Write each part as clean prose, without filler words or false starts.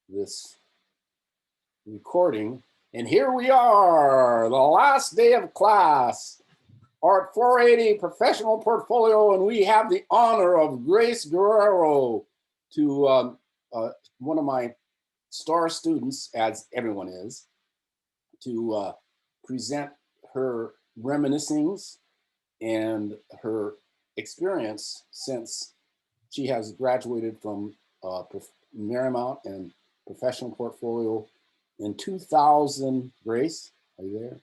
this recording. And here we are, the last day of class, Art 480 Professional Portfolio, and we have the honor of Grace Guerrero to one of my star students, as everyone is, to present her reminiscings and her experience since she has graduated from Marymount and Professional Portfolio in 2000. Grace, are you there?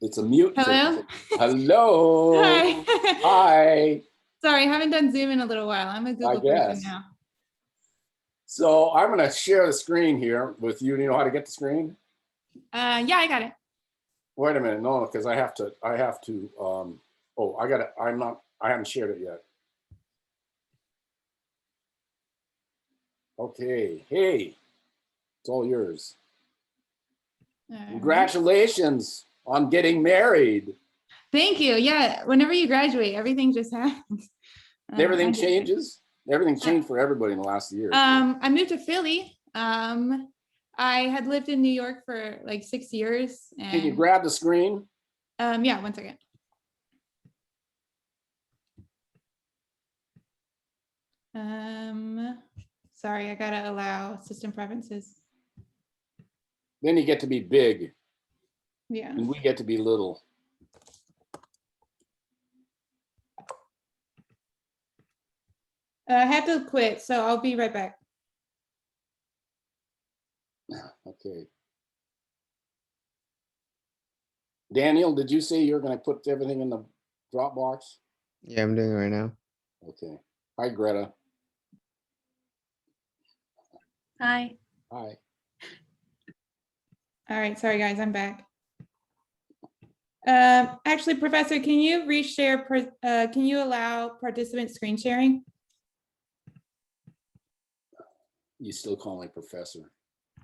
It's a mute. Hello. Hello. Hi. Hi. Sorry, I haven't done Zoom in a little while. I'm a Google person now. So I'm going to share the screen here with you. Do you know how to get the screen? Yeah, I got it. Wait a minute. No, because I have to, oh, I got it. I haven't shared it yet. Okay. Hey, it's all yours. Congratulations on getting married. Thank you. Yeah, whenever you graduate, everything just happens. Everything changes. Everything changed for everybody in the last year. I moved to Philly. I had lived in New York for like 6 years. And, can you grab the screen? Yeah, one second. Sorry, I gotta allow system preferences. Then you get to be big. Yeah. And we get to be little. I had to quit, so I'll be right back. Okay. Daniel, did you say you're going to put everything in the Dropbox? Yeah, I'm doing it right now. Okay. Hi, Greta. Hi. Hi. All right, sorry guys, I'm back. Actually, Professor, can you reshare, can you allow participant screen sharing? You still call me Professor.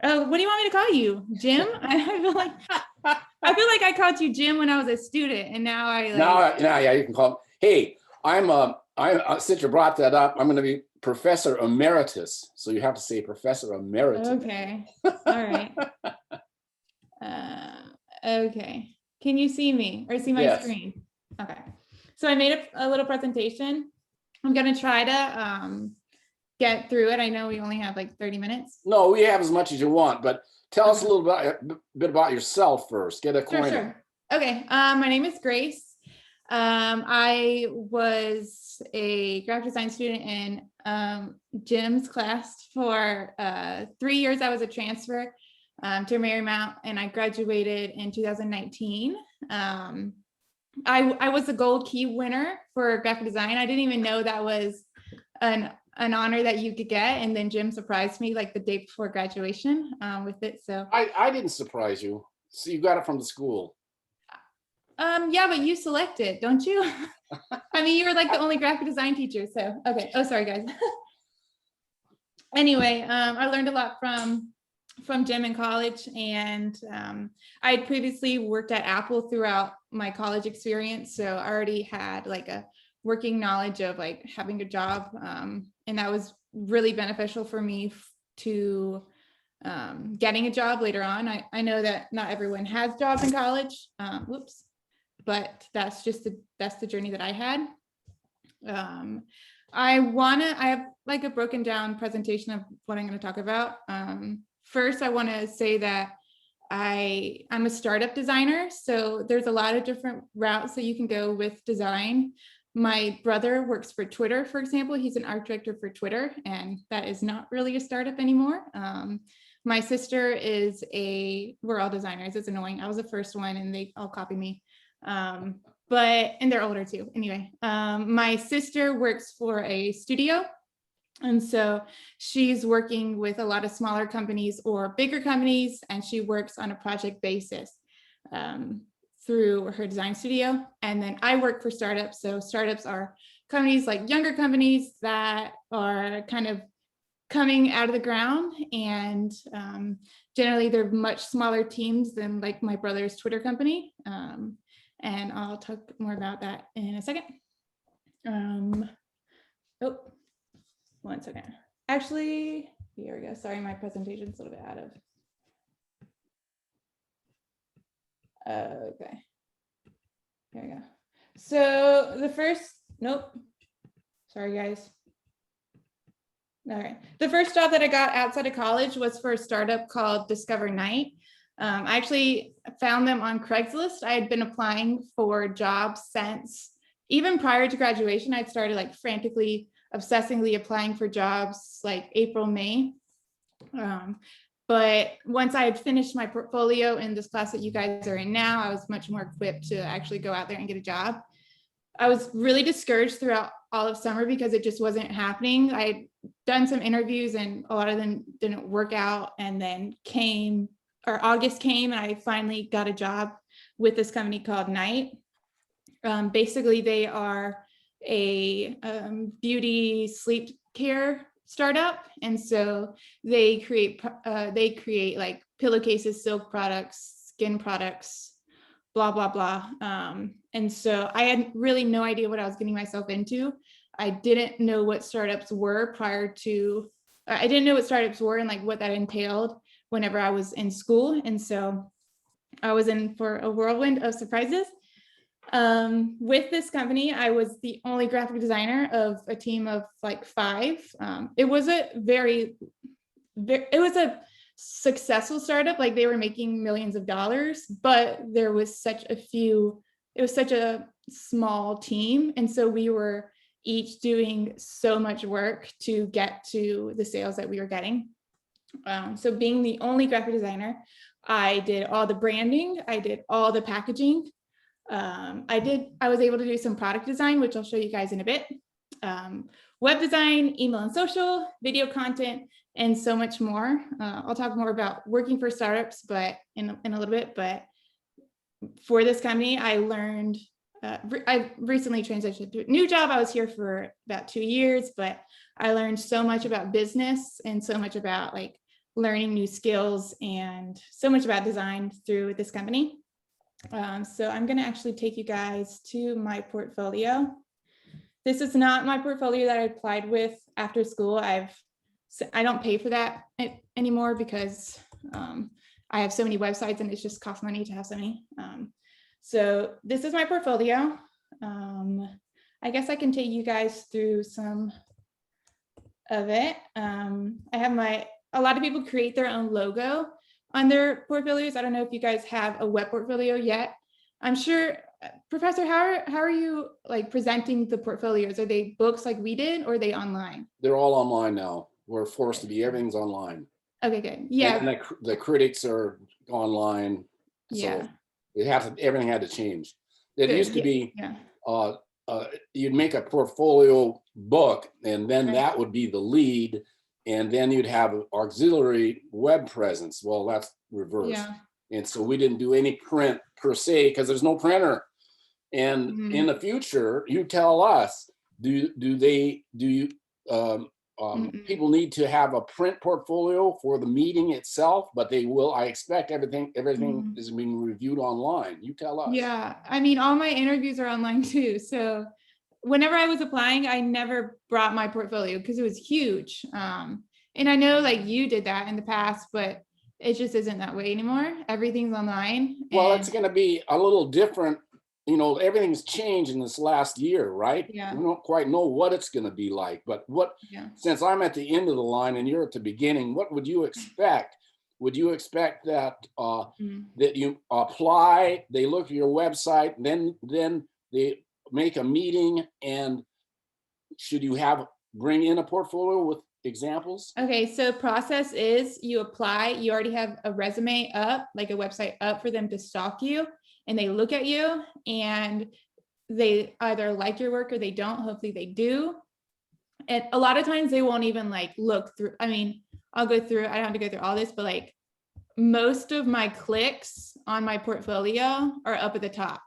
Oh, what do you want me to call you? Jim? I feel like I called you Jim when I was a student, and now I like. Now, yeah, you can call me. Hey, I'm since you brought that up, I'm going to be Professor Emeritus. So you have to say Professor Emeritus. Okay. All right. Okay. Can you see me or see my screen? Okay. So I made a little presentation. I'm going to try to get through it. I know we only have like 30 minutes. No, we have as much as you want, but tell us a little bit about yourself first. Get acquainted. Sure. Okay. My name is Grace. I was a graphic design student in Jim's class for 3 years. I was a transfer to Marymount, and I graduated in 2019. I was a gold key winner for graphic design. I didn't even know that was an honor that you could get, and then Jim surprised me like the day before graduation with it. So I didn't surprise you. So you got it from the school. Yeah, but you selected, don't you? I mean, you were like the only graphic design teacher. So okay. Oh, sorry guys. Anyway, I learned a lot from Jim in college, and I had previously worked at Apple throughout my college experience, so I already had like a working knowledge of like having a job, and that was really beneficial for me to getting a job later on. I know that not everyone has jobs in college, but that's the journey that I had. I have like a broken down presentation of what I'm going to talk about. First, I want to say that I'm a startup designer, so there's a lot of different routes that you can go with design. My brother works for Twitter, for example. He's an art director for Twitter, and that is not really a startup anymore. My sister we're all designers. It's annoying. I was the first one, and they all copy me. And they're older too. Anyway, my sister works for a studio. And so she's working with a lot of smaller companies or bigger companies, and she works on a project basis through her design studio. And then I work for startups. So startups are companies like younger companies that are kind of coming out of the ground, and generally they're much smaller teams than like my brother's Twitter company. And I'll talk more about that in a second. 1 second. Actually, here we go. Sorry, my presentation's a little bit out of. Okay. Here we go. So the first, nope. Sorry, guys. All right. The first job that I got outside of college was for a startup called Discover Night. I actually found them on Craigslist. I had been applying for jobs since even prior to graduation. I'd started like frantically, obsessively applying for jobs like April, May. But once I had finished my portfolio in this class that you guys are in now, I was much more equipped to actually go out there and get a job. I was really discouraged throughout all of summer because it just wasn't happening. I had done some interviews and a lot of them didn't work out. And then August came and I finally got a job with this company called Night. Basically, they are a beauty sleep care startup, and so they create like pillowcases, silk products, skin products, blah blah blah. And so I had really no idea what I was getting myself into. I didn't know what startups were I didn't know what startups were and like what that entailed whenever I was in school, and so I was in for a whirlwind of surprises. With this company, I was the only graphic designer of a team of like 5. It was a successful startup. Like they were making millions of dollars, but it was such a small team. And so we were each doing so much work to get to the sales that we were getting. So being the only graphic designer, I did all the branding, I did all the packaging. I was able to do some product design, which I'll show you guys in a bit. Web design, email and social, video content, and so much more. I'll talk more about working for startups, but in a little bit. But for this company, I learned. I recently transitioned to a new job. I was here for about 2 years, but I learned so much about business and so much about like learning new skills and so much about design through this company. So I'm going to actually take you guys to my portfolio. This is not my portfolio that I applied with after school. I don't pay for that anymore because I have so many websites and it's just cost money to have so many. So this is my portfolio. I guess I can take you guys through some of it. I have a lot of people create their own logo on their portfolios. I don't know if you guys have a web portfolio yet. I'm sure, Professor, how are you like presenting the portfolios? Are they books like we did, or are they online? They're all online now. We're forced to be, everything's online. Okay, good. Yeah. And the critics are online. Yeah. So everything had to change. It Good. used to be, yeah. You'd make a portfolio book and then Right. that would be the lead. And then you'd have an auxiliary web presence. Well, that's reversed. Yeah. And so we didn't do any print per se because there's no printer. And in the future, you tell us, people need to have a print portfolio for the meeting itself, but they will, I expect everything is being reviewed online. You tell us. Yeah. I mean, all my interviews are online too. So whenever I was applying, I never brought my portfolio because it was huge. And I know like you did that in the past, but it just isn't that way anymore. Everything's online. Well, it's going to be a little different. You know, everything's changed in this last year, right? Yeah. We don't quite know what it's going to be like, but since I'm at the end of the line and you're at the beginning, what would you expect? Would you expect that that you apply, they look at your website, then they make a meeting, and should you bring in a portfolio with examples? Okay, so process is you apply, you already have a resume up, like a website up for them to stalk you, and they look at you and they either like your work or they don't. Hopefully they do. And a lot of times they won't even like look through. I mean, I don't have to go through all this, but like most of my clicks on my portfolio are up at the top.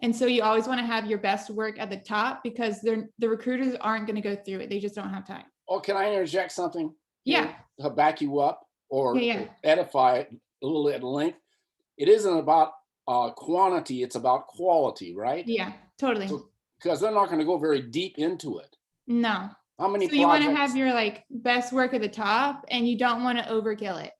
And so you always want to have your best work at the top because the recruiters aren't going to go through it. They just don't have time. Oh, can I interject something? Yeah. To back you up or Yeah. edify it a little at length. It isn't about quantity, it's about quality, right? Yeah, totally. Because they're not going to go very deep into it. No. How many So you want to projects? have your like best work at the top, and you don't want to overkill it.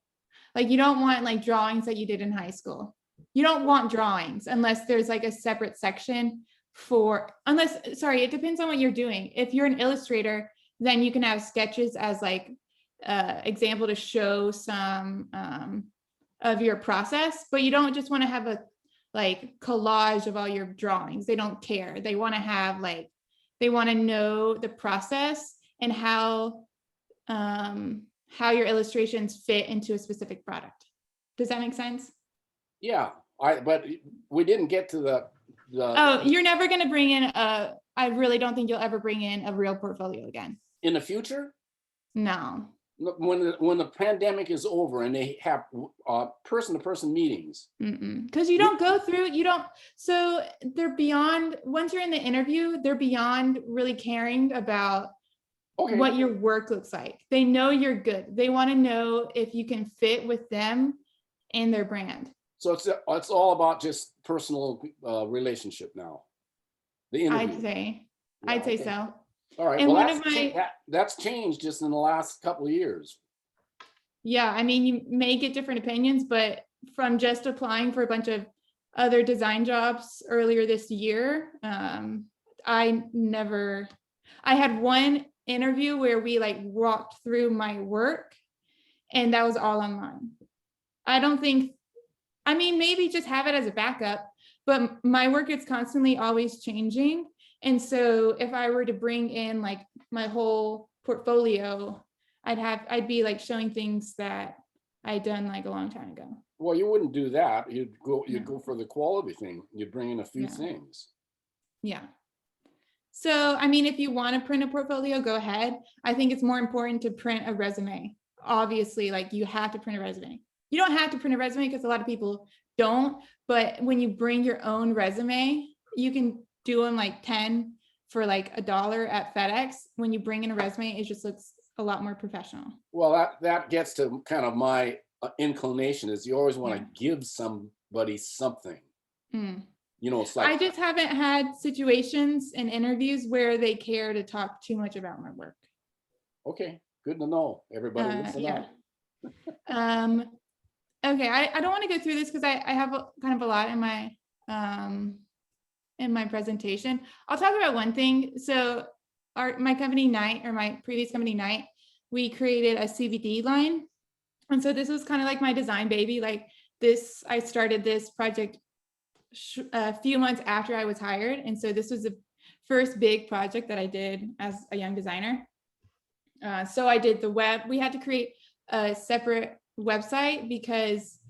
Like you don't want like drawings that you did in high school. You don't want drawings unless there's like a separate section for, sorry, it depends on what you're doing. If you're an illustrator, then you can have sketches as like example to show some of your process, but you don't just want to have a like collage of all your drawings. They don't care. They want to have like, they want to know the process and how your illustrations fit into a specific product. Does that make sense? Yeah, but we didn't get to the. Oh, you're never going to bring in I really don't think you'll ever bring in a real portfolio again. In the future? No. When the pandemic is over and they have person-to-person meetings. Because you don't go through, so they're beyond, once you're in the interview, they're beyond really caring about what your work looks like. They know you're good. They want to know if you can fit with them and their brand. So it's all about just personal relationship now. The interview. I'd say so. All right. And Well, that's changed just in the last couple of years. Yeah, I mean, you may get different opinions, but from just applying for a bunch of other design jobs earlier this year, I had one interview where we like walked through my work, and that was all online. I mean, maybe just have it as a backup, but my work is constantly always changing. And so if I were to bring in like my whole portfolio, I'd be like showing things that I'd done like a long time ago. Well, you wouldn't do that. You'd go for the quality thing. You'd bring in a few things. Yeah. So, I mean, if you want to print a portfolio, go ahead. I think it's more important to print a resume. Obviously, like you have to print a resume. You don't have to print a resume because a lot of people don't, but when you bring your own resume, you can do them like 10 for like $1 at FedEx. When you bring in a resume, it just looks a lot more professional. Well, that gets to kind of my inclination is you always want to give somebody something. It's like, I just haven't had situations in interviews where they care to talk too much about my work. Okay, good to know. Everybody listen up. Okay, I don't want to go through this because I have kind of a lot in my presentation. I'll talk about one thing. So my previous company Night, we created a CVD line. And so this was kind of like my design baby. Like this, I started this project a few months after I was hired. And so this was the first big project that I did as a young designer. So I did the web. We had to create a separate website because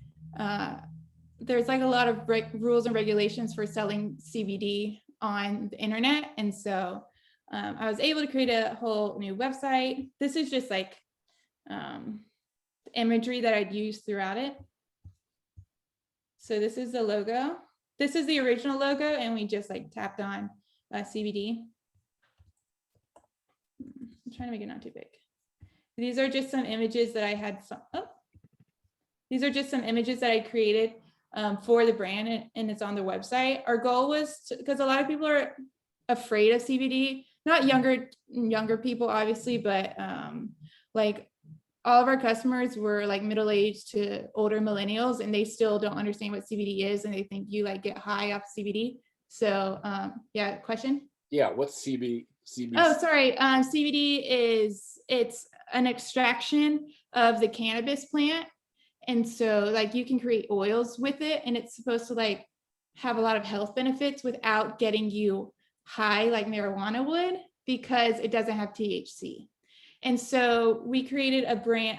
there's like a lot of rules and regulations for selling CBD on the internet. And so I was able to create a whole new website. This is just like imagery that I'd use throughout it. So this is the logo. This is the original logo, and we just like tapped on CBD. I'm trying to make it not too big. These are just some images that I had. These are just some images that I created for the brand, and it's on the website. Our goal was because a lot of people are afraid of CBD, not younger people, obviously, but like all of our customers were like middle-aged to older millennials, and they still don't understand what CBD is, and they think you like get high off CBD. So yeah, question? Yeah, what's CBD? Oh, sorry. CBD it's an extraction of the cannabis plant. And so like you can create oils with it, and it's supposed to like have a lot of health benefits without getting you high like marijuana would, because it doesn't have THC. And so we created a brand.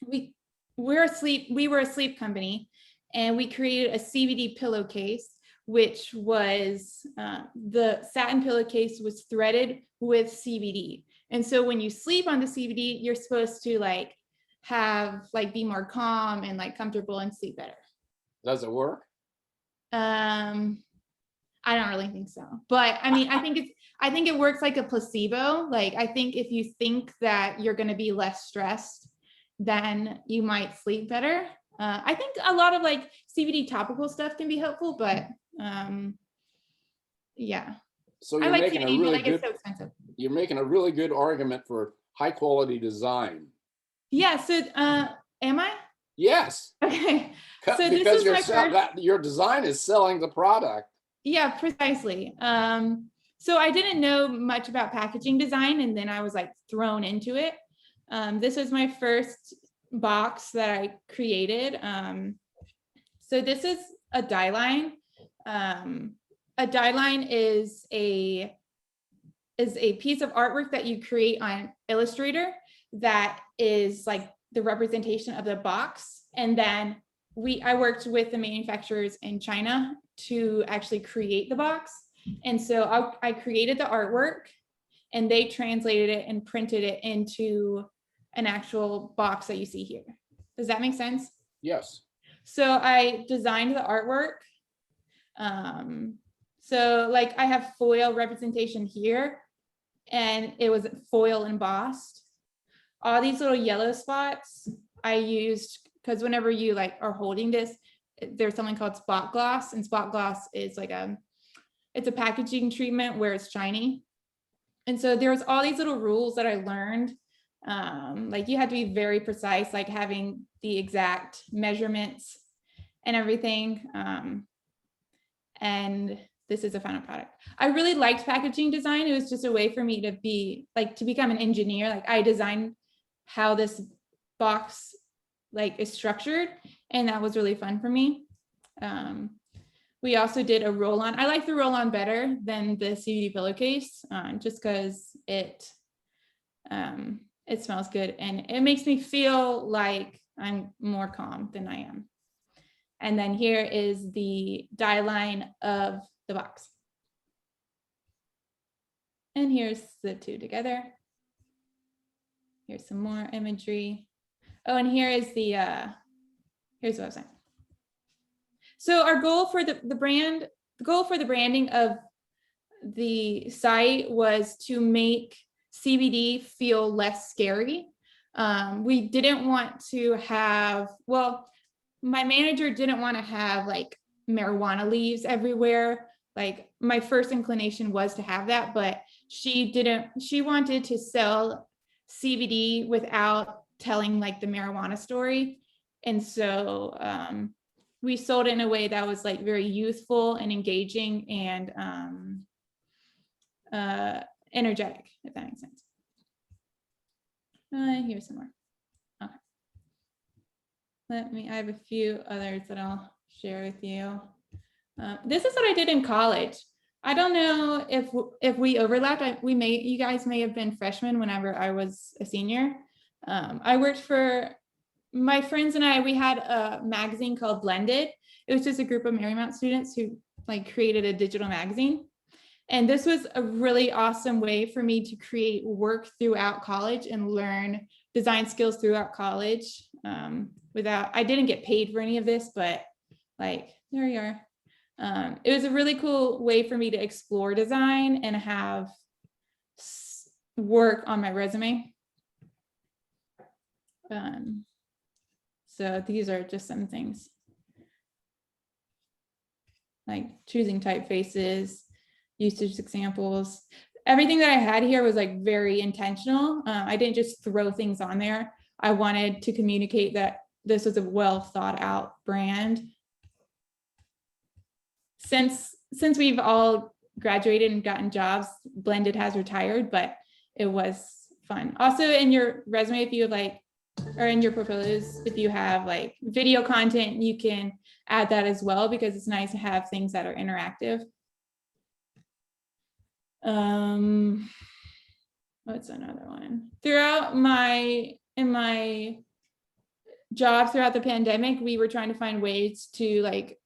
We were a sleep company, and we created a CBD pillowcase, which was the satin pillowcase was threaded with CBD. And so when you sleep on the CBD, you're supposed to like be more calm and like comfortable and sleep better. Does it work? I don't really think so, but I mean, I think it works like a placebo. Like, I think if you think that you're going to be less stressed, then you might sleep better. I think a lot of like CBD topical stuff can be helpful, but yeah. So you're making a really good. It's so expensive. you're making a really good argument for high quality design. Yeah, so am I? Yes, Okay. So this because is my first. your design is selling the product. Yeah, precisely. So I didn't know much about packaging design, and then I was like thrown into it. This was my first box that I created. So this is a die line. A die line is a piece of artwork that you create on Illustrator that is like the representation of the box. And then I worked with the manufacturers in China to actually create the box. And so I created the artwork and they translated it and printed it into an actual box that you see here. Does that make sense? Yes. So I designed the artwork. So like I have foil representation here and it was foil embossed. All these little yellow spots I used because whenever you like are holding this, there's something called spot gloss, and spot gloss is like it's a packaging treatment where it's shiny. And so there's all these little rules that I learned. Like you have to be very precise, like having the exact measurements and everything. And this is a final product. I really liked packaging design. It was just a way for me to become an engineer. Like I designed how this box like is structured, and that was really fun for me. We also did a roll-on. I like the roll-on better than the CBD pillowcase, just because it smells good and it makes me feel like I'm more calm than I am. And then here is the die line of the box. And here's the two together. Here's some more imagery. Oh, and here is the, here's the website. So our goal for the branding of the site was to make CBD feel less scary. We didn't want to have, well, my manager didn't want to have like marijuana leaves everywhere. Like my first inclination was to have that, but she wanted to sell CBD without telling like the marijuana story. And so we sold it in a way that was like very youthful and engaging and energetic, if that makes sense. Here's some more. Okay. I have a few others that I'll share with you. This is what I did in college. I don't know if we overlapped. You guys may have been freshmen whenever I was a senior. I worked for my friends and we had a magazine called Blended. It was just a group of Marymount students who like created a digital magazine. And this was a really awesome way for me to create work throughout college and learn design skills throughout college. I didn't get paid for any of this, but like, there you are. It was a really cool way for me to explore design and have work on my resume. So these are just some things like choosing typefaces, usage examples. Everything that I had here was like very intentional. I didn't just throw things on there. I wanted to communicate that this was a well thought out brand. Since we've all graduated and gotten jobs, Blended has retired, but it was fun. Also in your resume, if you have like, or in your portfolios, if you have like video content, you can add that as well because it's nice to have things that are interactive. What's another one? In my job throughout the pandemic, we were trying to find ways to like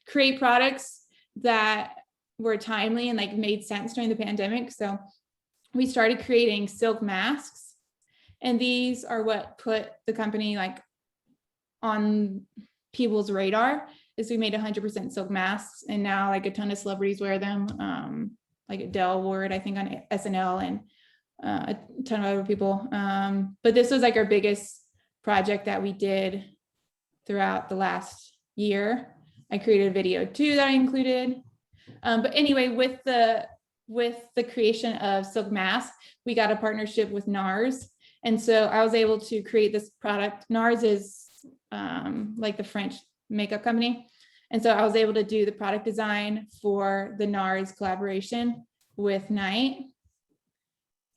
create products that were timely and like made sense during the pandemic. So we started creating silk masks, and these are what put the company like on people's radar. Is we made 100% silk masks, and now like a ton of celebrities wear them. Like Adele wore it, I think, on SNL, and a ton of other people. But this was like our biggest project that we did throughout the last year. I created a video too that I included. But anyway, with the with the creation of Silk Mask, we got a partnership with NARS. And so I was able to create this product. NARS is like the French makeup company. And so I was able to do the product design for the NARS collaboration with Night.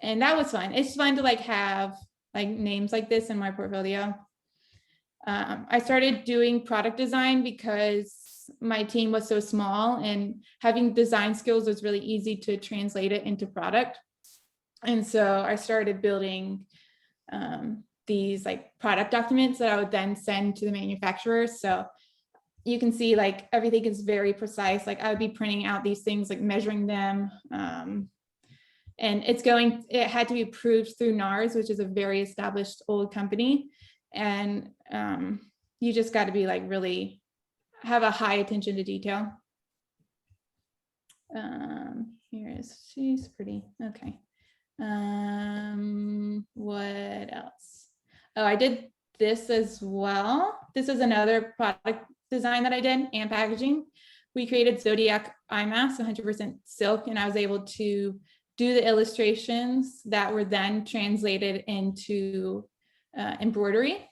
And that was fun. It's fun to like have like names like this in my portfolio. I started doing product design because my team was so small, and having design skills was really easy to translate it into product. And so I started building these like product documents that I would then send to the manufacturers. So you can see like everything is very precise. Like I would be printing out these things, like measuring them. And it had to be approved through NARS, which is a very established old company. And you just got to be like really have a high attention to detail. She's pretty, okay. What else? Oh, I did this as well. This is another product design that I did, and packaging. We created Zodiac eye masks, 100% silk, and I was able to do the illustrations that were then translated into embroidery.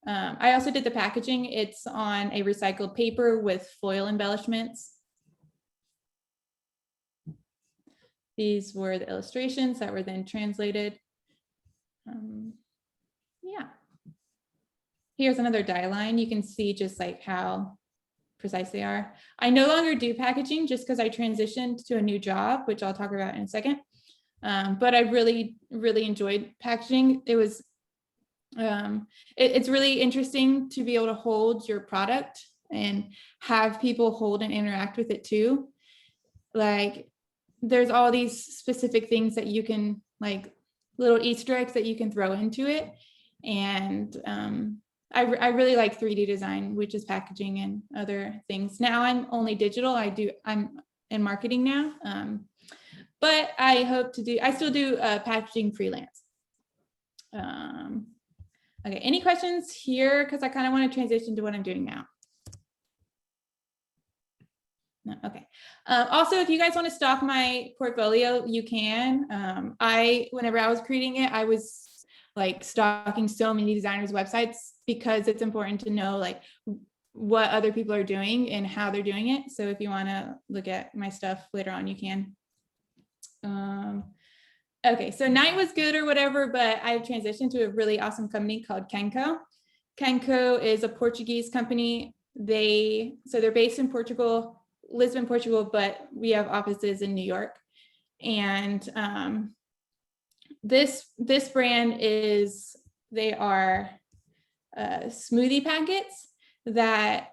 I also did the packaging. It's on a recycled paper with foil embellishments. These were the illustrations that were then translated. Yeah. Here's another die line. You can see just like how precise they are. I no longer do packaging just because I transitioned to a new job, which I'll talk about in a second. But I really, really enjoyed packaging. It was, it's really interesting to be able to hold your product and have people hold and interact with it too. Like there's all these specific things that you can, like little Easter eggs that you can throw into it. And I really like 3D design, which is packaging and other things. Now I'm only digital. I'm in marketing now. But I still do packaging freelance. Okay, any questions here? Because I kind of want to transition to what I'm doing now. No, okay. Also, if you guys want to stalk my portfolio, you can. Whenever I was creating it, I was like stalking so many designers' websites because it's important to know like what other people are doing and how they're doing it. So if you want to look at my stuff later on, you can. Okay, so Night was good or whatever, but I transitioned to a really awesome company called Kenco. Kenco is a Portuguese company. They're based in Portugal, Lisbon, Portugal, but we have offices in New York. And this brand they are smoothie packets that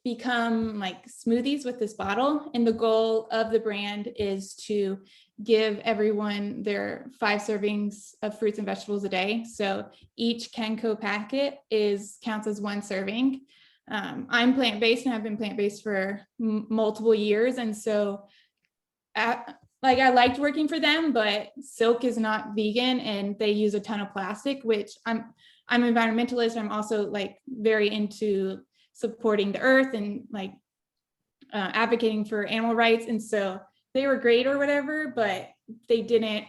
become like smoothies with this bottle. And the goal of the brand is to give everyone their 5 servings of fruits and vegetables a day. So each Kenco packet counts as 1 serving. I'm plant-based and I've been plant-based for multiple years. And so I liked working for them, but Silk is not vegan and they use a ton of plastic, which I'm an environmentalist. I'm also like very into supporting the earth and like advocating for animal rights. And so they were great or whatever, but they didn't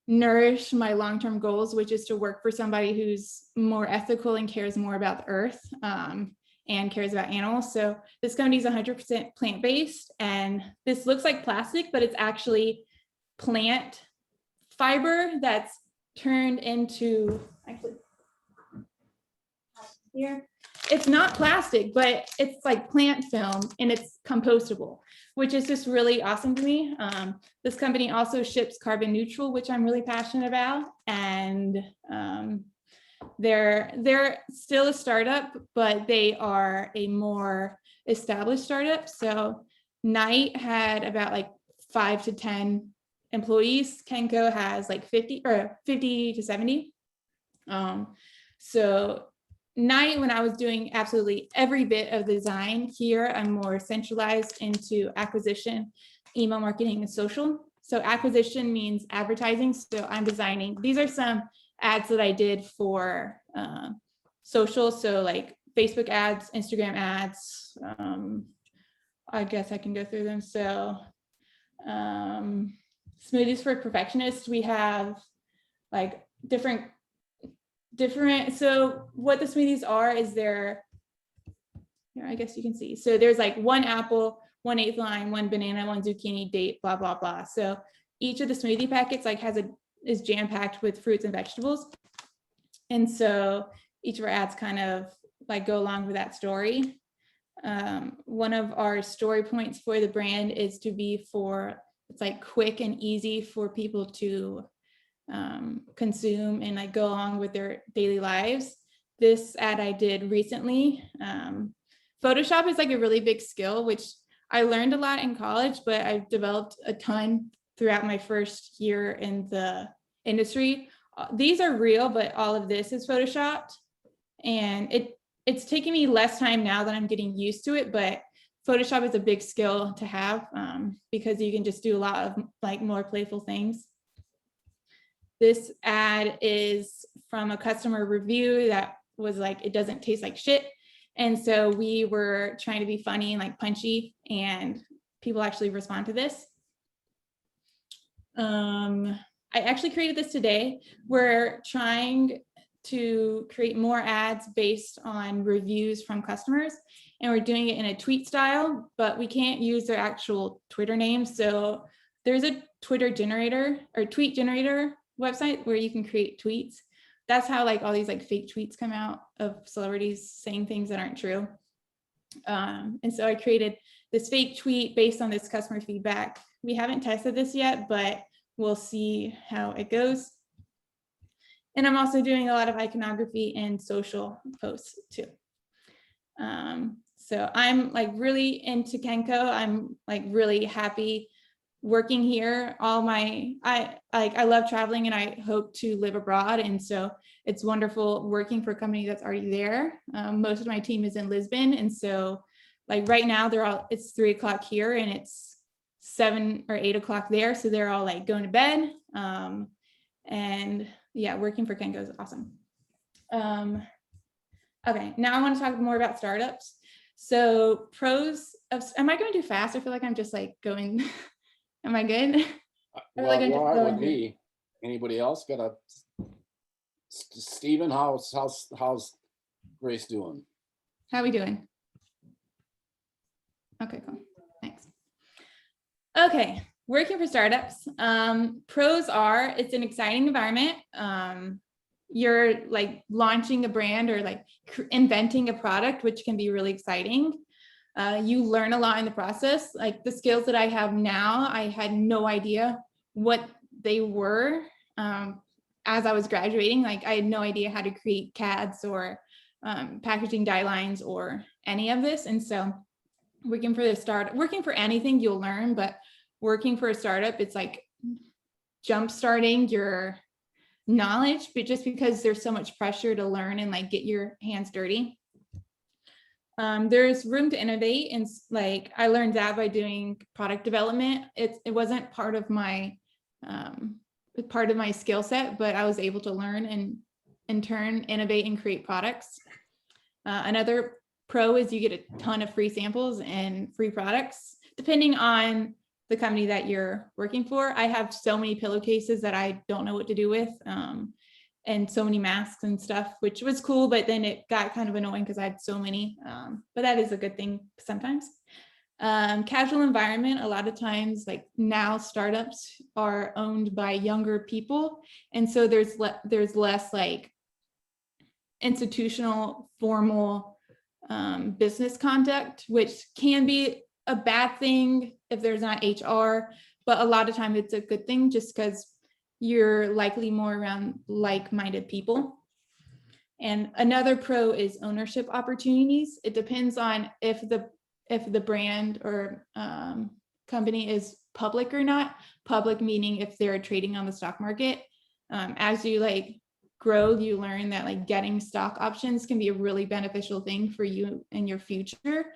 nourish my long-term goals, which is to work for somebody who's more ethical and cares more about the earth and cares about animals. So this company is 100% plant-based, and this looks like plastic, but it's actually plant fiber that's turned into, actually, here. It's not plastic, but it's like plant film and it's compostable, which is just really awesome to me. This company also ships carbon neutral, which I'm really passionate about. And they're still a startup, but they are a more established startup. So Night had about like 5 to 10 employees. Kenco has like 50 to 70. So Night, when I was doing absolutely every bit of design, here I'm more centralized into acquisition, email marketing, and social. So acquisition means advertising. So I'm designing, these are some ads that I did for social. So like Facebook ads, Instagram ads. I guess I can go through them. So Smoothies for perfectionists, we have like different, so what the smoothies are is here, I guess you can see. So there's like 1 apple, 1/8 lime, 1 banana, 1 zucchini, date, blah, blah, blah. So each of the smoothie packets like is jam-packed with fruits and vegetables. And so each of our ads kind of like go along with that story. One of our story points for the brand is to be it's like quick and easy for people to consume and like go along with their daily lives. This ad I did recently. Photoshop is like a really big skill, which I learned a lot in college, but I've developed a ton throughout my first year in the industry. These are real, but all of this is Photoshopped. And it's taking me less time now that I'm getting used to it, but Photoshop is a big skill to have because you can just do a lot of like more playful things. This ad is from a customer review that was like, it doesn't taste like shit. And so we were trying to be funny and like punchy, and people actually respond to this. I actually created this today. We're trying to create more ads based on reviews from customers, and we're doing it in a tweet style, but we can't use their actual Twitter names. So there's a Twitter generator or tweet generator website where you can create tweets. That's how like all these like fake tweets come out of celebrities saying things that aren't true. And so I created this fake tweet based on this customer feedback. We haven't tested this yet, but we'll see how it goes. And I'm also doing a lot of iconography and social posts too. So I'm like really into Kenko. I'm like really happy working here. I love traveling and I hope to live abroad. And so it's wonderful working for a company that's already there. Most of my team is in Lisbon. And so like right now it's 3 o'clock here and it's 7 or 8 o'clock there. So they're all like going to bed. And yeah, working for Kenko is awesome. Okay, now I want to talk more about startups. So pros of, am I going too fast? I feel like I'm just like going, am I good? Well, you are with me. Anybody else got a, Stephen, how's Grace doing? How are we doing? Okay, cool, thanks. Okay, working for startups. Pros are, it's an exciting environment. You're like launching a brand or like inventing a product, which can be really exciting. You learn a lot in the process. Like the skills that I have now, I had no idea what they were as I was graduating. Like I had no idea how to create CADs or packaging guidelines or any of this. And so working for anything you'll learn, but working for a startup, it's like jump starting your knowledge, but just because there's so much pressure to learn and like get your hands dirty. There's room to innovate, and like I learned that by doing product development. It wasn't part of my skill set, but I was able to learn and in turn innovate and create products. Another pro is you get a ton of free samples and free products depending on the company that you're working for. I have so many pillowcases that I don't know what to do with, and so many masks and stuff, which was cool, but then it got kind of annoying because I had so many, but that is a good thing sometimes. Casual environment, a lot of times, like now startups are owned by younger people. And so there's less like institutional formal business conduct, which can be a bad thing if there's not HR, but a lot of time it's a good thing just because you're likely more around like-minded people. And another pro is ownership opportunities. It depends on if the brand or company is public or not. Public meaning if they're trading on the stock market. As you like grow, you learn that like getting stock options can be a really beneficial thing for you in your future.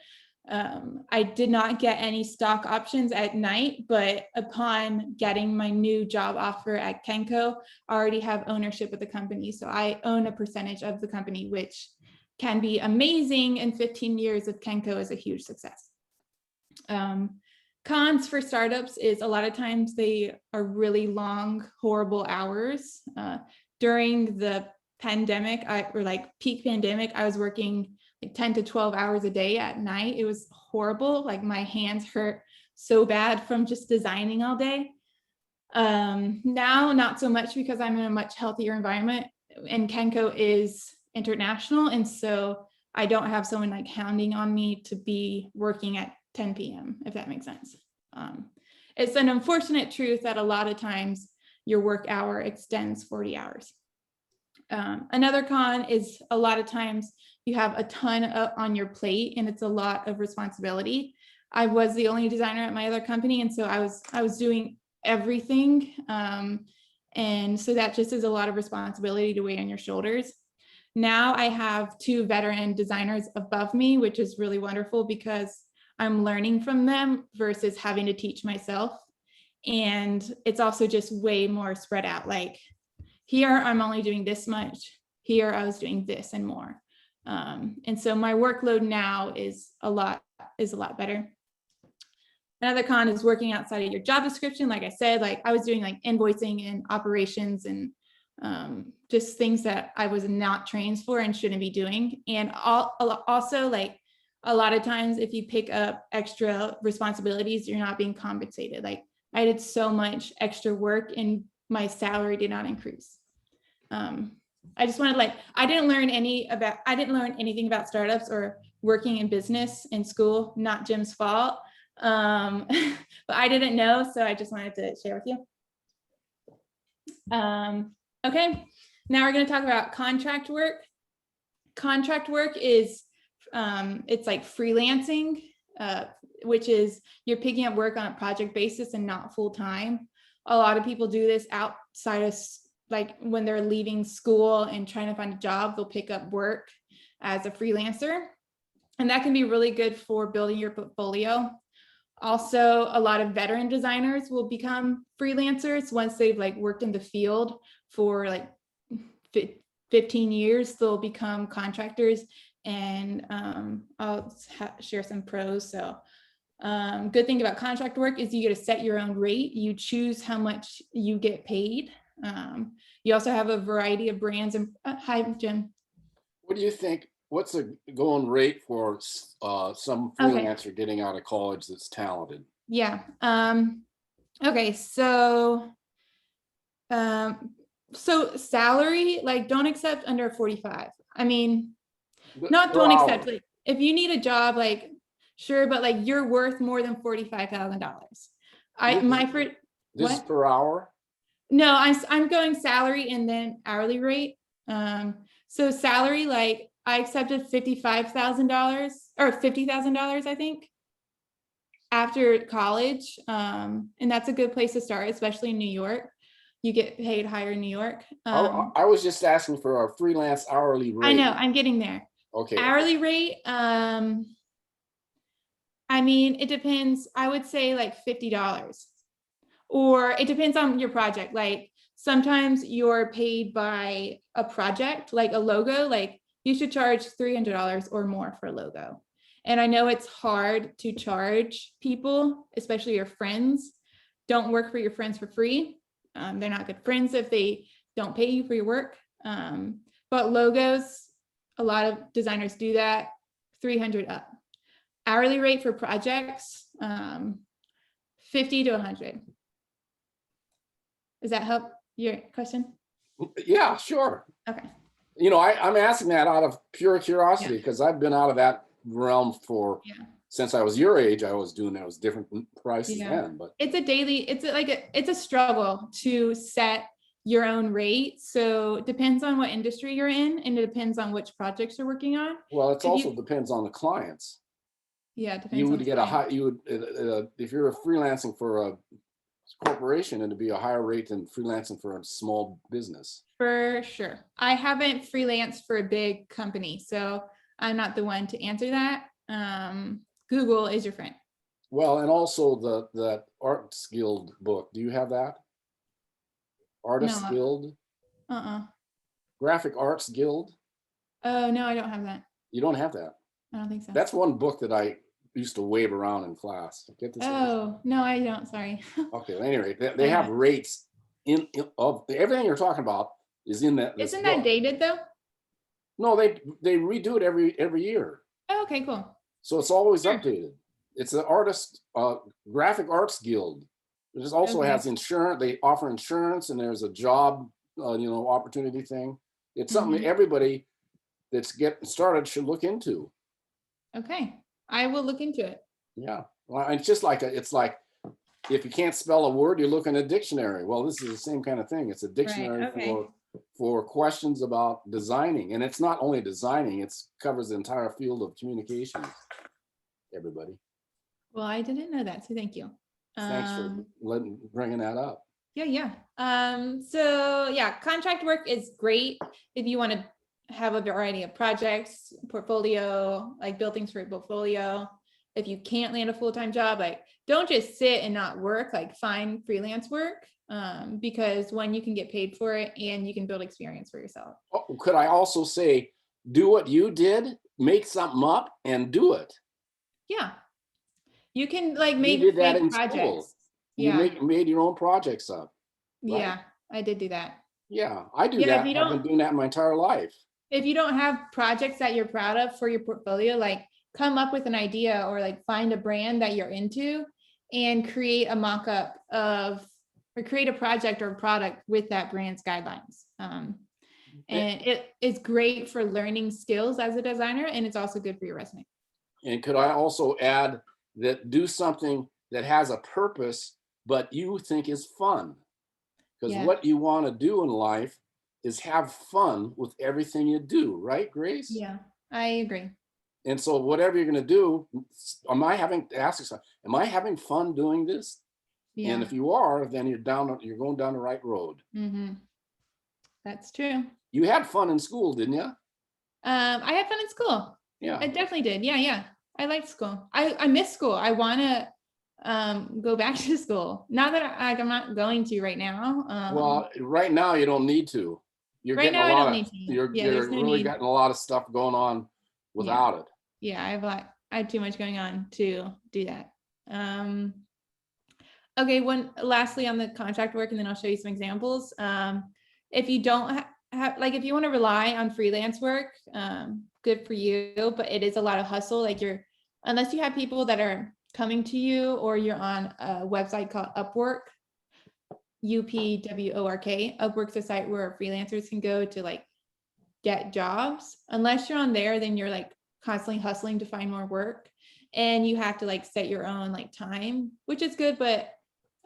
I did not get any stock options at night, but upon getting my new job offer at Kenko, I already have ownership of the company. So I own a percentage of the company, which can be amazing. And 15 years of Kenko is a huge success. Cons for startups is a lot of times they are really long, horrible hours. During the pandemic, or like peak pandemic, I was working like 10 to 12 hours a day at night. It was horrible. Like my hands hurt so bad from just designing all day. Now, not so much because I'm in a much healthier environment, and Kenko is international. And so I don't have someone like hounding on me to be working at 10 p.m., if that makes sense. It's an unfortunate truth that a lot of times your work hour extends 40 hours. Another con is a lot of times you have a ton on your plate and it's a lot of responsibility. I was the only designer at my other company, and so I was doing everything. And so that just is a lot of responsibility to weigh on your shoulders. Now I have 2 veteran designers above me, which is really wonderful because I'm learning from them versus having to teach myself. And it's also just way more spread out. Like here, I'm only doing this much. Here, I was doing this and more. And so my workload now is a lot better. Another con is working outside of your job description. Like I said, like I was doing like invoicing and operations and just things that I was not trained for and shouldn't be doing. And also like a lot of times if you pick up extra responsibilities, you're not being compensated. Like I did so much extra work and my salary did not increase. I just wanted like, I didn't learn anything about startups or working in business in school, not Jim's fault. But I didn't know, so I just wanted to share with you. Okay, now we're going to talk about contract work. Contract work is it's like freelancing, which is you're picking up work on a project basis and not full time. A lot of people do this outside of like when they're leaving school and trying to find a job, they'll pick up work as a freelancer. And that can be really good for building your portfolio. Also, a lot of veteran designers will become freelancers once they've like worked in the field for like 15 years, they'll become contractors. And I'll share some pros. So good thing about contract work is you get to set your own rate. You choose how much you get paid. You also have a variety of brands. And hi, Jim. What do you think? What's a going rate for some freelancer getting out of college that's talented? Yeah. Okay. So salary, like don't accept under 45. I mean, not don't accept, like if you need a job, like sure, but like you're worth more than $45,000. This is per hour? No, I'm going salary and then hourly rate. So salary, like I accepted $55,000 or $50,000, I think, after college. And that's a good place to start, especially in New York. You get paid higher in New York. I was just asking for a freelance hourly rate. I know, I'm getting there. Okay. Hourly rate, I mean, it depends. I would say like $50, or it depends on your project. Like sometimes you're paid by a project, like a logo, like you should charge $300 or more for a logo. And I know it's hard to charge people, especially your friends. Don't work for your friends for free. They're not good friends if they don't pay you for your work. But logos, a lot of designers do that, 300 up. Hourly rate for projects, 50 to 100. Does that help your question? Yeah, sure. Okay. You know, I'm asking that out of pure curiosity because I've been out of that realm for since I was your age. I was doing those different prices then, but it's it's a struggle to set your own rate. So it depends on what industry you're in, and it depends on which projects you're working on. Well, it also depends on the clients. Yeah, it depends. You would get a high. You would if you're freelancing for a corporation, it'd be a higher rate than freelancing for a small business. For sure. I haven't freelanced for a big company, so I'm not the one to answer that. Google is your friend. Well, and also the Arts Guild book. Do you have that? Artists Guild? Graphic Arts Guild? Oh, no, I don't have that. You don't have that? I don't think so. That's one book that I used to wave around in class. Get this? Oh, no, I don't, sorry. Okay, anyway, they have rates of everything you're talking about is in that. Isn't that dated though? No, they redo it every year. Oh, okay, cool. So it's always Sure. updated. It's the graphic arts guild. It also Okay. has insurance. They offer insurance, and there's a job, opportunity thing. It's something Mhm. everybody that's getting started should look into. Okay, I will look into it. Yeah, well, it's just like it's like if you can't spell a word, you look in a dictionary. Well, this is the same kind of thing. It's a dictionary okay. for questions about designing, and it's not only designing; it covers the entire field of communications. Everybody, Well, I didn't know that, so thank you. thanks for bringing that up. Yeah. So yeah, contract work is great if you want to have a variety of projects, portfolio, like build things for a portfolio. If you can't land a full-time job, like don't just sit and not work, like find freelance work, because one, you can get paid for it and you can build experience for yourself. Oh, could I also say, do what you did, make something up and do it. Yeah. You can like You make did that fake in projects. school. Yeah. You made your own projects up. Right? Yeah, I did do that. Yeah, I do Yeah, that. I've been doing that my entire life. If you don't have projects that you're proud of for your portfolio, like come up with an idea or like find a brand that you're into and create a mock-up of, or create a project or product with that brand's guidelines. And it is great for learning skills as a designer, and it's also good for your resume. And could I also add that do something that has a purpose, but you think is fun? Because what you want to do in life is have fun with everything you do, right, Grace? Yeah, I agree. And so whatever you're going to do, ask yourself, am I having fun doing this? Yeah. And if you are, then you're going down the right road. Mm-hmm. That's true. You had fun in school, didn't you? I had fun in school. Yeah. I definitely did. Yeah. I liked school. I miss school. I want to go back to school. Not that I'm not going to right now. Well, right now you don't need to. You're right getting now a I lot don't of, need to. you're There's no really need. getting a lot of stuff going on without it. Yeah, I have too much going on to do that. Okay, lastly on the contract work, and then I'll show you some examples. If you don't have, like, if you want to rely on freelance work, good for you, but it is a lot of hustle. Like unless you have people that are coming to you, or you're on a website called Upwork, UPWORK. Upwork's a site where freelancers can go to like get jobs. Unless you're on there, then you're like constantly hustling to find more work, and you have to like set your own like time, which is good, but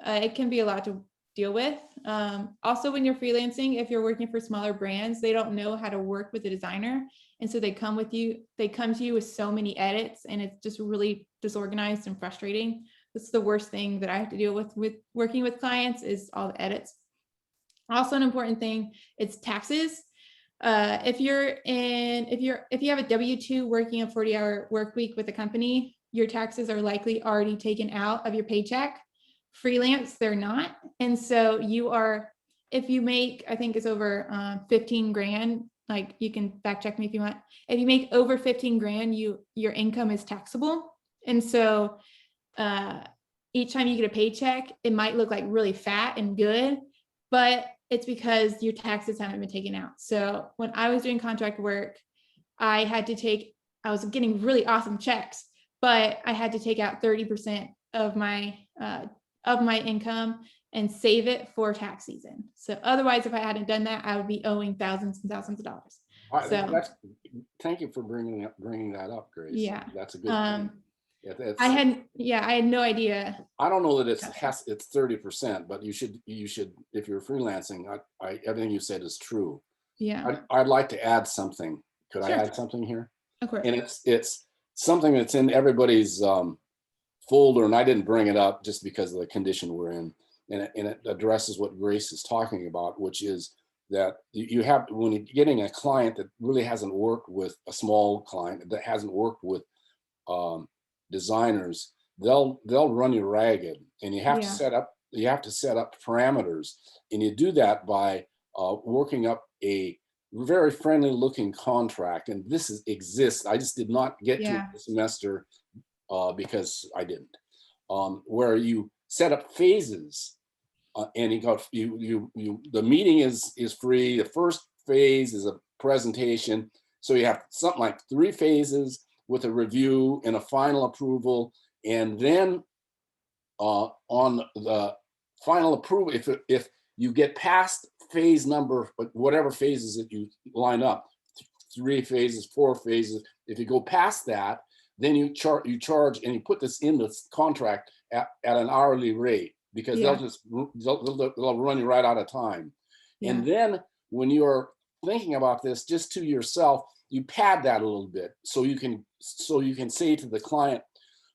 it can be a lot to deal with. Also, when you're freelancing, if you're working for smaller brands, they don't know how to work with a designer, and so they come to you with so many edits, and it's just really disorganized and frustrating. This is the worst thing that I have to deal with working with clients, is all the edits. Also, an important thing, it's taxes. If you have a W-2 working a 40-hour work week with a company, your taxes are likely already taken out of your paycheck. Freelance, they're not. And so if you make, I think it's over 15 grand, like you can fact check me if you want. If you make over 15 grand, your income is taxable. And so each time you get a paycheck, it might look like really fat and good, but it's because your taxes haven't been taken out. So when I was doing contract work, I was getting really awesome checks, but I had to take out 30% of my income and save it for tax season. So otherwise, if I hadn't done that, I would be owing thousands and thousands of dollars. Thank you for bringing that up, Grace. Yeah, that's a good thing. I had no idea. I don't know that it's 30%, but you should, if you're freelancing, everything you said is true. Yeah. I'd like to add something. Could Sure. I add something here? Of course. And it's something that's in everybody's folder, and I didn't bring it up just because of the condition we're in. And it addresses what Grace is talking about, which is that you have, when you're getting a client that really hasn't worked with a small client, that hasn't worked with designers, they'll run you ragged, and you have to set up parameters, and you do that by working up a very friendly looking contract. And this exists. I just did not get to it this semester. because I didn't. Where you set up phases, and the meeting is free. The first phase is a presentation, so you have something like 3 phases with a review and a final approval, and then on the final approval, if you get past phase number, whatever phases that you line up, 3 phases, 4 phases, if you go past that, then you charge, and you put this in the contract at an hourly rate, because Yeah. they'll run you right out of time. Yeah. And then when you're thinking about this just to yourself, you pad that a little bit, so you can say to the client,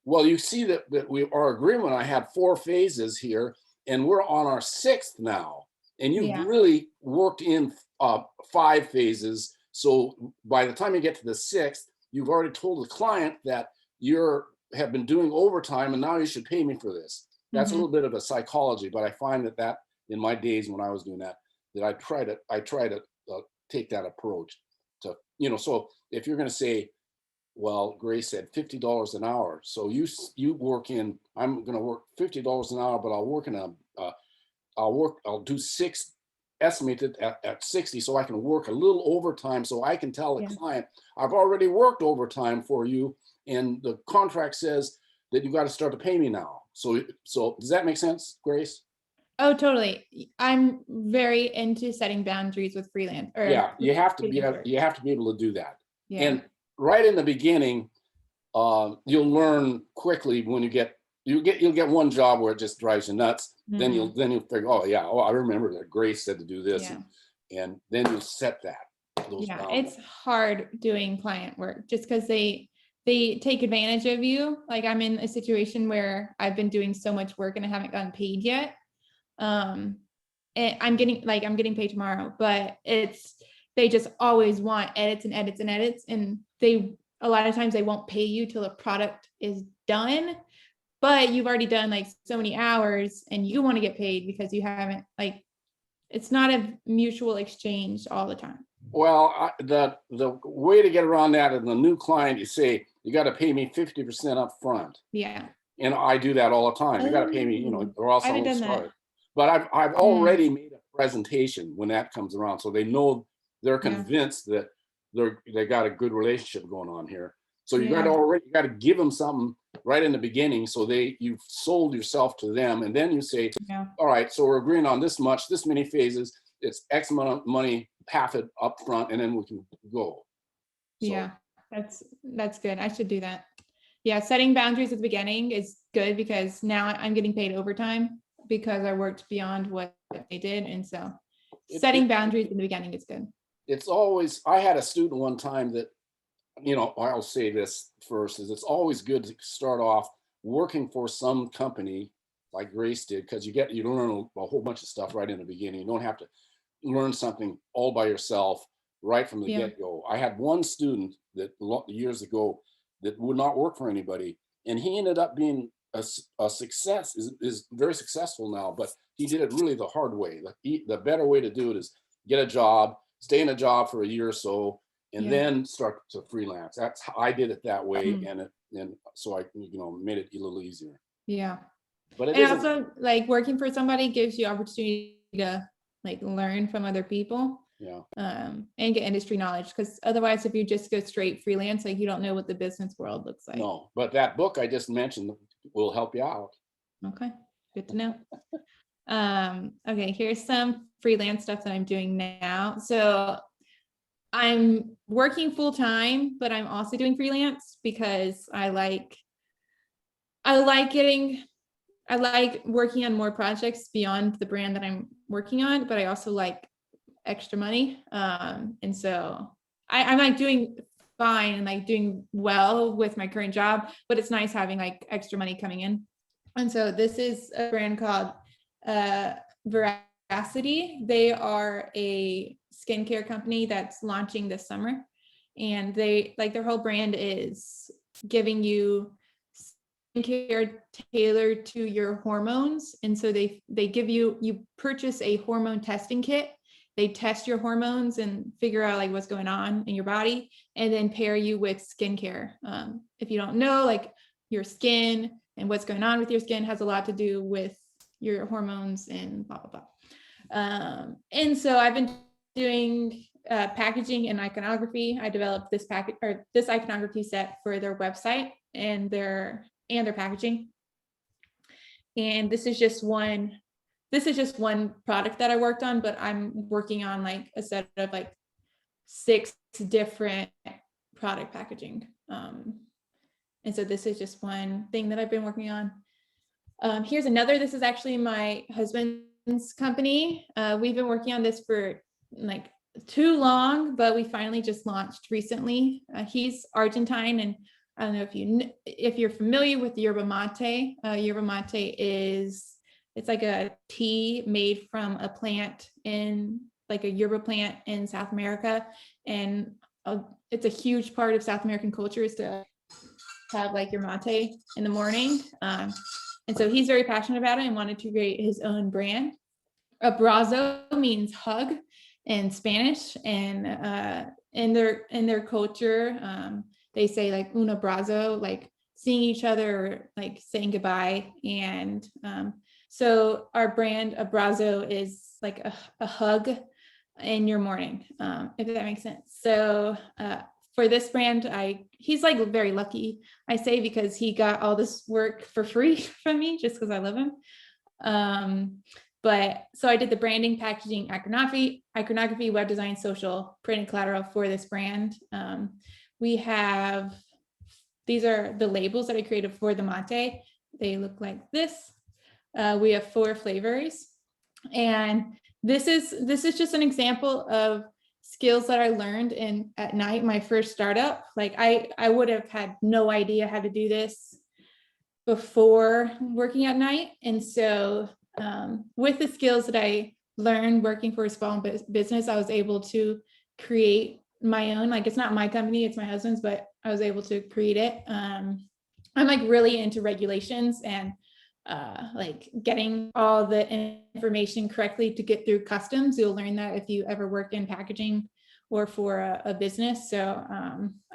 well, you see that our agreement, I had 4 phases here, and we're on our 6th now, and you've Yeah. really worked in 5 phases. So by the time you get to the 6th, you've already told the client that have been doing overtime, and now you should pay me for this. That's a little bit of a psychology, but I find that in my days when I was doing that I try to take that approach to, so if you're going to say, well, Grace said $50 an hour, so you work in, I'm going to work $50 an hour, but I'll do 6 estimated at 60, so I can work a little overtime, so I can tell the client, I've already worked overtime for you, and the contract says that you got to start to pay me now. So does that make sense, Grace? Oh, totally. I'm very into setting boundaries with freelance. Yeah, you have to be able to do that. Yeah. And right in the beginning, you'll learn quickly when you'll get one job where it just drives you nuts. Then you'll figure, I remember that Grace said to do this, and then you'll set those boundaries. It's hard doing client work just because they take advantage of you. Like, I'm in a situation where I've been doing so much work and I haven't gotten paid yet. And I'm getting paid tomorrow, but they just always want edits and edits and edits, and a lot of times they won't pay you till the product is done, but you've already done like so many hours and you want to get paid because you haven't, it's not a mutual exchange all the time. Well, the way to get around that is the new client, you say, you got to pay me 50% up front. Yeah. And I do that all the time. You got to pay me, or else I won't start. But I've already made a presentation when that comes around, so they know, they're convinced that they got a good relationship going on here. So you got to give them something right in the beginning, so you've sold yourself to them, and then you say, all right, so we're agreeing on this much, this many phases, it's X amount of money, half it up front, and then we can go. So. That's good. I should do that. Yeah, setting boundaries at the beginning is good because now I'm getting paid overtime because I worked beyond what they did, and so setting boundaries in the beginning is good. It's always, I had a student one time that, I'll say this first, is it's always good to start off working for some company like Grace did, because you learn a whole bunch of stuff right in the beginning. You don't have to learn something all by yourself right from the get-go. I had one student that years ago that would not work for anybody, and he ended up being a success, is very successful now, but he did it really the hard way. The better way to do it is get a job, stay in a job for a year or so, and then start to freelance. That's how I did it that way, and so I made it a little easier. Yeah. But it also, like, working for somebody gives you opportunity to learn from other people. Yeah. And get industry knowledge, because otherwise, if you just go straight freelance, you don't know what the business world looks like. No, but that book I just mentioned will help you out. Okay, good to know. Okay, here's some freelance stuff that I'm doing now. So I'm working full time, but I'm also doing freelance because I like working on more projects beyond the brand that I'm working on, but I also like extra money. And so I'm doing fine and doing well with my current job, but it's nice having extra money coming in. And so this is a brand called Veracity. They are a skincare company that's launching this summer, and they their whole brand is giving you skincare tailored to your hormones. And so they give you purchase a hormone testing kit. They test your hormones and figure out what's going on in your body, and then pair you with skincare. If you don't know, your skin and what's going on with your skin has a lot to do with your hormones and blah, blah, blah. And so I've been doing packaging and iconography. I developed this this iconography set for their website and their packaging. And this is just one product that I worked on, but I'm working on like a set of like 6 different product packaging. And so this is just one thing that I've been working on. Here's another. This is actually my husband's company. We've been working on this for like too long, but we finally just launched recently. He's Argentine, and I don't know if you're familiar with yerba mate. Yerba mate it's like a tea made from a plant in like a yerba plant in South America, and it's a huge part of South American culture is to have like your mate in the morning. And so he's very passionate about it and wanted to create his own brand. Abrazo means hug in Spanish, and in their culture, they say like un abrazo, like seeing each other or like saying goodbye. And so our brand Abrazo is like a hug in your morning, if that makes sense. So for this brand, he's like very lucky, I say, because he got all this work for free from me just because I love him. But so I did the branding, packaging, iconography, web design, social, print and collateral for this brand. These are the labels that I created for the mate. They look like this. We have 4 flavors. And this is just an example of skills that I learned at night, my first startup. Like I would have had no idea how to do this before working at night. And so with the skills that I learned working for a small business, I was able to create my own, like it's not my company, it's my husband's, but I was able to create it. I'm like really into regulations and like getting all the information correctly to get through customs. You'll learn that if you ever work in packaging or for a business. So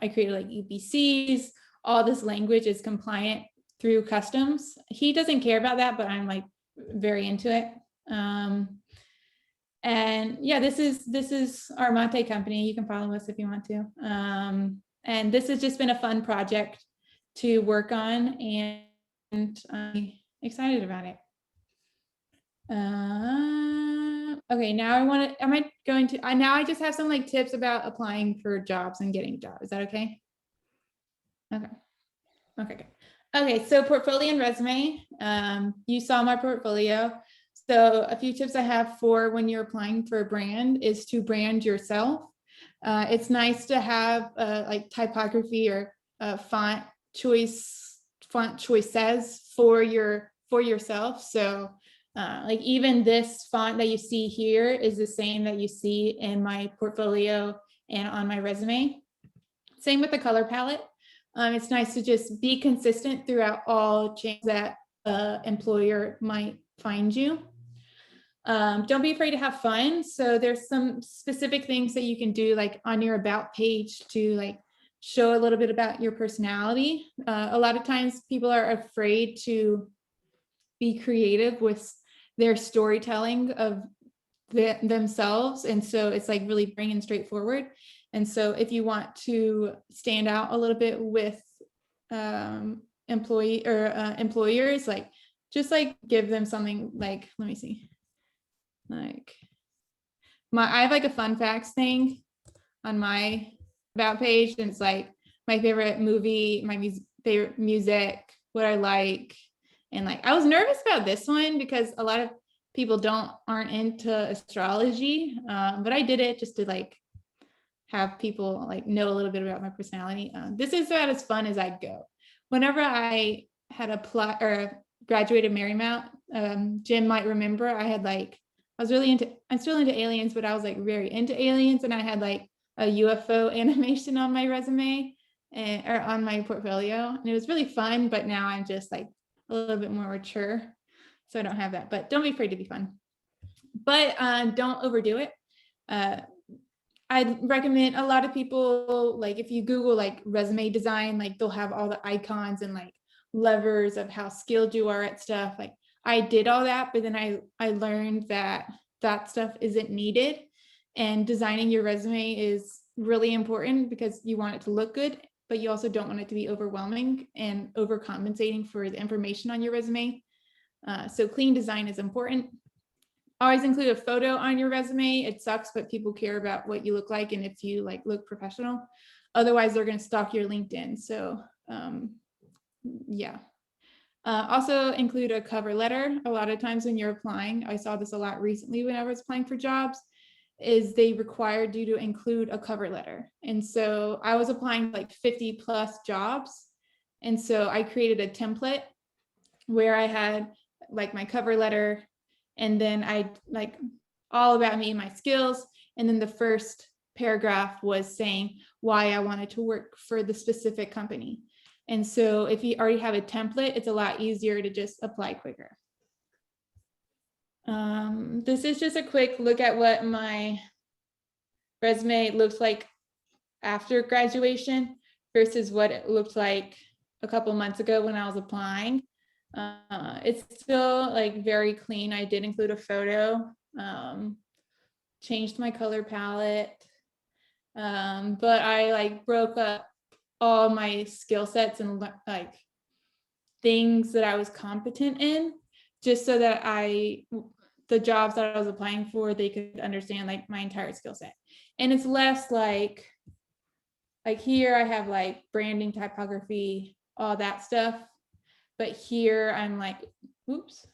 I created like UPCs, all this language is compliant through customs. He doesn't care about that, but I'm like very into it. And yeah, this is our mate company. You can follow us if you want to. And this has just been a fun project to work on, and I'm excited about it. Okay, now now I just have some like tips about applying for jobs and getting a job. Is that okay? Okay, good. Okay, so portfolio and resume. You saw my portfolio. So a few tips I have for when you're applying for a brand is to brand yourself. It's nice to have like typography or font choices for yourself. So like even this font that you see here is the same that you see in my portfolio and on my resume. Same with the color palette. It's nice to just be consistent throughout all channels that employer might find you. Don't be afraid to have fun. So there's some specific things that you can do like on your about page to like show a little bit about your personality. A lot of times people are afraid to be creative with their storytelling of themselves. And so it's like really bringing straightforward. And so if you want to stand out a little bit with employers, like just like give them something like, let me see, like I have like a fun facts thing on my about page, and it's like my favorite movie, my favorite music, what I like. And like I was nervous about this one because a lot of people aren't into astrology, but I did it just to like have people like know a little bit about my personality. This is about as fun as I'd go. Whenever I had graduated Marymount, Jim might remember I'm still into aliens, but I was like very into aliens, and I had like a UFO animation on my resume or on my portfolio, and it was really fun. But now I'm just like a little bit more mature, so I don't have that. But don't be afraid to be fun, but don't overdo it. I'd recommend a lot of people, like if you Google like resume design, like they'll have all the icons and like levers of how skilled you are at stuff. Like I did all that, but then I learned that that stuff isn't needed. And designing your resume is really important because you want it to look good, but you also don't want it to be overwhelming and overcompensating for the information on your resume. So clean design is important. Always include a photo on your resume. It sucks, but people care about what you look like and if you like look professional. Otherwise, they're going to stalk your LinkedIn. So yeah. Also include a cover letter. A lot of times when you're applying, I saw this a lot recently when I was applying for jobs, is they required you to include a cover letter. And so I was applying like 50 plus jobs. And so I created a template where I had like my cover letter, and then I like all about me and my skills. And then the first paragraph was saying why I wanted to work for the specific company. And so if you already have a template, it's a lot easier to just apply quicker. This is just a quick look at what my resume looks like after graduation versus what it looked like a couple months ago when I was applying. It's still like very clean. I did include a photo, changed my color palette, but I like broke up all my skill sets and like things that I was competent in, just so that the jobs that I was applying for, they could understand like my entire skill set. And it's less like here I have like branding, typography, all that stuff. But here I'm like, oops.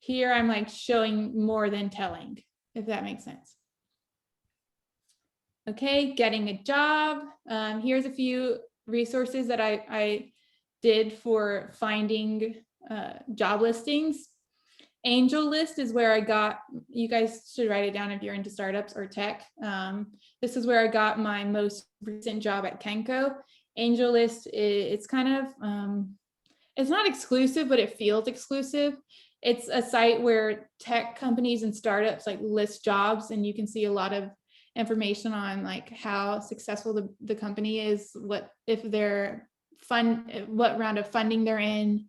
Here I'm like showing more than telling, if that makes sense. Okay, getting a job. Here's a few resources that I did for finding job listings. Angel List is where I got, you guys should write it down if you're into startups or tech. This is where I got my most recent job at Kenko. Angel List, it's kind of, it's not exclusive, but it feels exclusive. It's a site where tech companies and startups like list jobs, and you can see a lot of information on like how successful the company is, what round of funding they're in.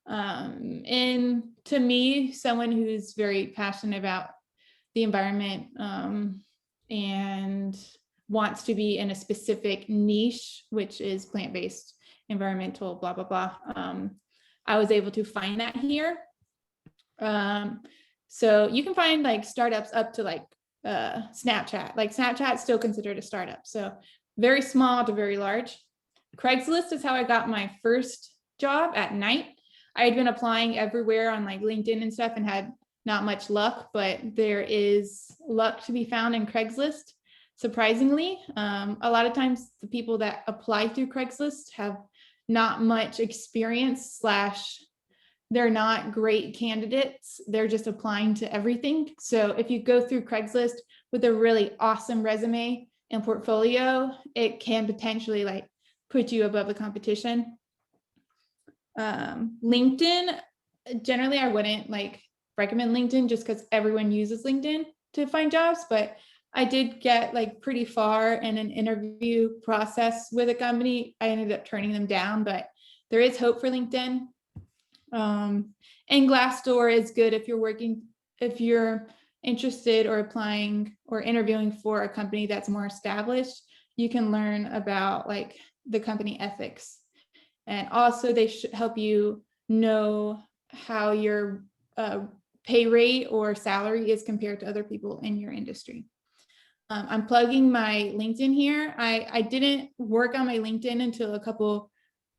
And to me, someone who's very passionate about the environment and wants to be in a specific niche, which is plant-based, environmental, blah, blah, blah. I was able to find that here. So you can find like startups up to like Snapchat. Like Snapchat's still considered a startup. So very small to very large. Craigslist is how I got my first job at night. I had been applying everywhere on like LinkedIn and stuff and had not much luck, but there is luck to be found in Craigslist. Surprisingly, a lot of times the people that apply through Craigslist have not much experience / they're not great candidates. They're just applying to everything. So if you go through Craigslist with a really awesome resume and portfolio, it can potentially like put you above the competition. LinkedIn, generally I wouldn't like recommend LinkedIn just because everyone uses LinkedIn to find jobs, but I did get like pretty far in an interview process with a company. I ended up turning them down, but there is hope for LinkedIn. And Glassdoor is good if you're interested or applying or interviewing for a company that's more established. You can learn about like the company ethics. And also they should help you know how your pay rate or salary is compared to other people in your industry. I'm plugging my LinkedIn here. I didn't work on my LinkedIn until a couple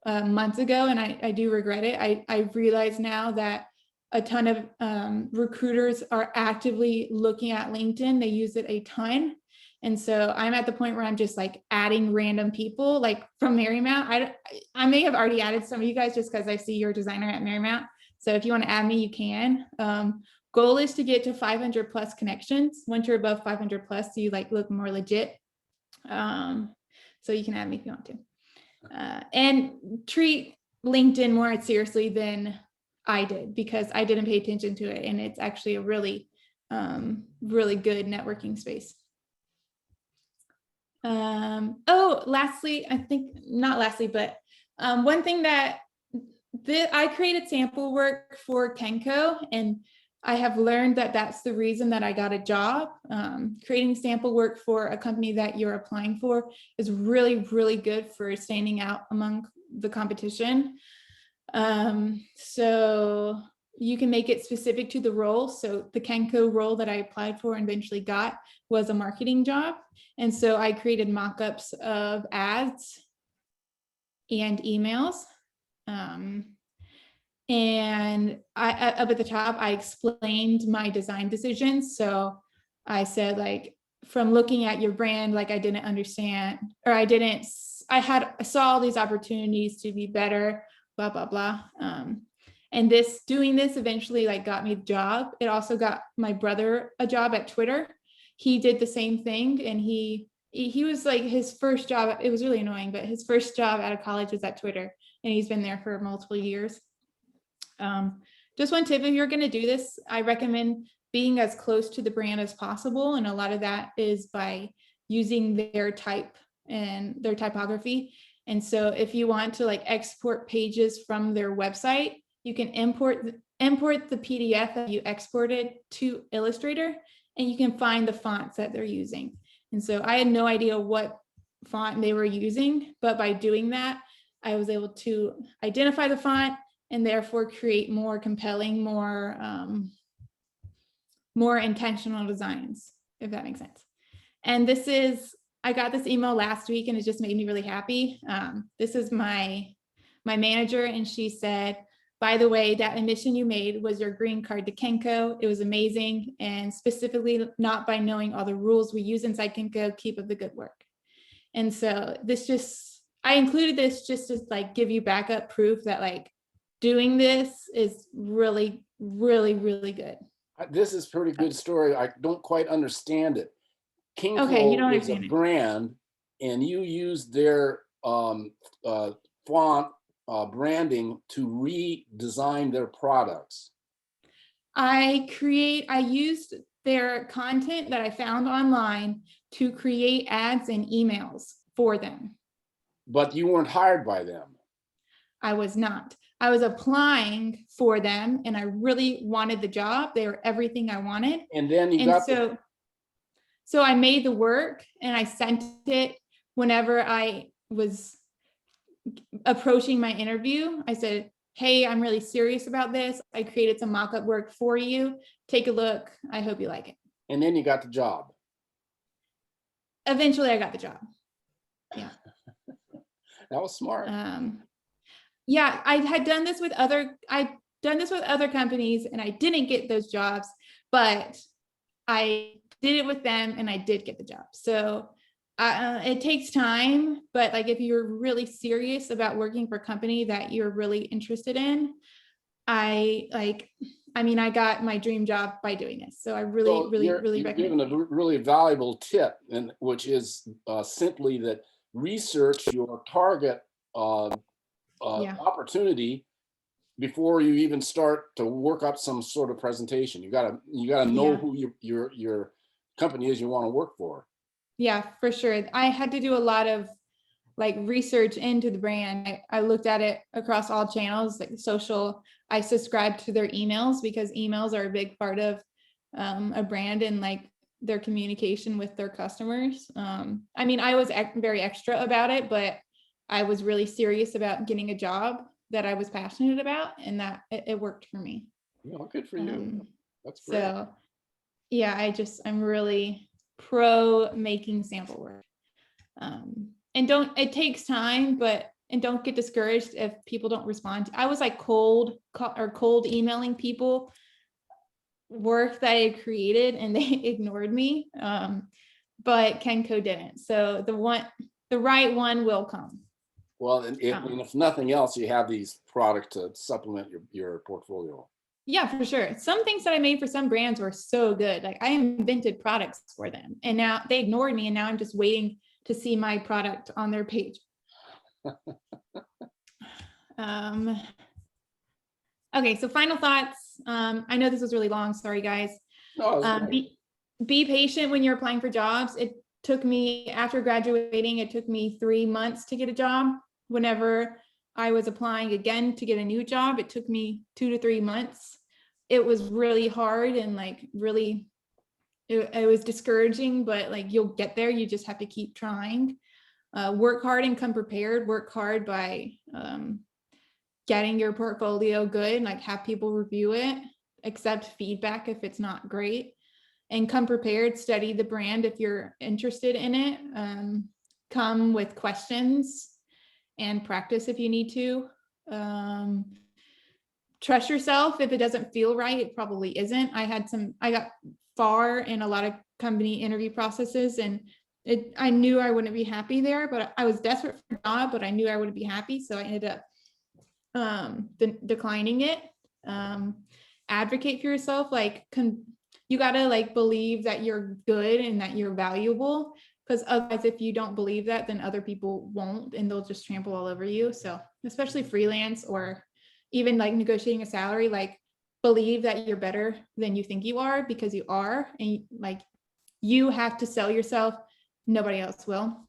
months ago, and I do regret it. I realize now that a ton of recruiters are actively looking at LinkedIn. They use it a ton. And so I'm at the point where I'm just like adding random people like from Marymount. I may have already added some of you guys just because I see you're a designer at Marymount. So if you want to add me, you can. Goal is to get to 500 plus connections. Once you're above 500 plus, you like look more legit. So you can add me if you want to. And treat LinkedIn more seriously than I did, because I didn't pay attention to it. And it's actually a really, really good networking space. Lastly, I think not lastly, but one thing that I created sample work for Kenko, and I have learned that that's the reason that I got a job. Creating sample work for a company that you're applying for is really, really good for standing out among the competition. So you can make it specific to the role. So the Kenko role that I applied for and eventually got was a marketing job. And so I created mock-ups of ads and emails. And up at the top, I explained my design decisions. So I said, like, from looking at your brand, like I didn't understand, or I saw all these opportunities to be better, blah, blah, blah. And doing this eventually like got me the job. It also got my brother a job at Twitter. He did the same thing, and he was like, his first job, it was really annoying, but his first job out of college was at Twitter, and he's been there for multiple years. Just one tip, if you're going to do this, I recommend being as close to the brand as possible. And a lot of that is by using their type and their typography. And so if you want to like export pages from their website, you can import the PDF that you exported to Illustrator, and you can find the fonts that they're using. And so I had no idea what font they were using, but by doing that, I was able to identify the font and therefore create more compelling, more intentional designs, if that makes sense. And I got this email last week, and it just made me really happy. This is my manager, and she said, by the way, that admission you made was your green card to Kenko. It was amazing, and specifically not by knowing all the rules we use inside Kenko, keep up the good work. And so I included this just to like give you backup proof that like doing this is really, really, really good. This is a pretty good story. I don't quite understand it. Okay, you don't Kinko is a understand it. brand, and you use their font branding to redesign their products. I used their content that I found online to create ads and emails for them. But you weren't hired by them. I was not. I was applying for them, and I really wanted the job. They were everything I wanted. And then So I made the work, and I sent it whenever I was approaching my interview. I said, hey, I'm really serious about this. I created some mock-up work for you. Take a look. I hope you like it. And then you got the job. Eventually I got the job. Yeah. That was smart. Yeah, I've done this with other companies, and I didn't get those jobs, but I did it with them and I did get the job. So it takes time, but like if you're really serious about working for a company that you're really interested in, I got my dream job by doing this. So I really recommend. Given a really valuable tip, and which is simply that research your target opportunity before you even start to work up some sort of presentation. You gotta know who your company is you want to work for. Yeah, for sure. I had to do a lot of like research into the brand. I looked at it across all channels, like social. I subscribed to their emails because emails are a big part of a brand and like their communication with their customers. I was very extra about it, but I was really serious about getting a job that I was passionate about, and that it worked for me. Yeah, good for you. That's great. So yeah, I'm really pro making sample work. It takes time, and don't get discouraged if people don't respond. I was like cold emailing people work that I had created, and they ignored me. But Kenko didn't. So the right one will come. Well, and if nothing else, you have these products to supplement your portfolio. Yeah, for sure. Some things that I made for some brands were so good. Like I invented products for them, and now they ignored me, and now I'm just waiting to see my product on their page. Okay, so final thoughts. I know this was really long. Sorry, guys. No, be patient when you're applying for jobs. After graduating, it took me 3 months to get a job. Whenever I was applying again to get a new job. It took me 2 to 3 months. It was really hard and like really, it was discouraging, but like you'll get there. You just have to keep trying. Work hard and come prepared. Work hard by getting your portfolio good, like have people review it, accept feedback if it's not great, and come prepared. Study the brand if you're interested in it. Come with questions and practice if you need to. Trust yourself. If it doesn't feel right, it probably isn't. I got far in a lot of company interview processes, and I knew I wouldn't be happy there, but I was desperate for a job, but I knew I wouldn't be happy. So I ended up declining it. Advocate for yourself. Like you gotta like believe that you're good and that you're valuable, because otherwise if you don't believe that, then other people won't, and they'll just trample all over you. So especially freelance or even like negotiating a salary, like believe that you're better than you think you are, because you are, and like you have to sell yourself. Nobody else will.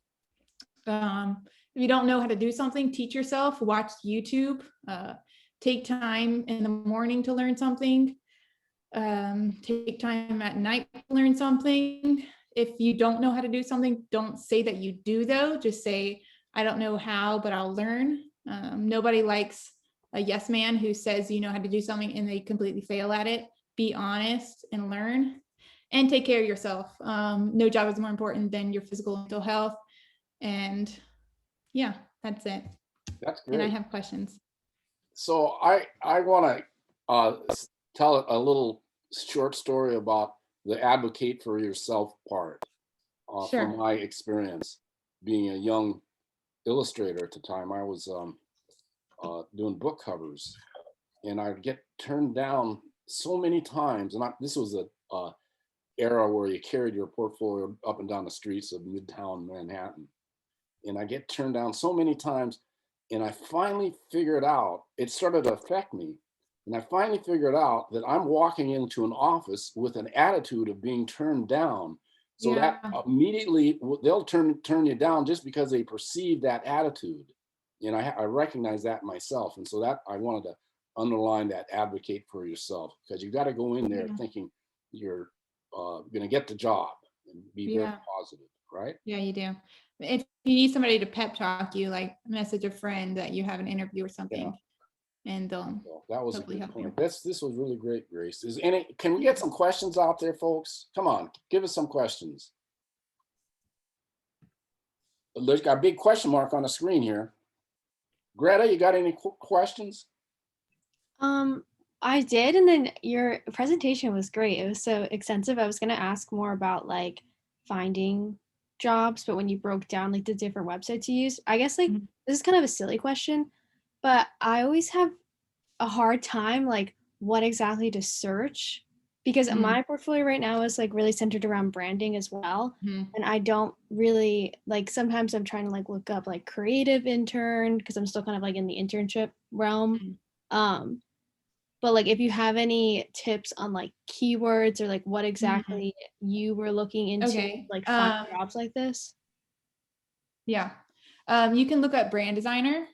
If you don't know how to do something, teach yourself, watch YouTube, take time in the morning to learn something, take time at night to learn something. If you don't know how to do something, don't say that you do though, just say, I don't know how, but I'll learn. Nobody likes a yes man who says you know how to do something and they completely fail at it. Be honest and learn, and take care of yourself. No job is more important than your physical and mental health. And yeah, that's it. That's And I great. have questions. So I want to tell a little short story about the advocate for yourself part Sure. from my experience being a young illustrator at the time. I was doing book covers, and I'd get turned down so many times. And this was a era where you carried your portfolio up and down the streets of Midtown Manhattan, and I get turned down so many times. And I finally figured out, it started to affect me. And I finally figured out that I'm walking into an office with an attitude of being turned down. So that Yeah. immediately they'll turn you down just because they perceive that attitude. And I recognize that myself. And so that I wanted to underline that, advocate for yourself, because you got to go in there Yeah. thinking you're going to get the job and be very Yeah. positive, right? Yeah, you do. If you need somebody to pep talk you, like message a friend that you have an interview or Yeah. something, and they'll So that was a hopefully good help you. point. This was really great, Grace. Can we get some questions out there, folks? Come on, give us some questions. There's got a big question mark on the screen here. Greta, you got any questions? I did, and then your presentation was great. It was so extensive. I was gonna ask more about like finding jobs, but when you broke down like the different websites you use, I guess like Mhm. this is kind of a silly question, but I always have a hard time like what exactly to search, because Mhm. my portfolio right now is like really centered around branding as well. Mhm. And I don't really like, sometimes I'm trying to like look up like creative intern because I'm still kind of like in the internship realm. Mhm. Um, but like if you have any tips on like keywords or like what Mhm. exactly you were looking into Okay. like find jobs like this. Yeah. You can look up brand designer.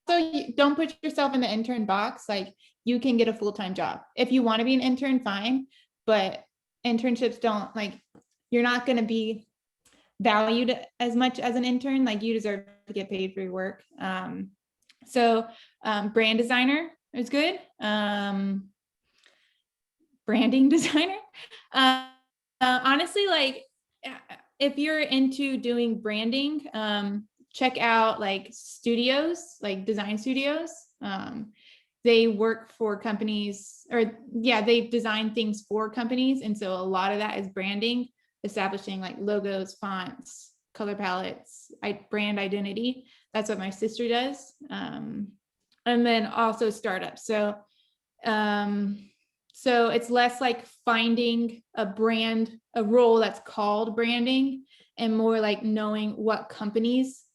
So you don't put yourself in the intern box. Like you can get a full-time job. If you want to be an intern, fine. But internships don't, like, you're not going to be valued as much as an intern. Like you deserve to get paid for your work. So brand designer is good. Branding designer. Honestly, like if you're into doing branding, check out like studios, like design studios. They work for companies, or yeah, they design things for companies. And so a lot of that is branding, establishing like logos, fonts, color palettes, brand identity. That's what my sister does. And then also startups. So it's less like finding a brand, a role that's called branding, and more like knowing what companies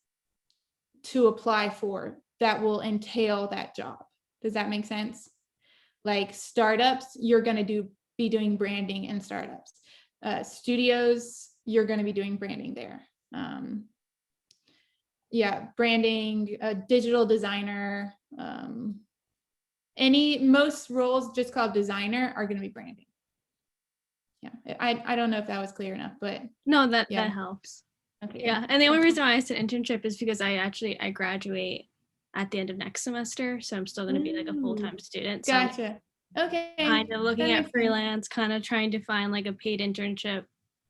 to apply for that will entail that job. Does that make sense? Like startups, you're going to be doing branding in startups. Studios, you're going to be doing branding there. yeah, branding, a digital designer, most roles just called designer are going to be branding. Yeah, I don't know if that was clear enough, but No, that Yeah. helps. okay. Yeah, and the only reason why I said internship is because I graduate at the end of next semester, so I'm still going to be like a full-time student. So I'm Gotcha. Okay. kind of looking That at makes sense. freelance, kind of trying to find like a paid internship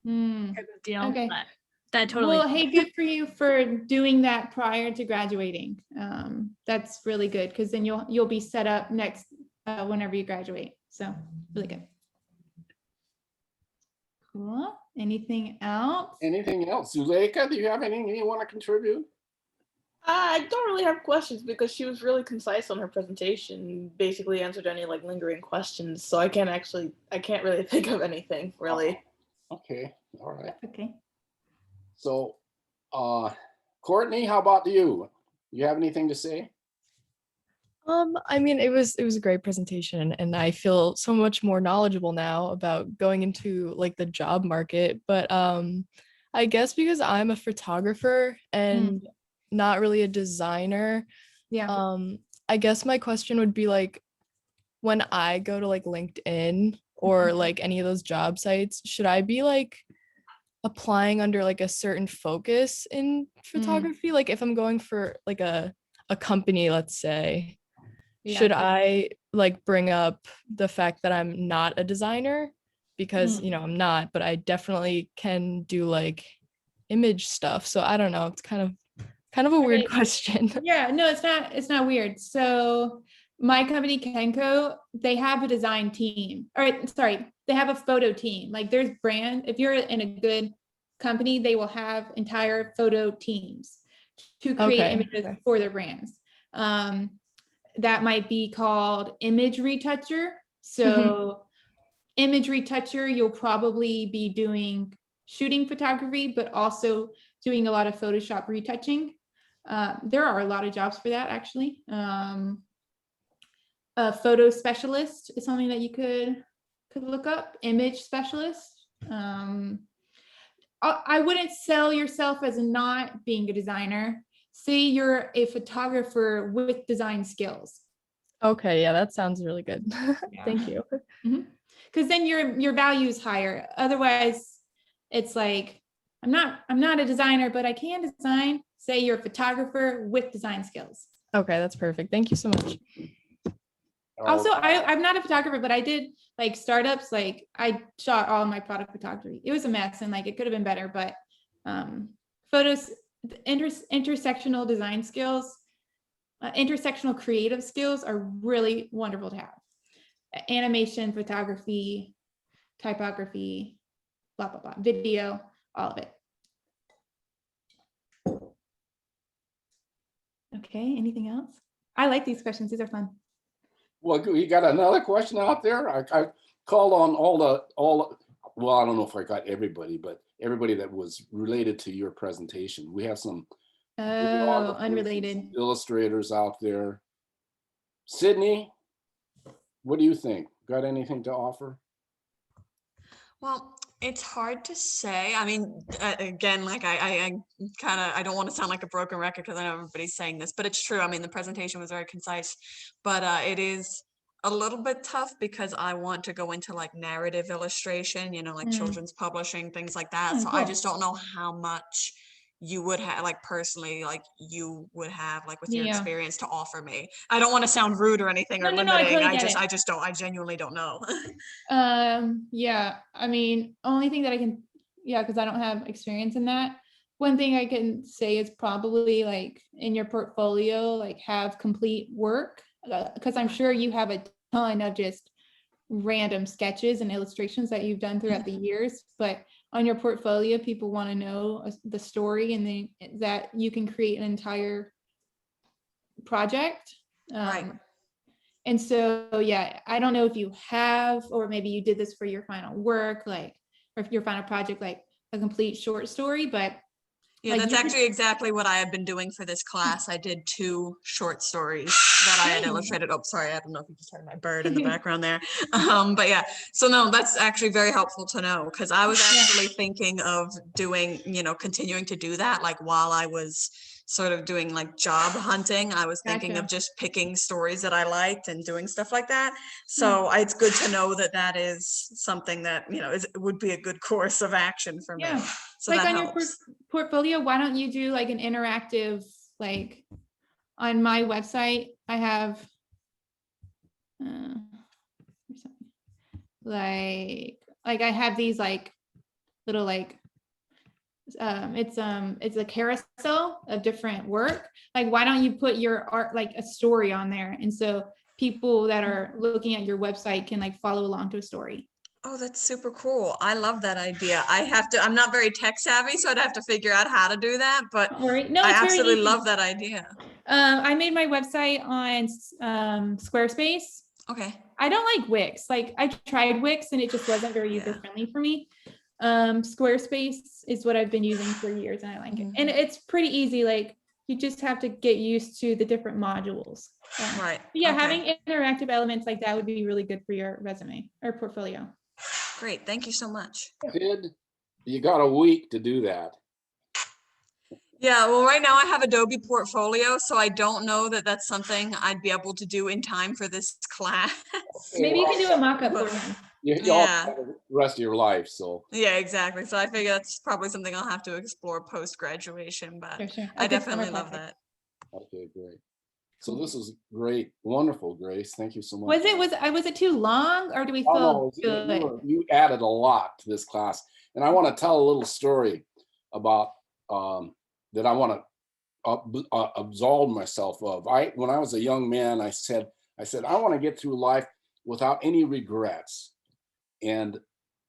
Hmm. type of deal. Okay. But that totally. Well, hey, good for you for doing that prior to graduating. That's really good because then you'll be set up next whenever you graduate. So really good. Cool. Anything else? Anything else? Zuleika, do you have anything you want to contribute? I don't really have questions because she was really concise on her presentation, basically answered any like lingering questions. So I can't really think of anything really. Okay, all right. Okay. So, Courtney, how about you? You have anything to say? I mean, it was a great presentation, and I feel so much more knowledgeable now about going into like the job market. But I guess because I'm a photographer and not really a designer, Yeah. I guess my question would be like, when I go to like LinkedIn or like any of those job sites, should I be like applying under like a certain focus in photography? Like if I'm going for like a company, let's say, should I like bring up the fact that I'm not a designer? Because, you know, I'm not, but I definitely can do like image stuff. So I don't know. It's kind of a weird question. Yeah, no, it's not weird. So my company Kenko, they have a design team. They have a photo team. Like there's brand, if you're in a good company, they will have entire photo teams to create images for their brands. That might be called image retoucher. So image retoucher, you'll probably be doing shooting photography, but also doing a lot of Photoshop retouching. There are a lot of jobs for that actually. A photo specialist is something that you could look up. Image specialist. I wouldn't sell yourself as not being a designer. Say you're a photographer with design skills. Okay, yeah, that sounds really good. Thank you. Because then your value is higher. Otherwise, it's like I'm not a designer, but I can design. Say you're a photographer with design skills. Okay, that's perfect. Thank you so much. Also, I'm not a photographer, but I did like startups. Like I shot all my product photography. It was a mess and like it could have been better, but photos, intersectional design skills, intersectional creative skills are really wonderful to have. Animation, photography, typography, blah, blah, blah, video, all of it. Okay, anything else? I like these questions. These are fun. Well, we got another question out there. I called on well, I don't know if I got everybody, but everybody that was related to your presentation. We have some unrelated illustrators out there. Sydney, what do you think? Got anything to offer? Well, it's hard to say. I mean, again, like I don't want to sound like a broken record because I know everybody's saying this, but it's true. I mean, the presentation was very concise, but it is a little bit tough because I want to go into like narrative illustration, you know, like children's publishing, things like that. So I just don't know how much you would have, like personally, like you would have, like with your experience to offer me. I don't want to sound rude or anything or limiting. I genuinely don't know. Yeah, I mean, only thing that I can, because I don't have experience in that. One thing I can say is probably like in your portfolio, like have complete work, because I'm sure you have a ton of just random sketches and illustrations that you've done throughout the years, but on your portfolio, people want to know the story and that you can create an entire project. Right. And so, yeah, I don't know if you have, or maybe you did this for your final work, like, or if your final project, like a complete short story, but. Yeah, like, that's actually exactly what I have been doing for this class. I did 2 short stories that I had illustrated. Oh, sorry, I don't know if you just heard my bird in the background there. But yeah, so no, that's actually very helpful to know because I was actually thinking of doing, you know, continuing to do that like while I was sort of doing like job hunting. I was thinking of Gotcha. just picking stories that I liked and doing stuff like that. So it's good to know that that is something that, you know, would be a good course of action for me. Yeah. So Like that on your helps. portfolio, why don't you do like an interactive, like on my website, I have where's that? like I have these like little like it's a carousel of different work. Like why don't you put your art, like a story on there, and so people that are looking at your website can like follow along to a story. Oh, that's super cool. I love that idea. I'm not very tech savvy, so I'd have to figure out how to do that, but All right. No, I it's very absolutely easy. love that idea. I made my website on Squarespace. Okay. I don't like Wix. Like I tried Wix and it just wasn't very user friendly for me. Squarespace is what I've been using for years and I like it. And it's pretty easy. Like you just have to get used to the different modules. Right. But yeah, Okay. having interactive elements like that would be really good for your resume or portfolio. Great. Thank you so much. Sid, you got a week to do that. Yeah, well, right now I have Adobe Portfolio, so I don't know that that's something I'd be able to do in time for this class. Maybe you can do a mock-up But- for him. You all Yeah. have the rest of your life, so. Yeah, exactly. So I figure that's probably something I'll have to explore post-graduation, but Sure, sure. I A good summer definitely love project. that. Okay, great. So this is great, wonderful, Grace. Thank you so much. Was it too long or do we Oh, feel no, good? you added a lot to this class. And I want to tell a little story about that I want to absolve myself of. When I was a young man, I said, I want to get through life without any regrets. And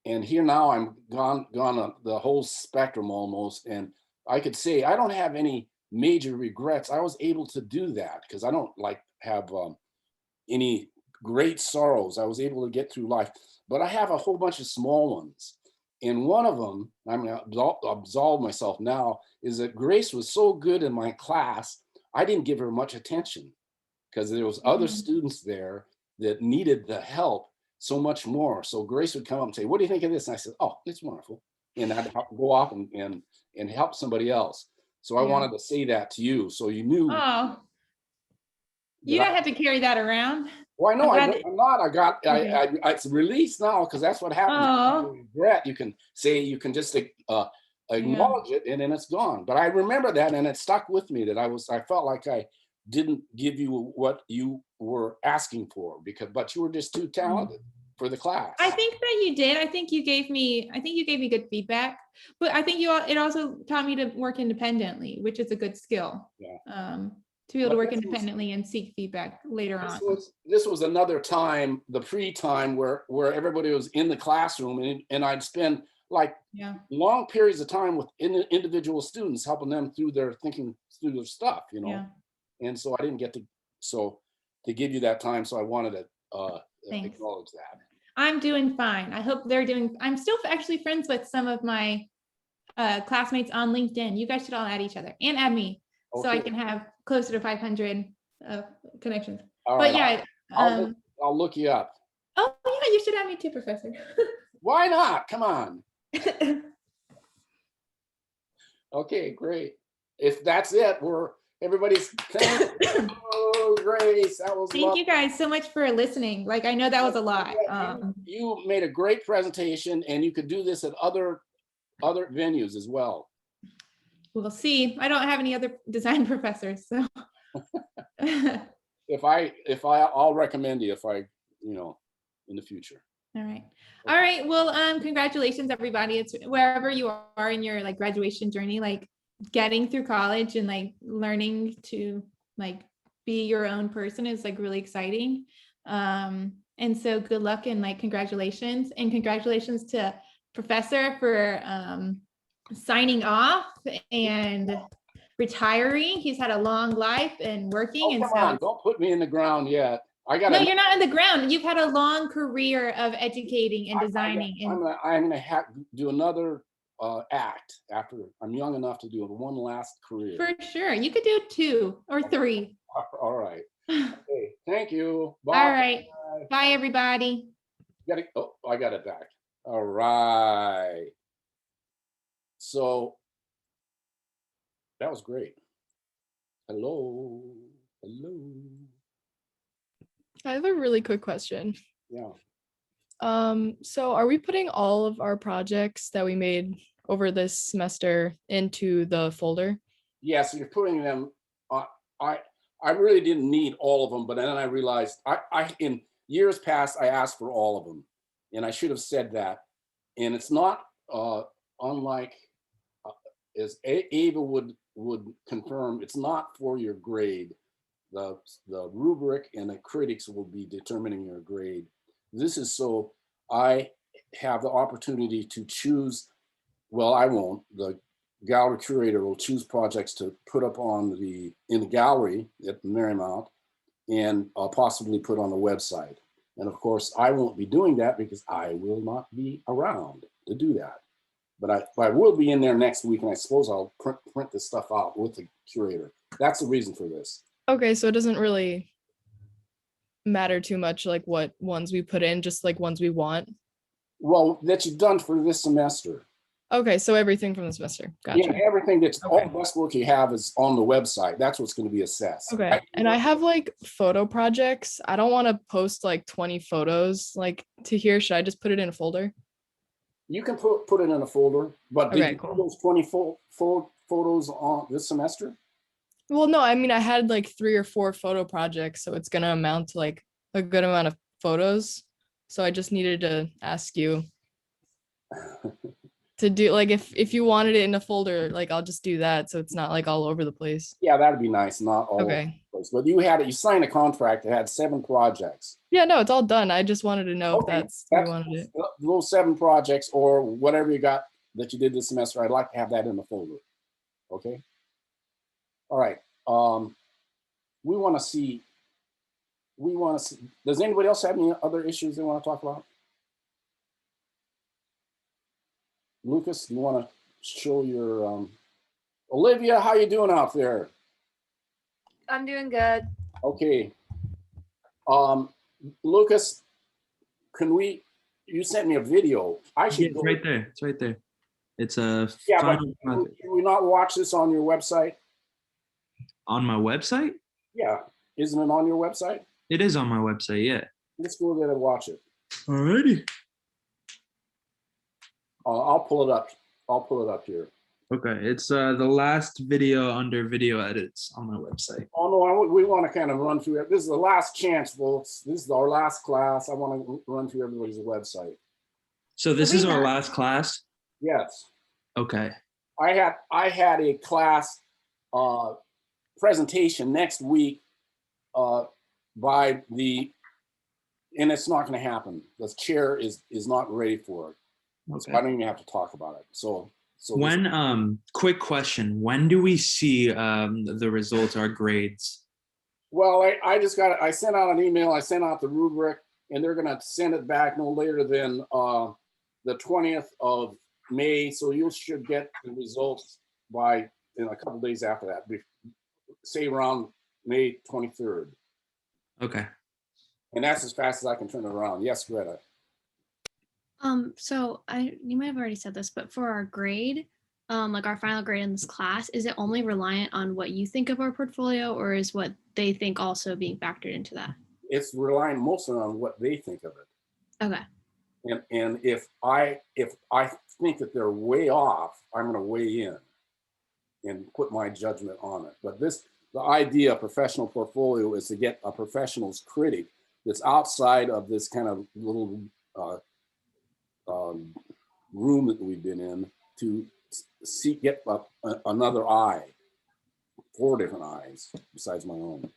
here now I'm gone the whole spectrum almost. And I could say I don't have any major regrets. I was able to do that because I don't like have any great sorrows. I was able to get through life, but I have a whole bunch of small ones. And one of them, I'm going to absolve myself now, is that Grace was so good in my class, I didn't give her much attention because there was other students there that needed the help so much more. So Grace would come up and say, what do you think of this? And I said, oh, it's wonderful. And I'd go off and help somebody else. So I wanted to say that to you. So you knew. Oh, you don't have to carry that around. Well, I know I'm I'm not. Okay. It's released now because that's what happens. Oh. When you regret, you can say, you can just acknowledge it and then it's gone. But I remember that and it stuck with me that I felt like I didn't give you what you were asking for but you were just too talented for the class. I think that you did. I think you gave me good feedback, but I think it also taught me to work independently, which is a good skill. Yeah. To be able to work independently and seek feedback later on. This was another time, the pre-time where everybody was in the classroom and I'd spend like long periods of time with individual students, helping them through their thinking through their stuff, you know. Yeah. And so I didn't get to give you that time. So I wanted to Thanks. acknowledge that. I'm doing fine. I hope they're doing, I'm still actually friends with some of my classmates on LinkedIn. You guys should all add each other and add me so I can have closer to 500 connections. All but right, yeah. I'll look you up. Oh yeah, you should add me too, Professor. Why not? Come on. Okay, great. If that's it, everybody's thank you, Grace. That was Thank you guys so much for listening. Like I know that was a lot. You made a great presentation and you could do this at other venues as well. We'll see. I don't have any other design professors, so. I'll recommend you in the future. All right. All right. Well, congratulations, everybody. It's wherever you are in your like graduation journey, like getting through college and like learning to like be your own person is like really exciting. And so good luck and like congratulations to Professor for signing off and retiring. He's had a long life and working. Come on, don't put me in the ground yet. No, you're not in the ground. You've had a long career of educating and designing. I'm gonna have to do another act after I'm young enough to do one last career. For sure. You could do 2 or 3. All right. Okay. Thank you. Bye. All right. Bye, everybody. I got it back. All right. So that was great. Hello. Hello. I have a really quick question. Yeah. So are we putting all of our projects that we made over this semester into the folder? Yeah, so you're putting them, I really didn't need all of them, but then I realized in years past, I asked for all of them, and I should have said that. And it's not unlike, as Ava would confirm, it's not for your grade. The rubric and the critics will be determining your grade. This is so I have the opportunity to choose, well, I won't, the gallery curator will choose projects to put up on in the gallery at Marymount and possibly put on the website. And of course, I won't be doing that because I will not be around to do that. But I will be in there next week, and I suppose I'll print this stuff out with the curator. That's the reason for this. Okay, so it doesn't really matter too much like what ones we put in, just like ones we want. Well, that you've done for this semester. Okay, so everything from the semester. Gotcha. Yeah, everything that's all Okay. the best work you have is on the website. That's what's going to be assessed. Okay. And I have like photo projects. I don't want to post like 20 photos like to here. Should I just put it in a folder? You can put it in a folder, but did Okay, you put cool. those 20 photos on this semester? Well, no, I mean, I had like 3 or 4 photo projects, so it's gonna amount to like a good amount of photos. So I just needed to ask you to do like if you wanted it in a folder, like I'll just do that so it's not like all over the place. Yeah, that'd be nice. Not all. Okay. But you signed a contract that had 7 projects. Yeah, no, it's all done. I just wanted to know if that's you wanted it. Those 7 projects or whatever you got that you did this semester. I'd like to have that in the folder. Okay. All right. We want to see. Does anybody else have any other issues they want to talk about? Lucas, you want to show your Olivia? How you doing out there? I'm doing good. Okay. Lucas, you sent me a video. I should It's right there. It's right there. It's a Yeah, but final can project. we not watch this on your website? On my website? Yeah. Isn't it on your website? It is on my website, yeah. Let's go there and watch it. Alrighty. I'll pull it up. I'll pull it up here. Okay, it's the last video under video edits on my website. Oh no, we want to kind of run through it. This is the last chance, folks. This is our last class. I want to run through everybody's website. So this is our last class? Yes. Okay. I had a class presentation next week and it's not going to happen. The chair is not ready for it. Okay. So I don't even have to talk about it. So when quick question, when do we see the results, our grades? well, I sent out an email, I sent out the rubric, and they're gonna send it back no later than the 20th of May. So you should get the results by in a couple days after that, say around May 23rd. Okay. And that's as fast as I can turn it around. Yes, Greta. So you might have already said this, but for our grade, like our final grade in this class, is it only reliant on what you think of our portfolio, or is what they think also being factored into that? It's relying mostly on what they think of it. Okay. And if I think that they're way off, I'm going to weigh in and put my judgment on it. But the idea of professional portfolio is to get a professional's critic that's outside of this kind of little room that we've been in to get another eye, 4 different eyes besides my own.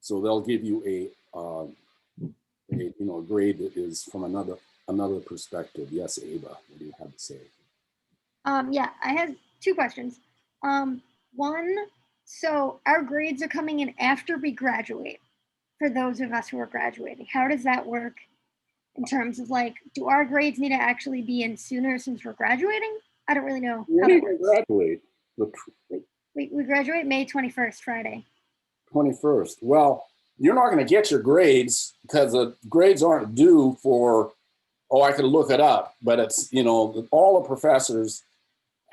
So they'll give you a grade that is from another perspective. Yes, Ava, what do you have to say? Yeah, I had 2 questions. One, so our grades are coming in after we graduate. For those of us who are graduating, how does that work in terms of like, do our grades need to actually be in sooner since we're graduating? I don't really know. When do you graduate? We graduate May 21st, Friday. 21st. Well, you're not going to get your grades because the grades aren't due for, I could look it up, but it's, all the professors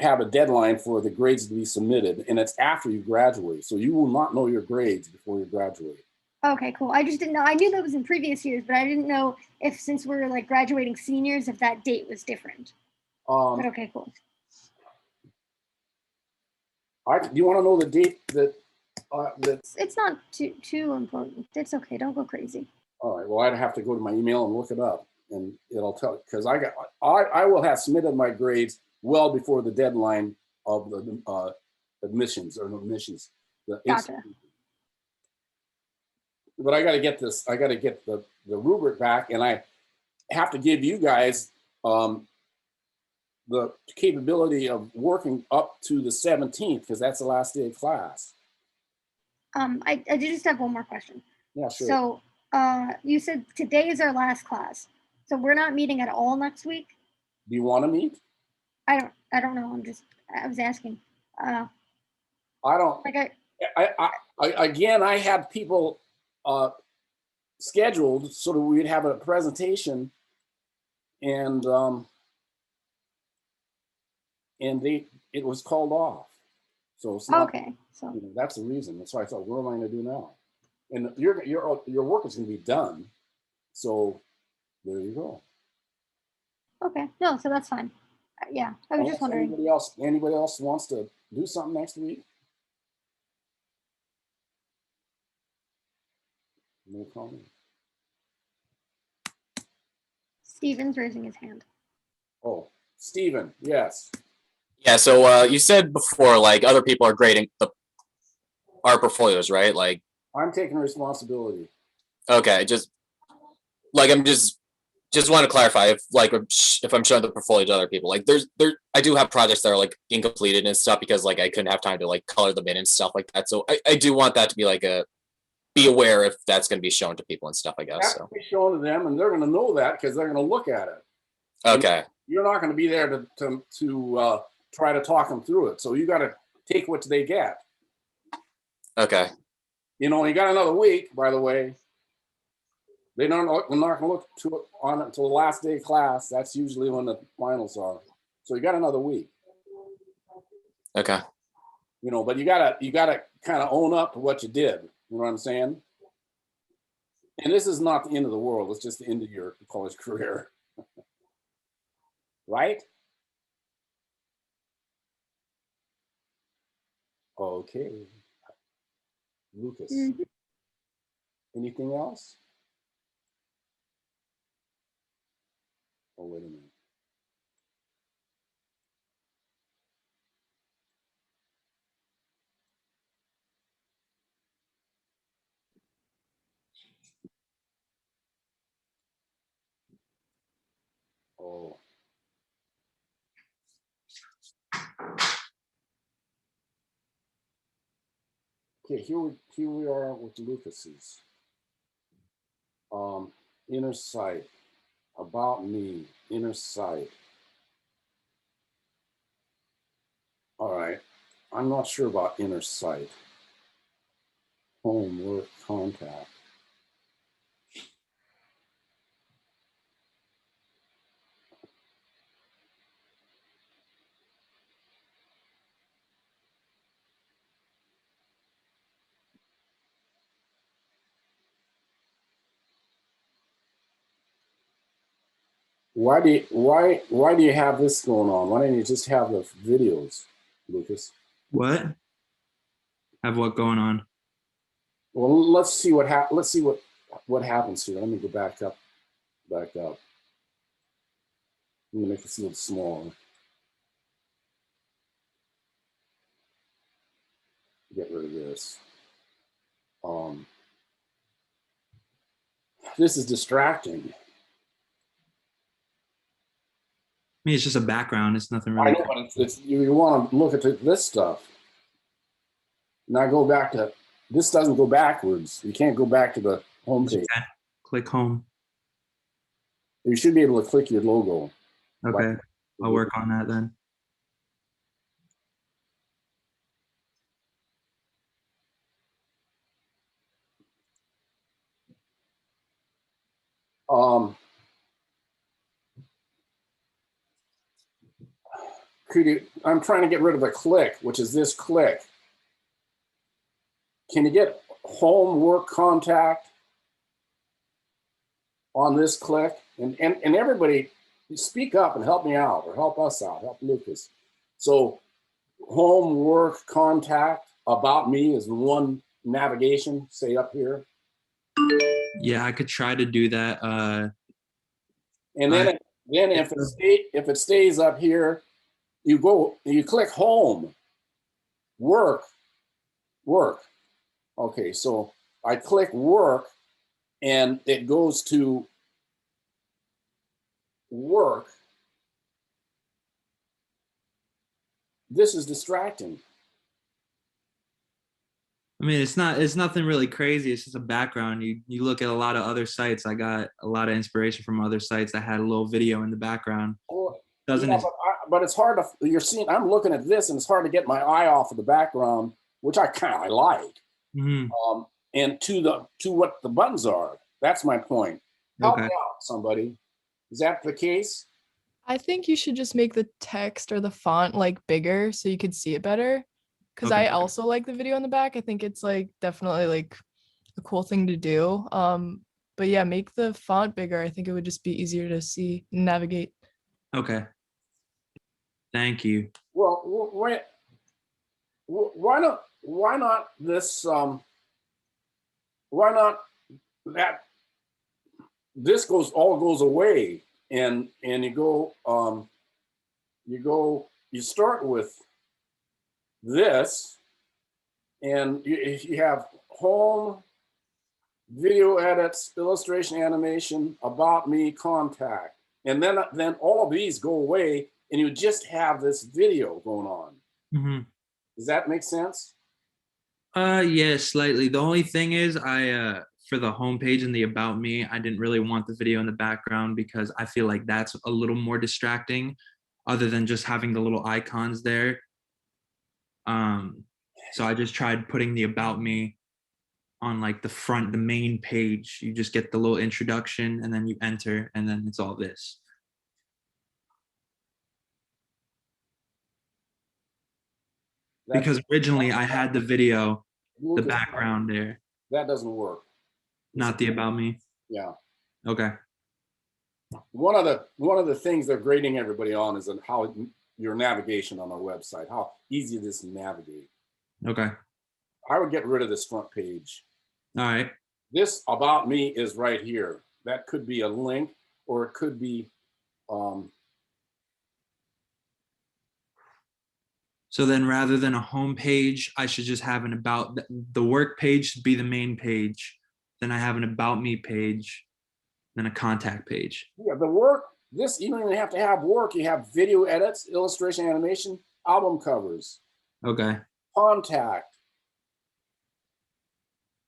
have a deadline for the grades to be submitted, and it's after you graduate. So you will not know your grades before you graduate. Okay, cool. I just didn't know. I knew that was in previous years, but I didn't know if, since we're like graduating seniors, if that date was different. But okay, cool. Do you want to know the date that? It's not too important. It's okay. Don't go crazy. All right. Well, I'd have to go to my email and look it up, and it'll tell, because I will have submitted my grades well before the deadline of the admissions. Gotcha. But I got to get this. I got to get the rubric back, and I have to give you guys the capability of working up to the 17th, because that's the last day of class. I just have one more question. Yeah, sure. So you said today is our last class, so we're not meeting at all next week? Do you want to meet? I don't know. I was asking. I don't. Like Again, I had people scheduled so that we'd have a presentation, and it was called off. So it's not, okay. So that's the reason. That's why I thought, what am I going to do now? And your work is going to be done. So there you go. okay. No, so that's fine. Yeah, I was just wondering. Anybody else wants to do something next week? No comment. Steven's raising his hand. Oh, Steven, yes. Yeah, so you said before, like, other people are grading our portfolios, right? Like, I'm taking responsibility. okay, just like I'm just want to clarify if I'm showing the portfolio to other people, like I do have projects that are like incompleted and stuff because like I couldn't have time to like color them in and stuff like that. So I do want that to be like be aware if that's going to be shown to people and stuff, I guess. That's be shown to them, and they're going to know that because they're going to look at it. Okay. You're not going to be there to try to talk them through it. So you got to take what they get. Okay. You got another week, by the way. They're not going to look on it until the last day of class. That's usually when the finals are. So you got another week. Okay. But you gotta kind of own up to what you did. You know what I'm saying? And this is not the end of the world. It's just the end of your college career. Right? Okay. Lucas. Mm-hmm. Anything else? Oh, wait a minute. Oh. Okay, here we are with Lucas's. Inner sight. About me. Inner sight. All right. I'm not sure about inner sight. Home, work, contact. Why do you have this going on? Why don't you just have the videos, Lucas? What? Have what going on? Well, let's see what happens here. Let me go back up. I'm gonna make this a little smaller. Get rid of this. This is distracting. I mean, it's just a background. It's nothing really. I know, but it's you want to look at this stuff. Now go back to this. Doesn't go backwards. You can't go back to the home page. Okay. Click home. You should be able to click your logo. Okay. I'll work on that then. could you, I'm trying to get rid of the click, which is this click. Can you get home work contact on this click? And everybody speak up and help me out, or help us out, help Lucas. So home work contact about me is one navigation, say up here. Yeah, I could try to do that. And then, if it stays up here, you click home, work. Okay, so I click work and it goes to work. This is distracting. I mean, it's nothing really crazy. It's just a background. You look at a lot of other sites. I got a lot of inspiration from other sites that had a little video in the background. Doesn't Yeah, it? but it's hard to, you're seeing, I'm looking at this and it's hard to get my eye off of the background, which I kind of like. Mm-hmm. And to what the buttons are. That's my point. Help Okay. me out, somebody. Is that the case? I think you should just make the text or the font like bigger so you could see it better. Because Okay. I also like the video in the back. I think it's like definitely like a cool thing to do. But yeah, make the font bigger. I think it would just be easier to see and navigate. Okay. Thank you. Well, why not this? Why not that? This all goes away, and you start with this, and you have home, video edits, illustration, animation, about me, contact, and then all of these go away, and you just have this video going on. Mm-hmm. Does that make sense? Yeah, slightly. The only thing is for the homepage and the about me, I didn't really want the video in the background because I feel like that's a little more distracting other than just having the little icons there. So I just tried putting the about me on like the front, the main page. You just get the little introduction and then you enter and then it's all this. Because originally I had the video, the background there. That doesn't work. Not the about me. Yeah. Okay. One of the things they're grading everybody on is on how your navigation on our website, how easy it is to navigate. Okay. I would get rid of this front page. All right. This about me is right here. That could be a link, or it could be. So then rather than a home page, I should just have an about, the work page should be the main page. Then I have an about me page, then a contact page. Yeah, the work, this, you don't even have to have work. You have video edits, illustration, animation, album covers. Okay. Contact.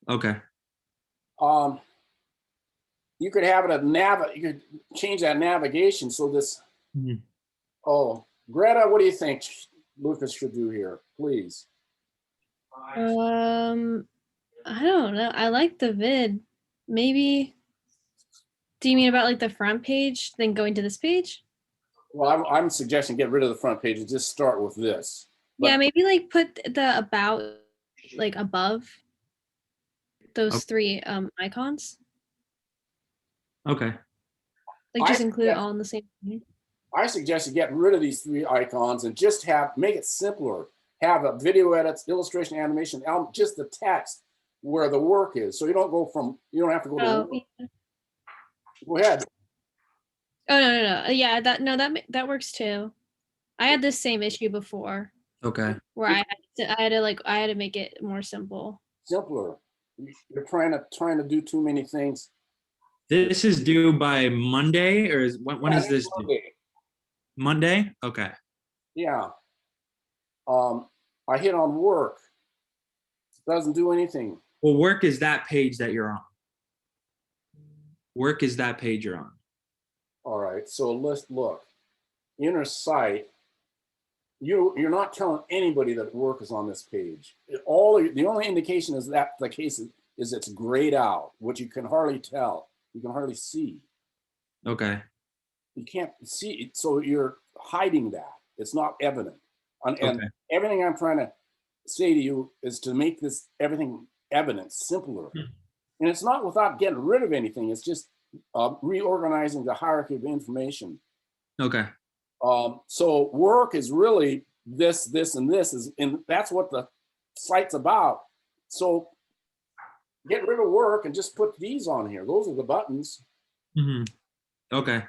Okay. You could have it you could change that navigation so this. Mm-hmm. Oh, Greta, what do you think Lucas should do here, please? I don't know. I like the vid. Maybe. Do you mean about like the front page, then going to this page? Well, I'm suggesting get rid of the front page and just start with this. Yeah, maybe like put the about like above those three icons. Okay. Like just include it all in the same thing. I suggest you get rid of these three icons and just make it simpler. Have a video edits, illustration, animation, just the text where the work is. So you don't have to go to work. Yeah. Go ahead. Oh no. Yeah, that works too. I had this same issue before. Okay. Where I had to make it more simple. Simpler. You're trying to do too many things. This is due by Monday, or when is this Monday. due? Monday? Okay. Yeah. I hit on work. It doesn't do anything. Well, work is that page that you're on. Work is that page you're on. All right. So let's look. Inner site. You're not telling anybody that work is on this page. The only indication is that the case is it's grayed out, which you can hardly tell. You can hardly see. Okay. You can't see it, so you're hiding that. It's not evident. And Okay. everything I'm trying to say to you is to make this everything evident, simpler. And it's not without getting rid of anything. It's just reorganizing the hierarchy of information. Okay. So work is really this, and this is, and that's what the site's about. So get rid of work and just put these on here. Those are the buttons. Okay.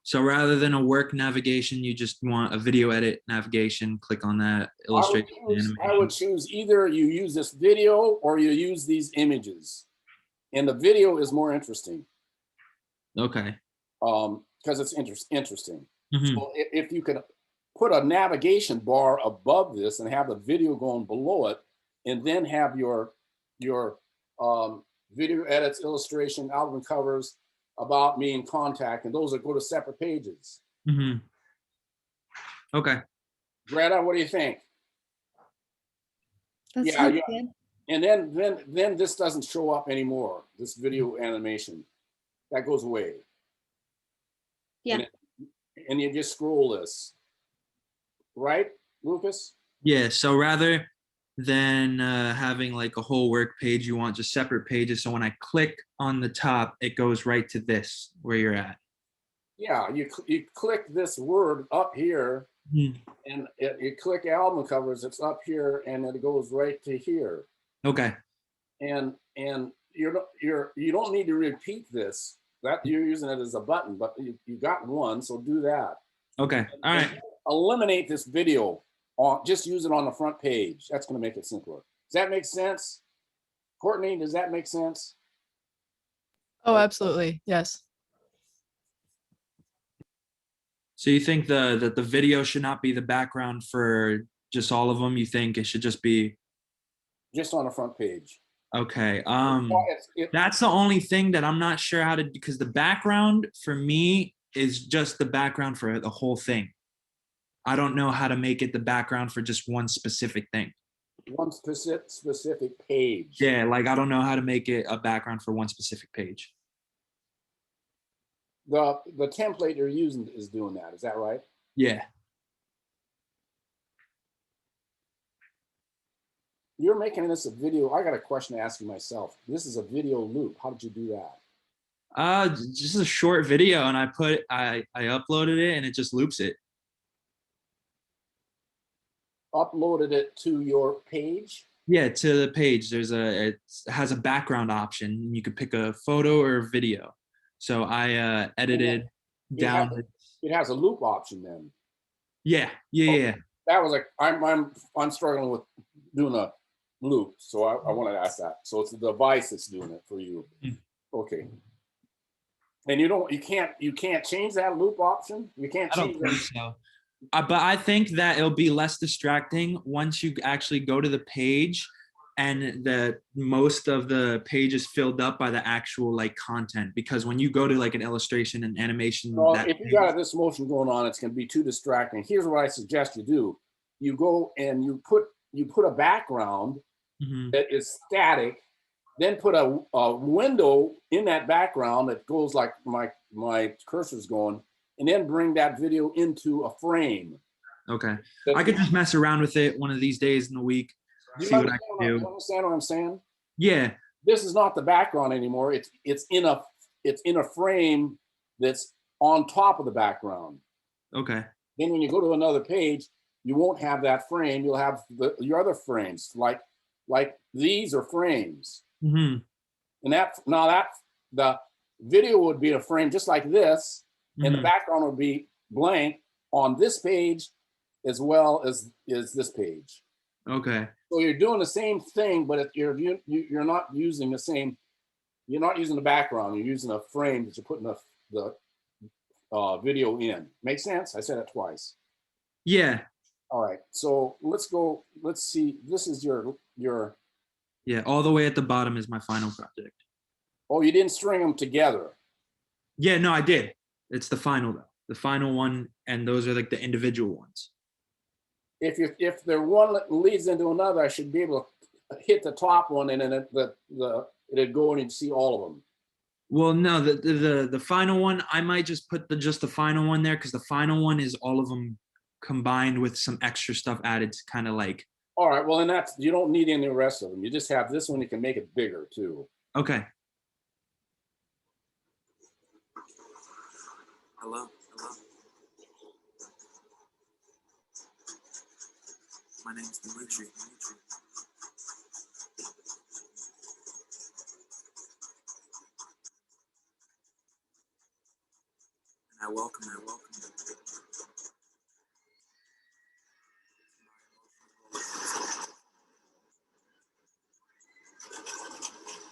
So rather than a work navigation, you just want a video edit navigation. Click on that illustration. I would choose either you use this video or you use these images. And the video is more interesting. Okay. Because it's interesting. So if you could put a navigation bar above this and have the video going below it, and then have your video edits, illustration, album covers, about me, and contact, and those that go to separate pages. Okay. Greta, what do you think? That Yeah, sounds yeah. good. And then this doesn't show up anymore. This video animation, that goes away. Yeah. And you just scroll this, right, Lucas? Yeah. So rather than having like a whole work page, you want just separate pages. So when I click on the top, it goes right to this where you're at. Yeah, you click this word up here, and you click album covers. It's up here, and it goes right to here. Okay. And you don't need to repeat this. That you're using it as a button, but you got one, so do that. Okay. All right. Eliminate this video. Just use it on the front page. That's going to make it simpler. Does that make sense? Courtney, does that make sense? Oh, absolutely. Yes. So you think that the video should not be the background for just all of them? You think it should just be just on the front page? Okay. That's the only thing that I'm not sure how to, because the background for me is just the background for the whole thing. I don't know how to make it the background for just one specific thing. One specific page. Yeah, like I don't know how to make it a background for one specific page. The template you're using is doing that. Is that right? Yeah. You're making this a video. I got a question to ask you myself. This is a video loop. How did you do that? Just a short video, and I uploaded it, and it just loops it. Uploaded it to your page? Yeah, to the page. It has a background option. You could pick a photo or a video. So I edited down. It has a loop option then. Yeah. That was like I'm struggling with doing a loop, so I wanted to ask that. So it's the device that's doing it for you. Okay. And you can't change that loop option. You can't change that. So. But I think that it'll be less distracting once you actually go to the page and the most of the page is filled up by the actual like content, because when you go to like an illustration and animation, well, if you got this motion going on, it's going to be too distracting. Here's what I suggest you do. You go and you put a background that is static, then put a window in that background that goes like my cursor's going, and then bring that video into a frame. Okay. I could just mess around with it one of these days in the week. See what I can do. You understand what I'm saying? Yeah. This is not the background anymore. It's in a frame that's on top of the background. Okay. Then when you go to another page, you won't have that frame. You'll have your other frames. Like these are frames. And the video would be a frame just like this. And the background would be blank on this page as well as this page. Okay. So you're doing the same thing, but you're not using the same. You're not using the background. You're using a frame that you're putting the video in. Make sense? I said it twice. Yeah. All right. So let's go. Let's see. This is your. Yeah. All the way at the bottom is my final project. Oh, you didn't string them together. Yeah. No, I did. It's the final though. The final one, and those are like the individual ones. If the one leads into another, I should be able to hit the top one, and then it'd go and you'd see all of them. Well, no, the final one, I might just put just the final one there, because the final one is all of them combined with some extra stuff added to kind of like. All right, well, then you don't need any of the rest of them. You just have this one, you can make it bigger too. Okay. Hello. My name's Dimitri. And I welcome you.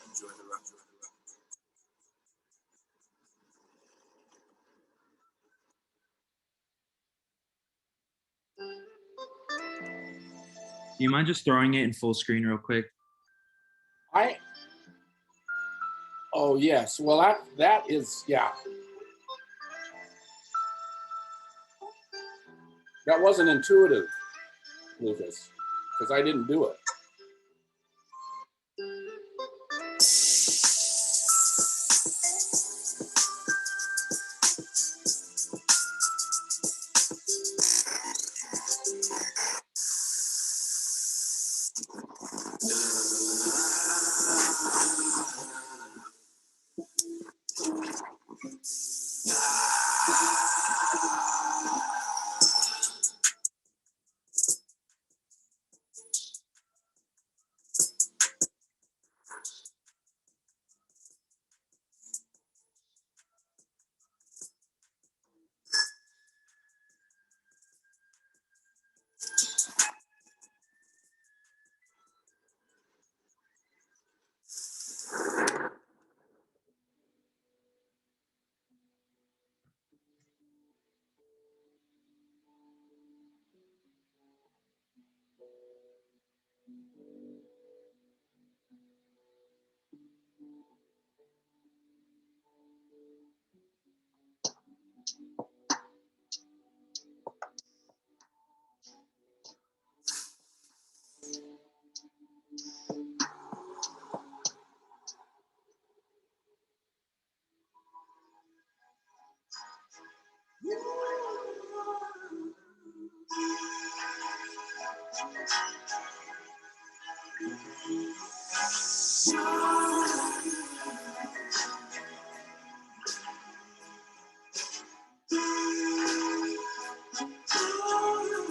Enjoy the ride. Do you mind just throwing it in full screen real quick? Oh yes, well that is, yeah. That wasn't intuitive, Lucas, because I didn't do it.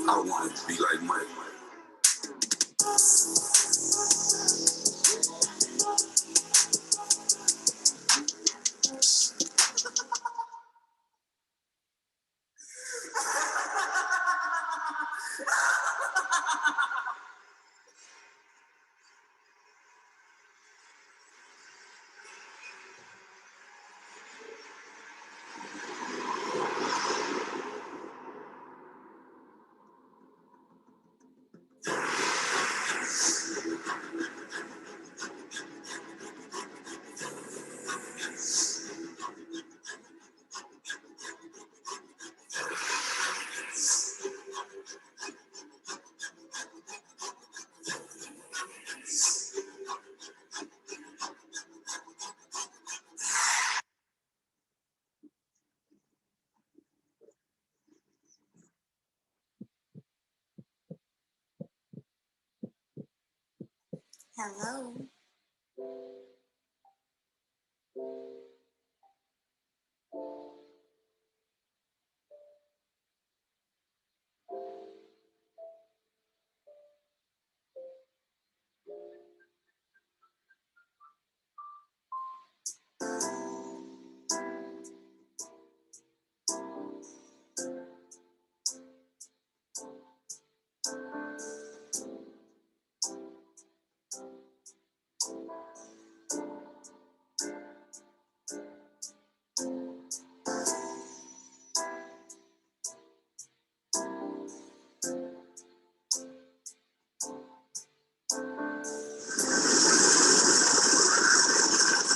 I wanted to be like Mike. Hello.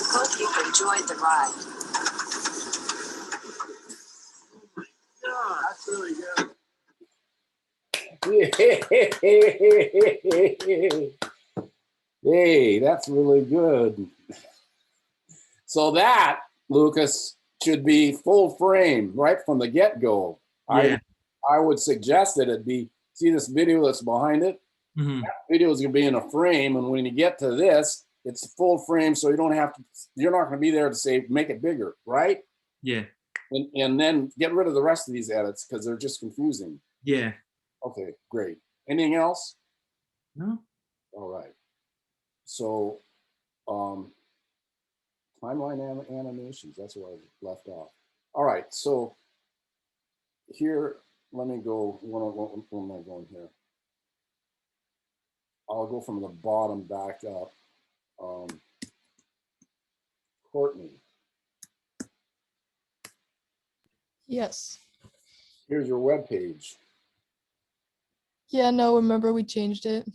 Hope you've enjoyed the ride. Yeah, that's really good. Hey, that's really good. So that, Lucas, should be full frame right from the get-go. Yeah. I would suggest that it be, see this video that's behind it? Mhm. That video is gonna be in a frame, and when you get to this, it's full frame, so you don't have to, you're not gonna be there to say, make it bigger, right? Yeah. And then get rid of the rest of these edits because they're just confusing. Yeah. Okay, great. Anything else? No. All right. So, timeline animations, that's what I left off. All right, so here, let me go, where am I going here? I'll go from the bottom back up. Courtney, Yes. here's your web page. Yeah, no, remember we changed it.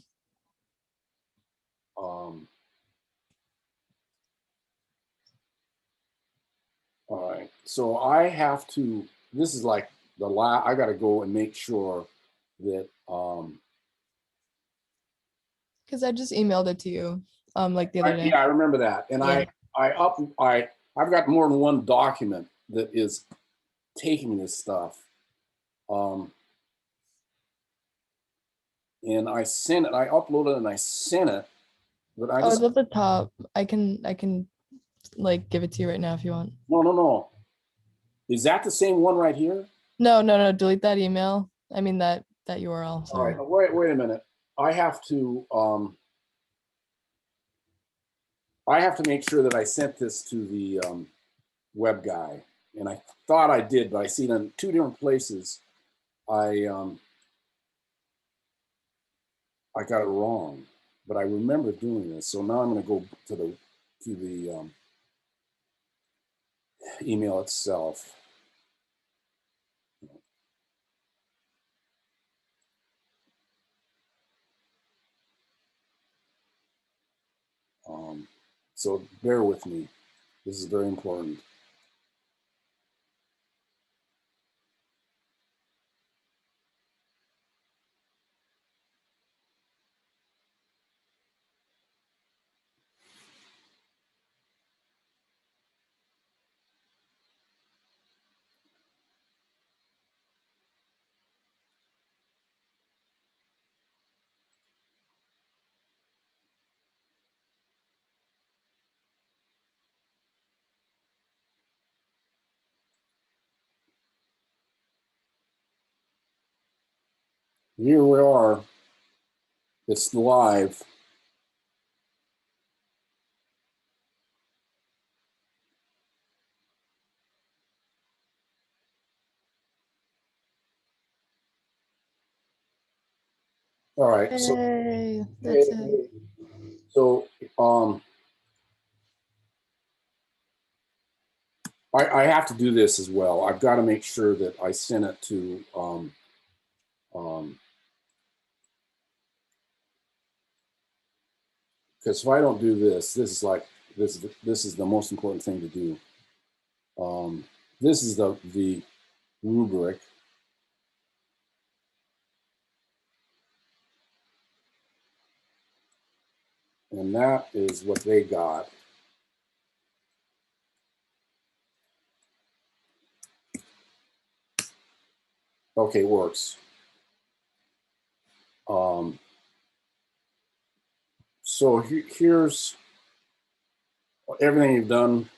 All right, so I have to, this is like the last, I gotta go and make sure that, Because I just emailed it to you like the other day. yeah, I remember that. And Yeah. I've got more than one document that is taking this stuff. And I sent it, I uploaded and I sent it, but I Oh, just, it's at the top. I can like give it to you right now if you want. no. Is that the same one right here? No, delete that email. I mean that URL. All Sorry. right, wait a minute. I have to make sure that I sent this to the web guy, and I thought I did, but I see it in two different places. I got it wrong, but I remember doing this. So now I'm going to go to the email itself. So bear with me. This is very important. Here we are. It's live. All right. So, Hey, that's it. so I have to do this as well. I've got to make sure that I send it to because if I don't do this, this is like this is the most important thing to do. This is the rubric. And that is what they got. Okay, works. So here's everything you've done.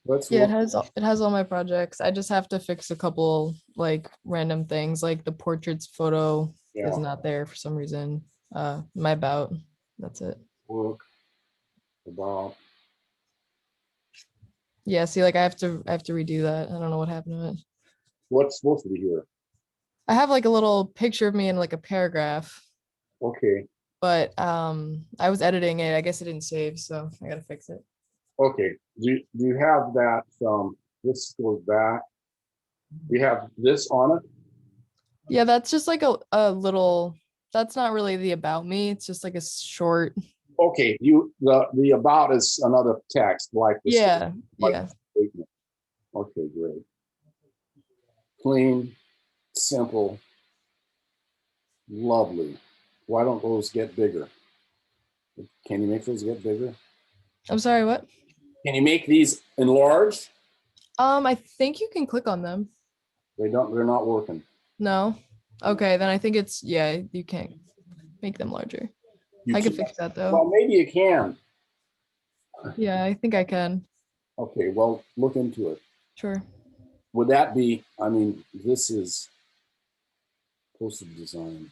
Let's Yeah, look. it has all my projects. I just have to fix a couple like random things, like the portraits photo is Yeah. not there for some reason. My about. That's it. Work about. Yeah, see, like I have to redo that. I don't know what happened to it. What's supposed to be here? I have like a little picture of me in like a paragraph, Okay. but I was editing it. I guess it didn't save, so I gotta fix it. Okay. Do you have that? This goes back. Do you have this on it? Yeah, that's just like a little, that's not really the about me. It's just like a short. Okay. The about is another text like this. Yeah, yeah. Statement. Okay, great. Clean, simple, lovely. Why don't those get bigger? Can you make those get bigger? I'm sorry, what? Can you make these enlarged? I think you can click on them. They're not working. No. Okay, then I think it's yeah. You can't make them larger. You I can can't- fix that though. Well, maybe you can. Yeah, I think I can. Okay, well, look into it. Sure. Would that be, I mean, this is posted design.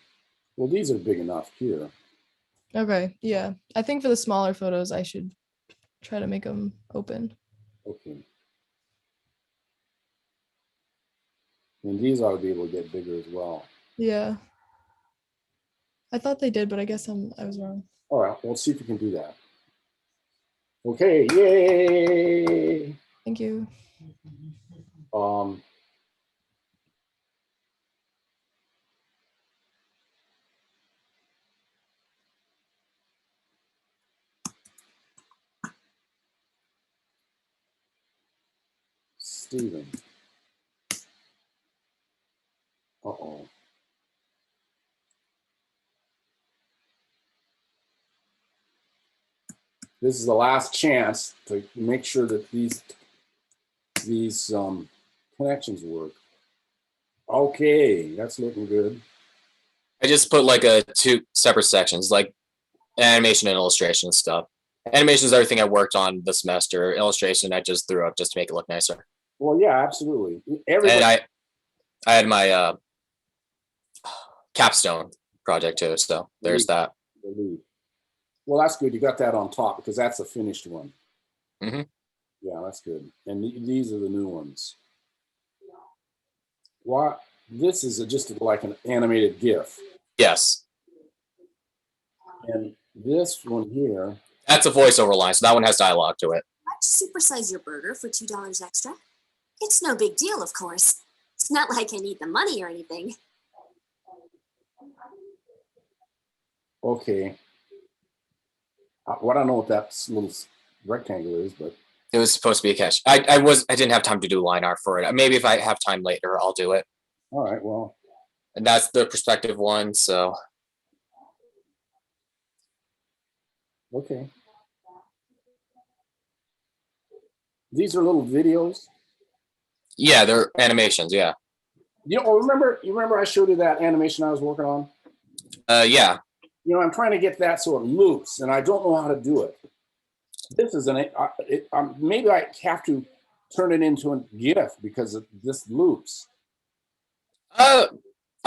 Well, these are big enough here. Okay. Yeah. I think for the smaller photos, I should try to make them open. Okay. And these ought to be able to get bigger as well. Yeah. I thought they did, but I guess I was wrong. All right, we'll see if we can do that. Okay, yay! Thank you. Steven. Uh-oh. This is the last chance to make sure that these connections work. Okay, that's looking good. I just put like two separate sections, like animation and illustration and stuff. Animation is everything I worked on this semester. Illustration I just threw up just to make it look nicer. Well, yeah, absolutely. And I had my capstone project too, so there's that. Well, that's good. You got that on top because that's a finished one. Mm-hmm. Yeah, that's good. And these are the new ones. What? This is just like an animated GIF. Yes. And this one here. That's a voiceover line, so that one has dialogue to it. Let's supersize your burger for $2 extra. It's no big deal, of course. It's not like I need the money or anything. Okay. Well, I don't know what that little rectangle is, but it was supposed to be a catch. I didn't have time to do line art for it. Maybe if I have time later, I'll do it. All right. Well. And that's the perspective one. So. Okay. These are little videos. Yeah, they're animations. Yeah. You know, remember I showed you that animation I was working on? Yeah. You know, I'm trying to get that so it loops, and I don't know how to do it. This is maybe I have to turn it into a GIF because this loops. I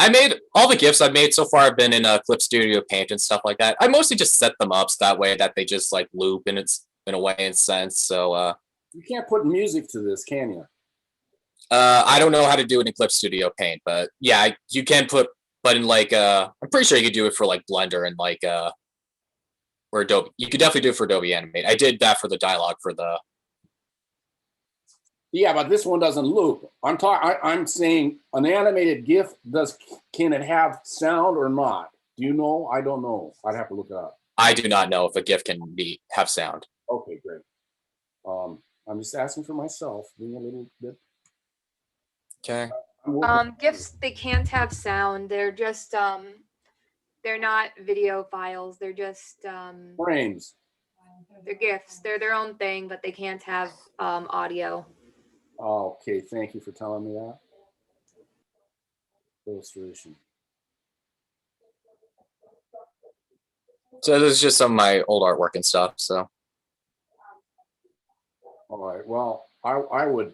made all the GIFs I've made so far. I've been in Clip Studio Paint and stuff like that. I mostly just set them up so that way that they just like loop and it's in a way in sense. So you can't put music to this, can you? I don't know how to do it in Clip Studio Paint, but yeah, you can put. But in like, I'm pretty sure you could do it for like Blender and like, or Adobe. You could definitely do it for Adobe Animate. I did that for the dialogue for the. Yeah, but this one doesn't loop. I'm saying an animated GIF can it have sound or not? Do you know? I don't know. I'd have to look it up. I do not know if a GIF can have sound. Okay, great. I'm just asking for myself, being a little bit. Okay. GIFs, they can't have sound. They're just they're not video files. They're just frames. They're GIFs. They're their own thing, but they can't have audio. Okay, thank you for telling me that. Illustration. So this is just some of my old artwork and stuff. So. All right. Well, I would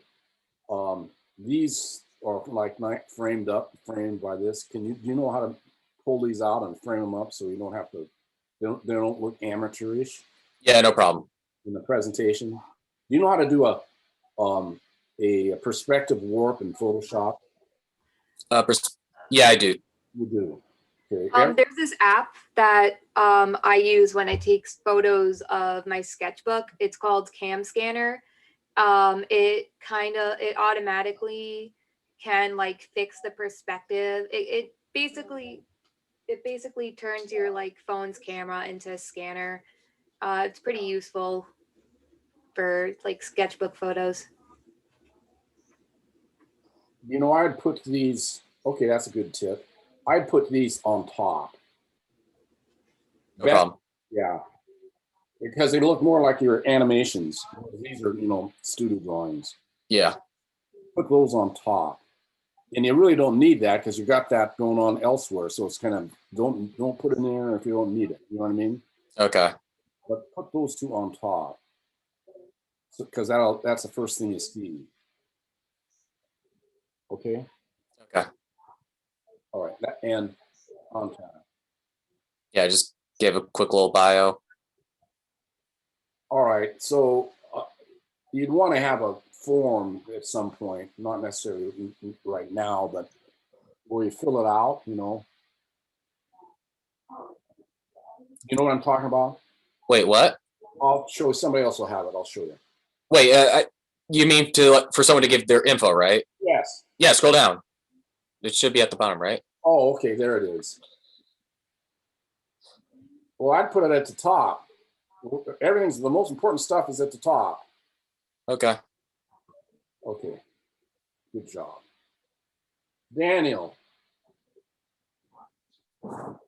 these are like framed by this. Do you know how to pull these out and frame them up so you don't have to, they don't look amateurish? Yeah, no problem. In the presentation. Do you know how to do a perspective warp in Photoshop? Yeah, I do. You do. Okay. There's this app that I use when I take photos of my sketchbook. It's called Cam Scanner. It automatically can like fix the perspective. It basically turns your like phone's camera into a scanner. It's pretty useful for like sketchbook photos. You know, I'd put these, okay, that's a good tip. I'd put these on top. No problem. Yeah. Because they look more like your animations. These are, studio drawings. Yeah. Put those on top. And you really don't need that because you got that going on elsewhere. So it's kind of don't put it in there if you don't need it. You know what I mean? Okay. But put those two on top. Because that's the first thing you see. Okay. Okay. All right. And on top. Yeah, just give a quick little bio. All right. So you'd want to have a form at some point, not necessarily right now, but where you fill it out. You know what I'm talking about? Wait, what? I'll show somebody else will have it. I'll show you. Wait, you mean for someone to give their info, right? Yes. Yeah, scroll down. It should be at the bottom, right? Oh, okay. There it is. Well, I'd put it at the top. The most important stuff is at the top. Okay. Okay. Good job. Daniel. Are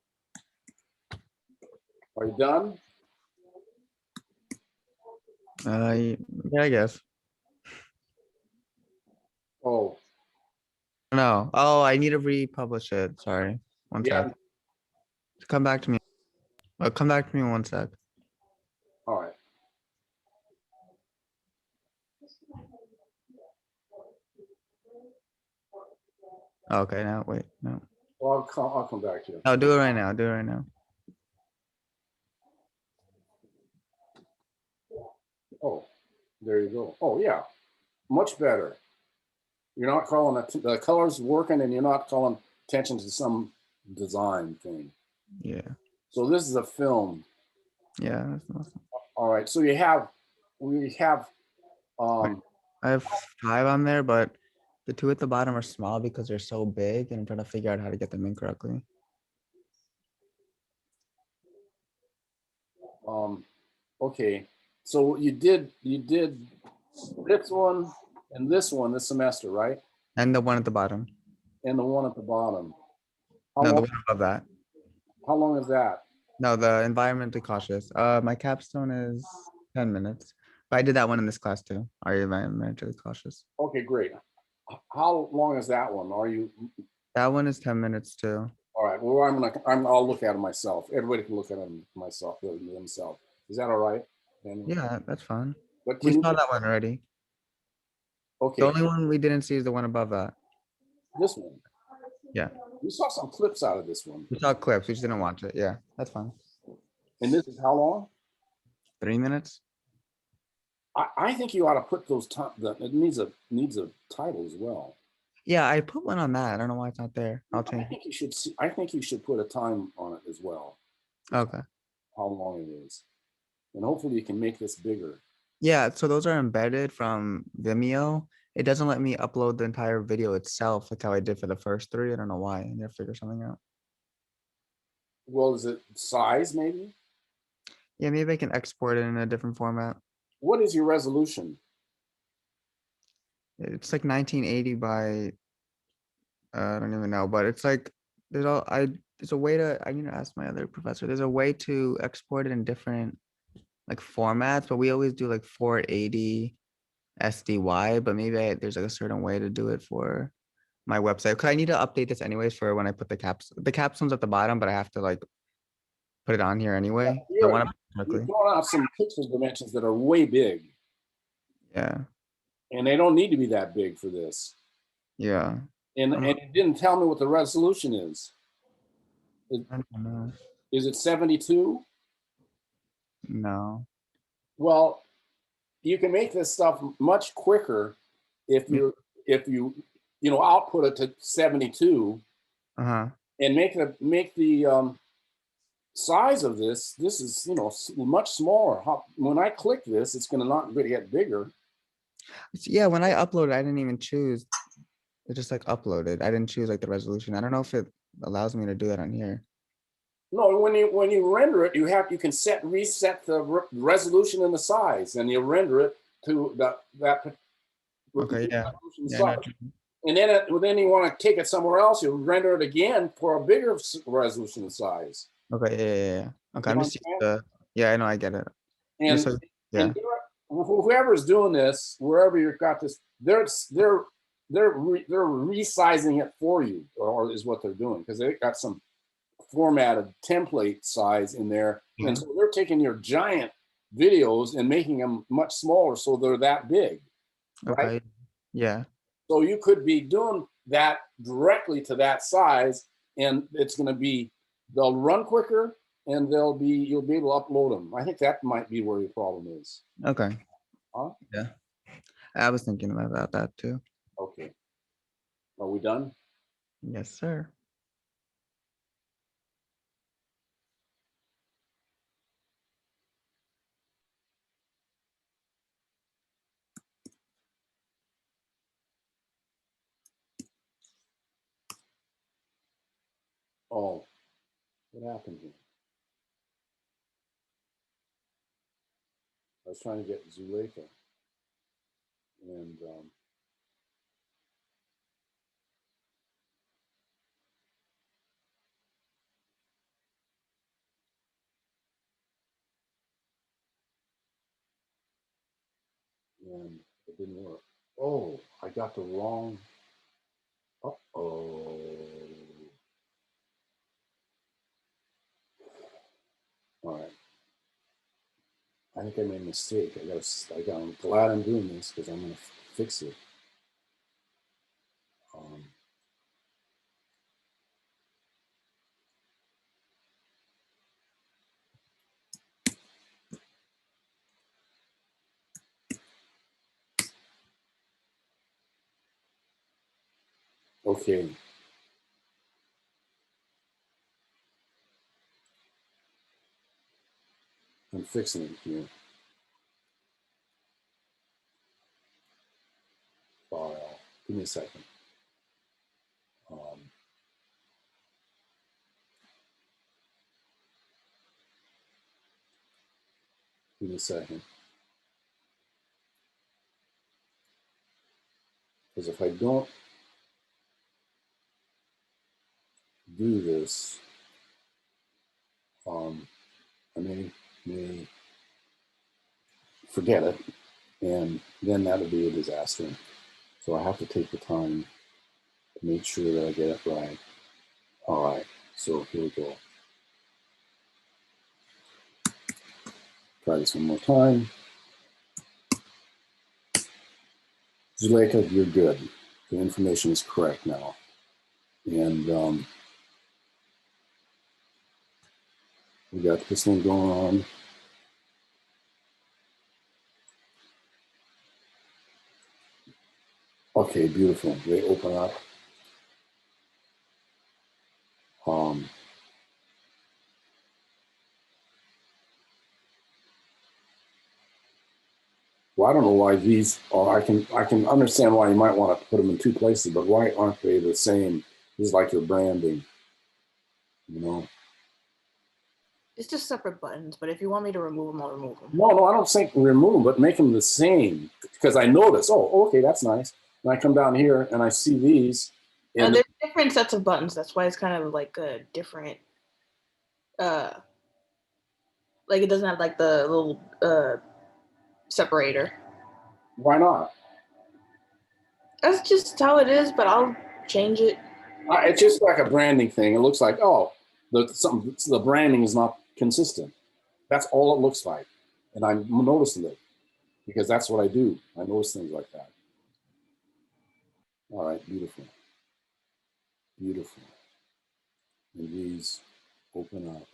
you done? Yeah, I guess. Oh. No. Oh, I need to republish it. Sorry. One Yeah. sec. Come back to me. Come back to me in 1 sec. All right. Okay, now wait. No. Well, I'll come back to you. No, do it right now. Do it right now. Oh, there you go. Oh, yeah. Much better. You're not calling the colors working and you're not calling attention to some design thing. Yeah. So this is a film. Yeah. That's awesome. All right. So we have I have 5 on there, but the 2 at the bottom are small because they're so big, and I'm trying to figure out how to get them in correctly. Okay. So you did this one and this one this semester, right? And the one at the bottom. And the one at the bottom. No, the one above that. How long is that? No, the environmentally cautious. My capstone is 10 minutes. But I did that one in this class too. Are you environmentally cautious? Okay, great. How long is that one? That one is 10 minutes too. All right. Well, I'll look at it myself. Everybody can look at it themselves. Is that all right? Yeah, that's fine. But We saw that one already. Okay. The only one we didn't see is the one above that. This one. Yeah. We saw some clips out of this one. We saw clips. We just didn't watch it. Yeah, that's fine. And this is how long? 3 minutes. I think you ought to put those. It needs a title as well. Yeah, I put one on that. I don't know why it's not there. I'll change. I think you should put a time on it as well. Okay. How long it is, and hopefully you can make this bigger. Yeah, so those are embedded from Vimeo. It doesn't let me upload the entire video itself, like how I did for the first 3. I don't know why. I need to figure something out. Well, is it size maybe? Yeah, maybe I can export it in a different format. What is your resolution? It's like 1980 by I don't even know, but it's like there's a way to, I need to ask my other professor. There's a way to export it in different like formats, but we always do like 480 SDY, but maybe there's like a certain way to do it for my website. Because I need to update this anyways for when I put the capstone's at the bottom, but I have to like put it on here anyway. You're throwing out some pixel dimensions that are way big. Yeah. And they don't need to be that big for this. Yeah. And it didn't tell me what the resolution is. I don't know. Is it 72? No. Well, you can make this stuff much quicker if you output it to 72 and make the size of this is much smaller. When I click this, it's going to not get bigger. Yeah, when I uploaded, I didn't even choose. It just like uploaded. I didn't choose like the resolution. I don't know if it allows me to do that on here. No, when you render it, you can reset the resolution and the size, and you render it to that. Okay, yeah. Size. And then you want to take it somewhere else, you render it again for a bigger resolution and size. Okay, yeah. Okay, I'm just yeah, I know, I get it. And whoever's doing this, wherever you've got this, they're they're resizing it for you, or is what they're doing, because they got some formatted template size in there, and so they're taking your giant videos and making them much smaller, so they're that big, right? Okay. Yeah. So you could be doing that directly to that size, and it's going to be, they'll run quicker, and you'll be able to upload them. I think that might be where your problem is. Okay. Huh? Yeah. I was thinking about that too. Okay. Are we done? Yes, sir. Oh, what happened here? I was trying to get Zuleika, and it didn't work. Oh, I got the wrong. Uh-oh. All right. I think I made a mistake. I'm glad I'm doing this, because I'm going to fix it. Okay. I'm fixing it here. File. Give me a second. Give me a second. Because if I don't do this, I may forget it, and then that would be a disaster. So I have to take the time to make sure that I get it right. All right, so here we go. Try this one more time. Zuleika, you're good. The information is correct now. And we got this one going on. Okay, beautiful. They open up. Well, I don't know why these are. I can understand why you might want to put them in two places, but why aren't they the same? This is like your branding, you know? It's just separate buttons, but if you want me to remove them, I'll remove them. No, I don't think remove them, but make them the same. Because I notice, oh, okay, that's nice. And I come down here and I see these. And there's different sets of buttons. That's why it's kind of like a different, like it doesn't have like the little separator. Why not? That's just how it is, but I'll change it. It's just like a branding thing. It looks like, oh, the branding is not consistent. That's all it looks like. And I'm noticing it because that's what I do. I notice things like that. All right, beautiful. Beautiful. And these open up.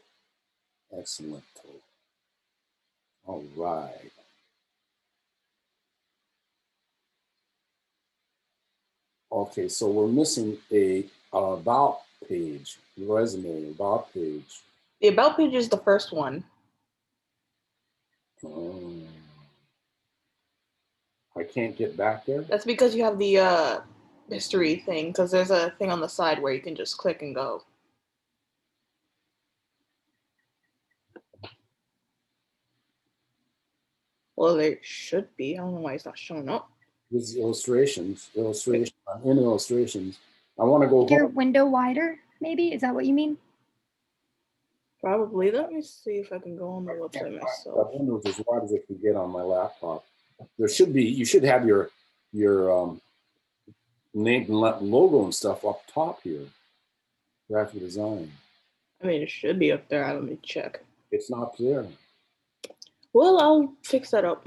Excellent. All right. Okay, so we're missing a about page, resume, about page. The about page is the first one. I can't get back there? That's because you have the history thing, because there's a thing on the side where you can just click and go. Well, there should be. I don't know why it's not showing up. This is illustrations. In illustrations. I want to go Make your window wider, maybe? Is that what you mean? Probably. Let me see if I can go on the website myself. That window is as wide as it can get on my laptop. There should be, you should have your name and logo and stuff up top here. Graphic design. I mean, it should be up there. Let me check. It's not there. Well, I'll fix that up.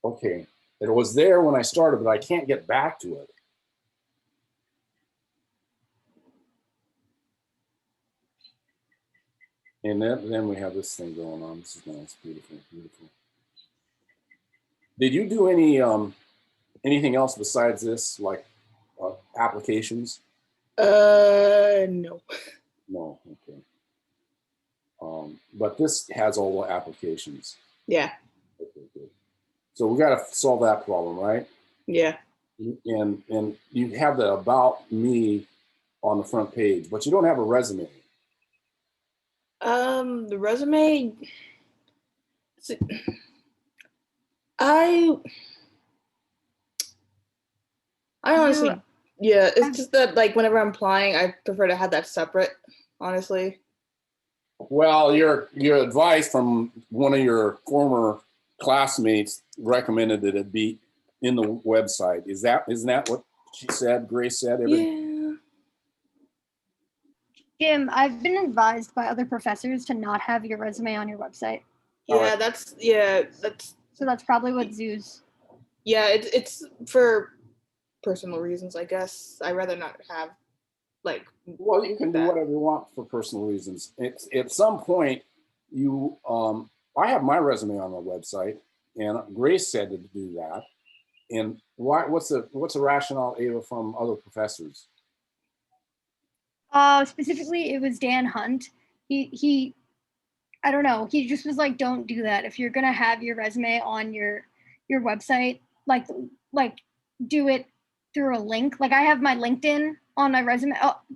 Okay. It was there when I started, but I can't get back to it. And then we have this thing going on. This is nice, beautiful, beautiful. Did you do any anything else besides this, like applications? No. No, okay. But this has all the applications. Yeah. Okay, good. So we got to solve that problem, right? Yeah. And you have the about me on the front page, but you don't have a resume. The resume. I honestly, yeah, it's just that like whenever I'm applying, I prefer to have that separate, honestly. Well, your advice from one of your former classmates recommended that it be in the website. Isn't that what she said? Grace said. Yeah. Jim, I've been advised by other professors to not have your resume on your website. Yeah, that's So that's probably what Zoo's. Yeah, it's for personal reasons, I guess. I'd rather not have like. Well, you can do whatever you want for personal reasons. It's at some point you I have my resume on the website, and Grace said to do that. And why? What's the rationale, Ava, from other professors? Specifically, it was Dan Hunt. He I don't know. He just was like, don't do that. If you're gonna have your resume on your website, like do it through a link. Like I have my LinkedIn on my resume.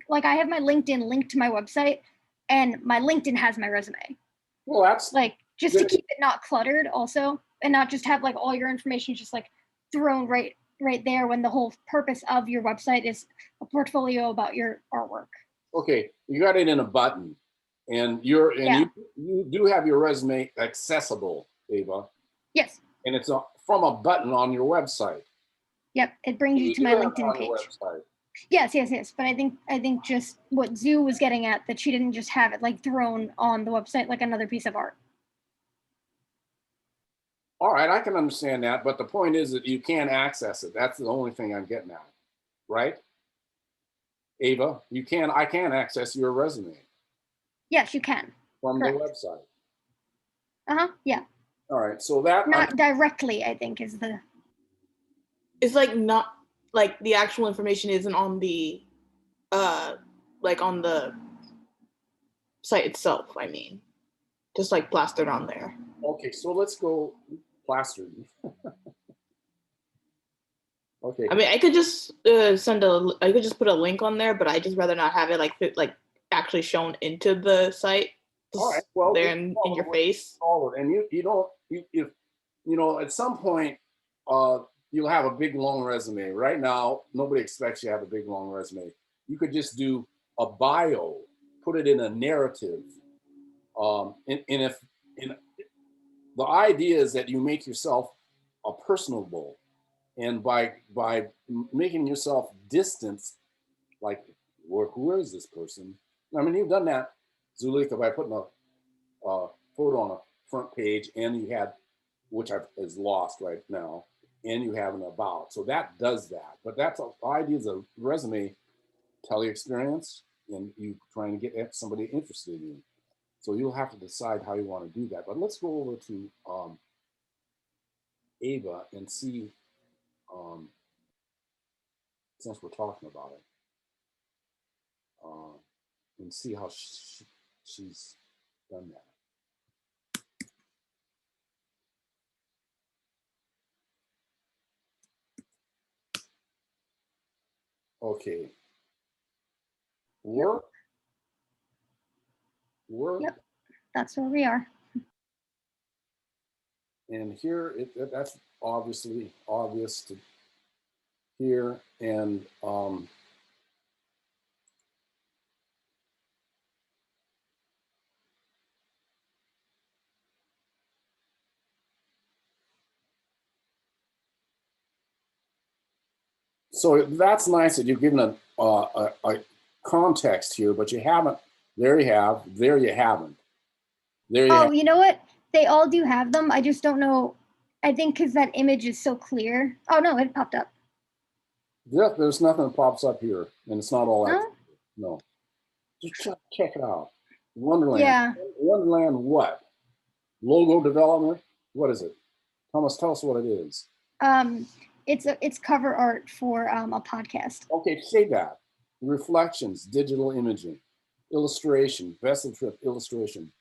Like I have my LinkedIn linked to my website, and my LinkedIn has my resume. Well, that's like just to keep it not cluttered, also, and not just have like all your information just like thrown right there when the whole purpose of your website is a portfolio about your artwork. Okay, you got it in a button, and you do have your resume accessible, Ava. Yes. And it's from a button on your website. Yep, it brings you to my LinkedIn page. Yes. But I think just what Zoo was getting at, that she didn't just have it like thrown on the website like another piece of art. All right, I can understand that, but the point is that you can't access it. That's the only thing I'm getting at, right? Ava, I can access your resume. Yes, you can. From the website. Yeah. All right, so that not directly, I think, is the. It's like not like the actual information isn't on the, like on the site itself. I mean, just like plastered on there. Okay, so let's go plastered. Okay. I mean, I could just I could just put a link on there, but I just rather not have it like actually shown into the site. All right, well, there in your face. And you don't if at some point you'll have a big long resume. Right now, nobody expects you to have a big long resume. You could just do a bio, put it in a narrative, and if the idea is that you make yourself a personable, and by making yourself distant, like who is this person? I mean, you've done that, Zulika, by putting a photo on a front page, and you had, which is lost right now, and you have an about. So that does that. But that's the idea is a resume, tell your experience, and you trying to get somebody interested in you. So you'll have to decide how you want to do that. But let's go over to Ava and see, since we're talking about it, and see how she's done that. Okay. Work. Yep, that's where we are. And here, that's obviously obvious to here, and So that's nice that you've given a context here, but you haven't. There you have. There you haven't. There you Oh, have. you know what? They all do have them. I just don't know. I think because that image is so clear. Oh no, it popped up. Yeah, there's nothing that pops up here, and it's not all that. No? No. Just check it out. Wonderland. Yeah. Wonderland what? Logo development? What is it? Thomas, tell us what it is. It's cover art for a podcast. Okay, say that. Reflections, digital imaging, illustration, vessel trip illustration,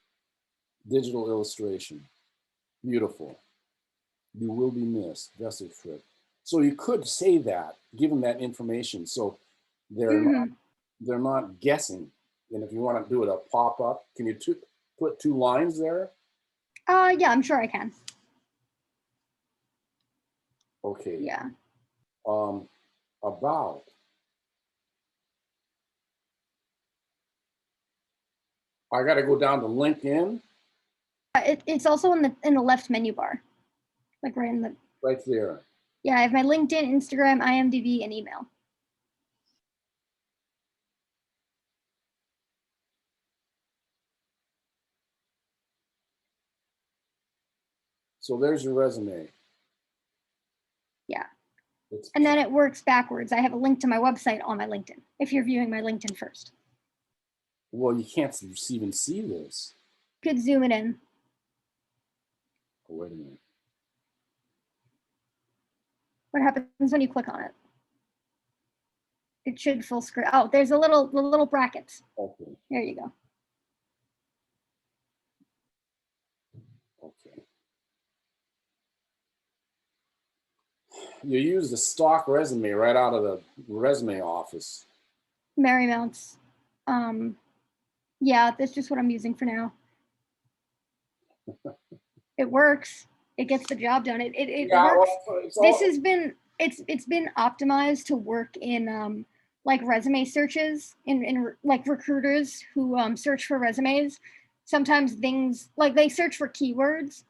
digital illustration. Beautiful. You will be missed, vessel trip. So you could say that, given that information, so they're not guessing. And if you want to do it a pop up, can you put 2 lines there? Yeah, I'm sure I can. Okay. Yeah. About. I got to go down to LinkedIn. It's also in the left menu bar, like right in the. Right there. Yeah, I have my LinkedIn, Instagram, IMDb, and email. So there's your resume. Yeah. It's, And then it works backwards. I have a link to my website on my LinkedIn, if you're viewing my LinkedIn first. well, you can't even see this. You could zoom it in. Oh, wait a minute. What happens when you click on it? It should full screen. Oh, there's the little brackets. Okay. There you go. Okay. You use the stock resume right out of the resume office. Marymount's. Yeah, that's just what I'm using for now. It works. It gets the job done. It Yeah, works. well, it's This all- has been it's been optimized to work in like resume searches in like recruiters who search for resumes. Sometimes things like they search for keywords,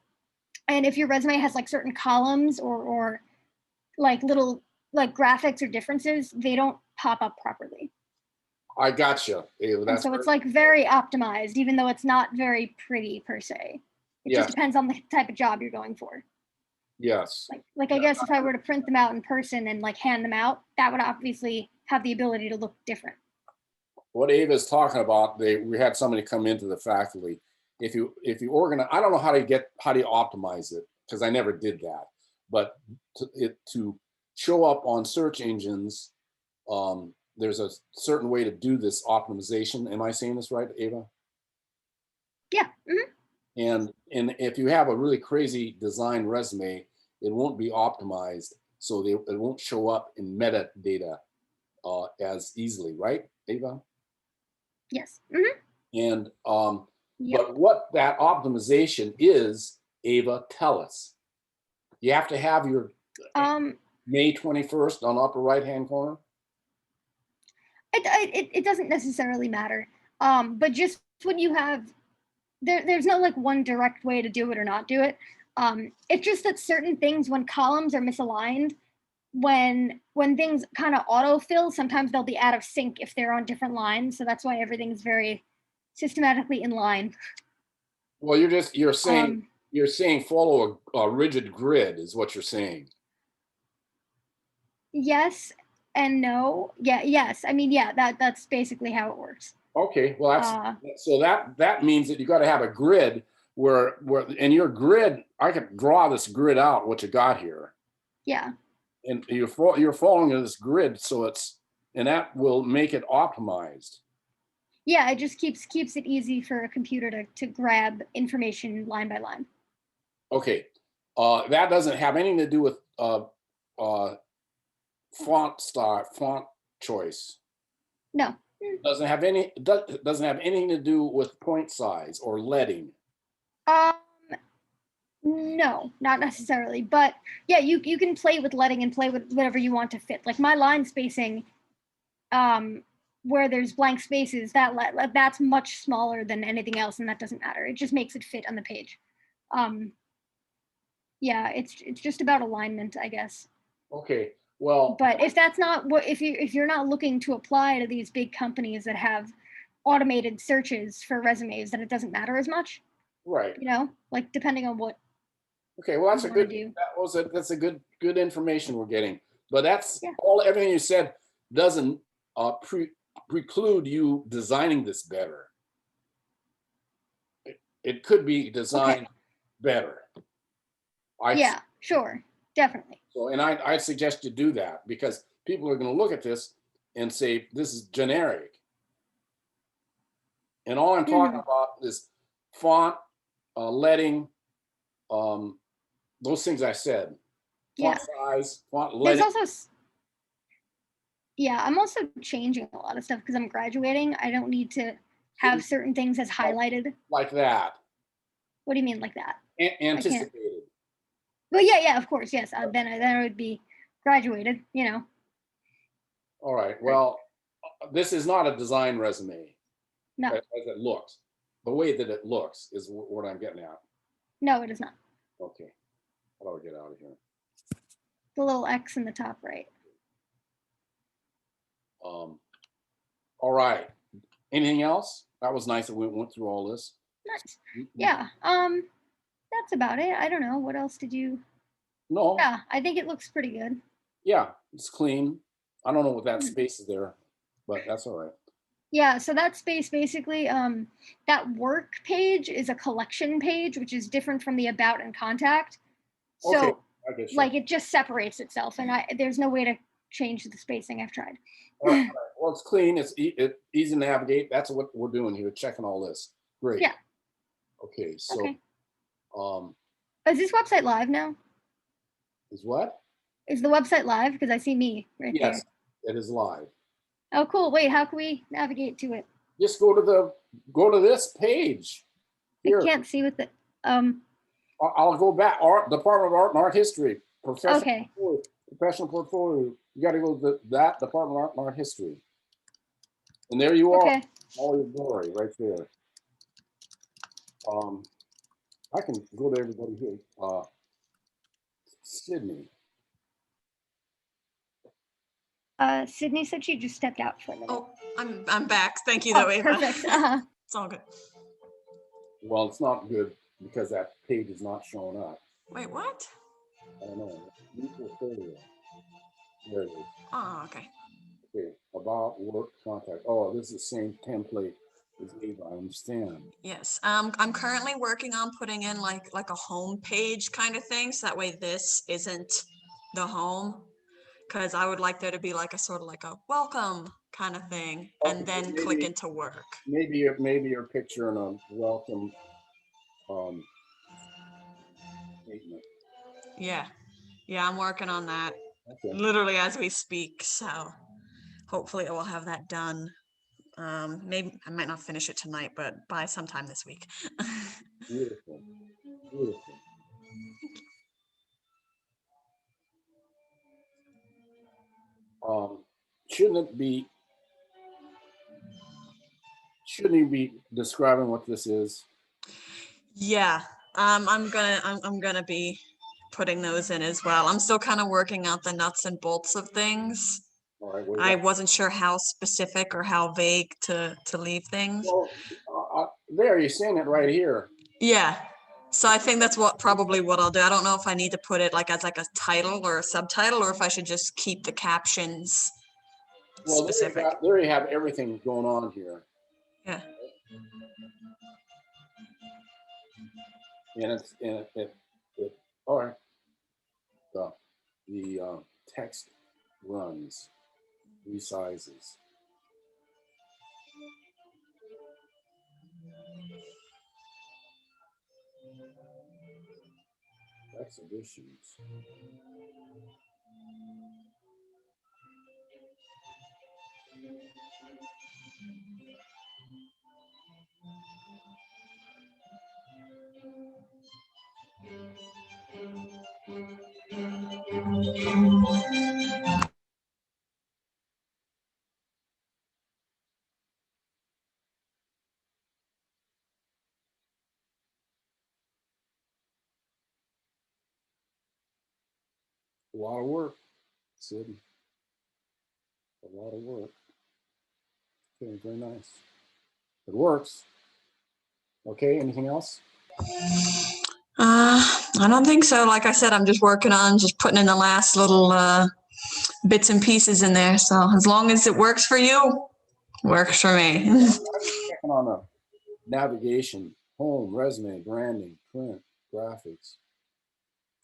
and if your resume has like certain columns or like little like graphics or differences, they don't pop up properly. I gotcha. Ava, And that's so it's very- like very optimized, even though it's not very pretty per se. It Yes. just depends on the type of job you're going for. Yes. Like I guess if I were to print them out in person and like hand them out, that would obviously have the ability to look different. What Ava's talking about, we had somebody come into the faculty. If you organize, I don't know how do you optimize it, because I never did that. But to show up on search engines, there's a certain way to do this optimization. Am I saying this right, Ava? Yeah. Mm-hmm. And if you have a really crazy design resume, it won't be optimized, so it won't show up in metadata as easily, right, Ava? Yes. Mm-hmm. And Yep. but what that optimization is, Ava, tell us. You have to have your May 21st on upper right hand corner. It doesn't necessarily matter. But just when you have there's no like one direct way to do it or not do it. It's just that certain things, when columns are misaligned, when things kind of autofill, sometimes they'll be out of sync if they're on different lines. So that's why everything's very systematically in line. Well, you're saying follow a rigid grid is what you're saying. Yes and no. Yeah, yes. I mean, yeah, that's basically how it works. Okay, well so that means that you got to have a grid where and your grid, I could draw this grid out what you got here. Yeah. And you're following this grid, so and that will make it optimized. Yeah, it just keeps it easy for a computer to grab information line by line. Okay, that doesn't have anything to do with font choice. No. Doesn't have anything to do with point size or leading. No, not necessarily. But yeah, you can play with leading and play with whatever you want to fit. Like my line spacing, where there's blank spaces, that's much smaller than anything else, and that doesn't matter. It just makes it fit on the page. Yeah, it's just about alignment, I guess. Okay. Well, But if that's not what, if you're not looking to apply to these big companies that have automated searches for resumes, then it doesn't matter as much, right. you know, like depending on what Okay, well, that's you a wanna good, do. that's a good information we're getting. But that's Yeah. everything you said doesn't preclude you designing this better. It could be designed better. Yeah, sure, definitely. So, and I suggest you do that because people are going to look at this and say, this is generic. And all I'm talking about is font, leading, those things I said. Font size, font There's leading. also, yeah, I'm also changing a lot of stuff because I'm graduating. I don't need to have certain things as highlighted. Like that. What do you mean like that? Anticipated. Well, yeah, of course, yes. Then I would be graduated, you know. All right. Well, this is not a design resume. No. As it looks. The way that it looks is what I'm getting at. No, it is not. Okay. How do I get out of here? The little X in the top right. All right. Anything else? That was nice that we went through all this. Nice. Yeah. That's about it. I don't know. What else did you? No. Yeah, I think it looks pretty good. Yeah, it's clean. I don't know what that space is there, but that's all right. Yeah, so that space basically, that work page is a collection page, which is different from the about and contact. So Okay, I get you. like it just separates itself, and there's no way to change the spacing. I've tried. All right. Well, it's clean. It's easy to navigate. That's what we're doing here, checking all this. Great. Yeah. Okay, so Okay. Is this website live now? Is what? Is the website live? Because I see me right there. Yes, it is live. Oh, cool. Wait, how can we navigate to it? Just go to this page. Here. I can't see with the I'll go back. Department of Art and Art History. Okay. Professional portfolio. You got to go to that Department of Art and Art History. And there you are. Okay. All your glory right there. I can go to everybody here. Sydney. Sydney said she just stepped out for a minute. Oh, I'm back. Thank you, though, Ava. Perfect. It's all good. Well, it's not good because that page is not showing up. Wait, what? I don't know. New portfolio. There it is. Oh, okay. Okay. About work contact. Oh, this is the same template as Ava. I understand. Yes. I'm currently working on putting in like a home page kind of thing, so that way this isn't the home. Because I would like there to be like a sort of like a welcome kind of thing, and then click into work. Maybe your picture and a welcome statement. Yeah, I'm working on that Okay. literally as we speak. So hopefully I will have that done. Maybe I might not finish it tonight, but by sometime this week. Beautiful. Beautiful. Shouldn't you be describing what this is? Yeah, I'm gonna be putting those in as well. I'm still kind of working out the nuts and bolts of things. All right. I wasn't sure how specific or how vague to leave things. Well, there, you're saying it right here. Yeah. So I think that's probably what I'll do. I don't know if I need to put it like as like a title or a subtitle, or if I should just keep the captions specific. There you have everything going on here. Yeah. And it all right. The text runs, resizes. Exhibitions. A lot of work. Sid, a lot of work. Okay, very nice. It works. Okay, anything else? I don't think so. Like I said, I'm just working on just putting in the last little bits and pieces in there. So as long as it works for you, works for me. Checking on the navigation, home, resume, branding, print, graphics,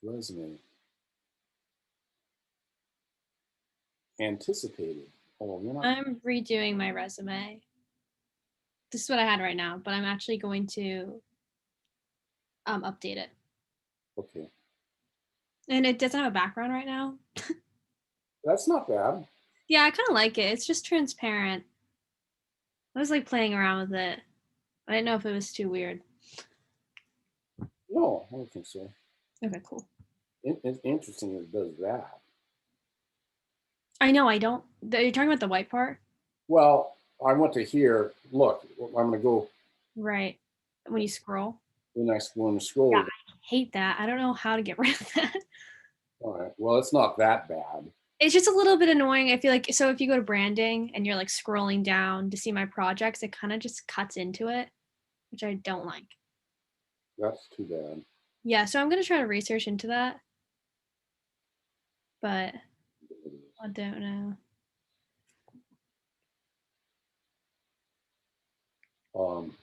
resume. Anticipated. Oh, you're not. I'm redoing my resume. This is what I had right now, but I'm actually going to update it. Okay, And it doesn't have a background right now. that's not bad. Yeah, I kind of like it. It's just transparent. I was like playing around with it. I didn't know if it was too weird. No, I don't think so. Okay, cool. It's interesting it does that. I know I don't. You're talking about the white part? Well, I want to hear. Look, I'm going to go Right. When you scroll. the next one. Scroll. Yeah, I hate that. I don't know how to get rid of that. All right. Well, it's not that bad. It's just a little bit annoying. I feel like, so if you go to branding and you're like scrolling down to see my projects, it kind of just cuts into it, which I don't like. That's too bad. Yeah, so I'm going to try to research into that. But I don't know. Um,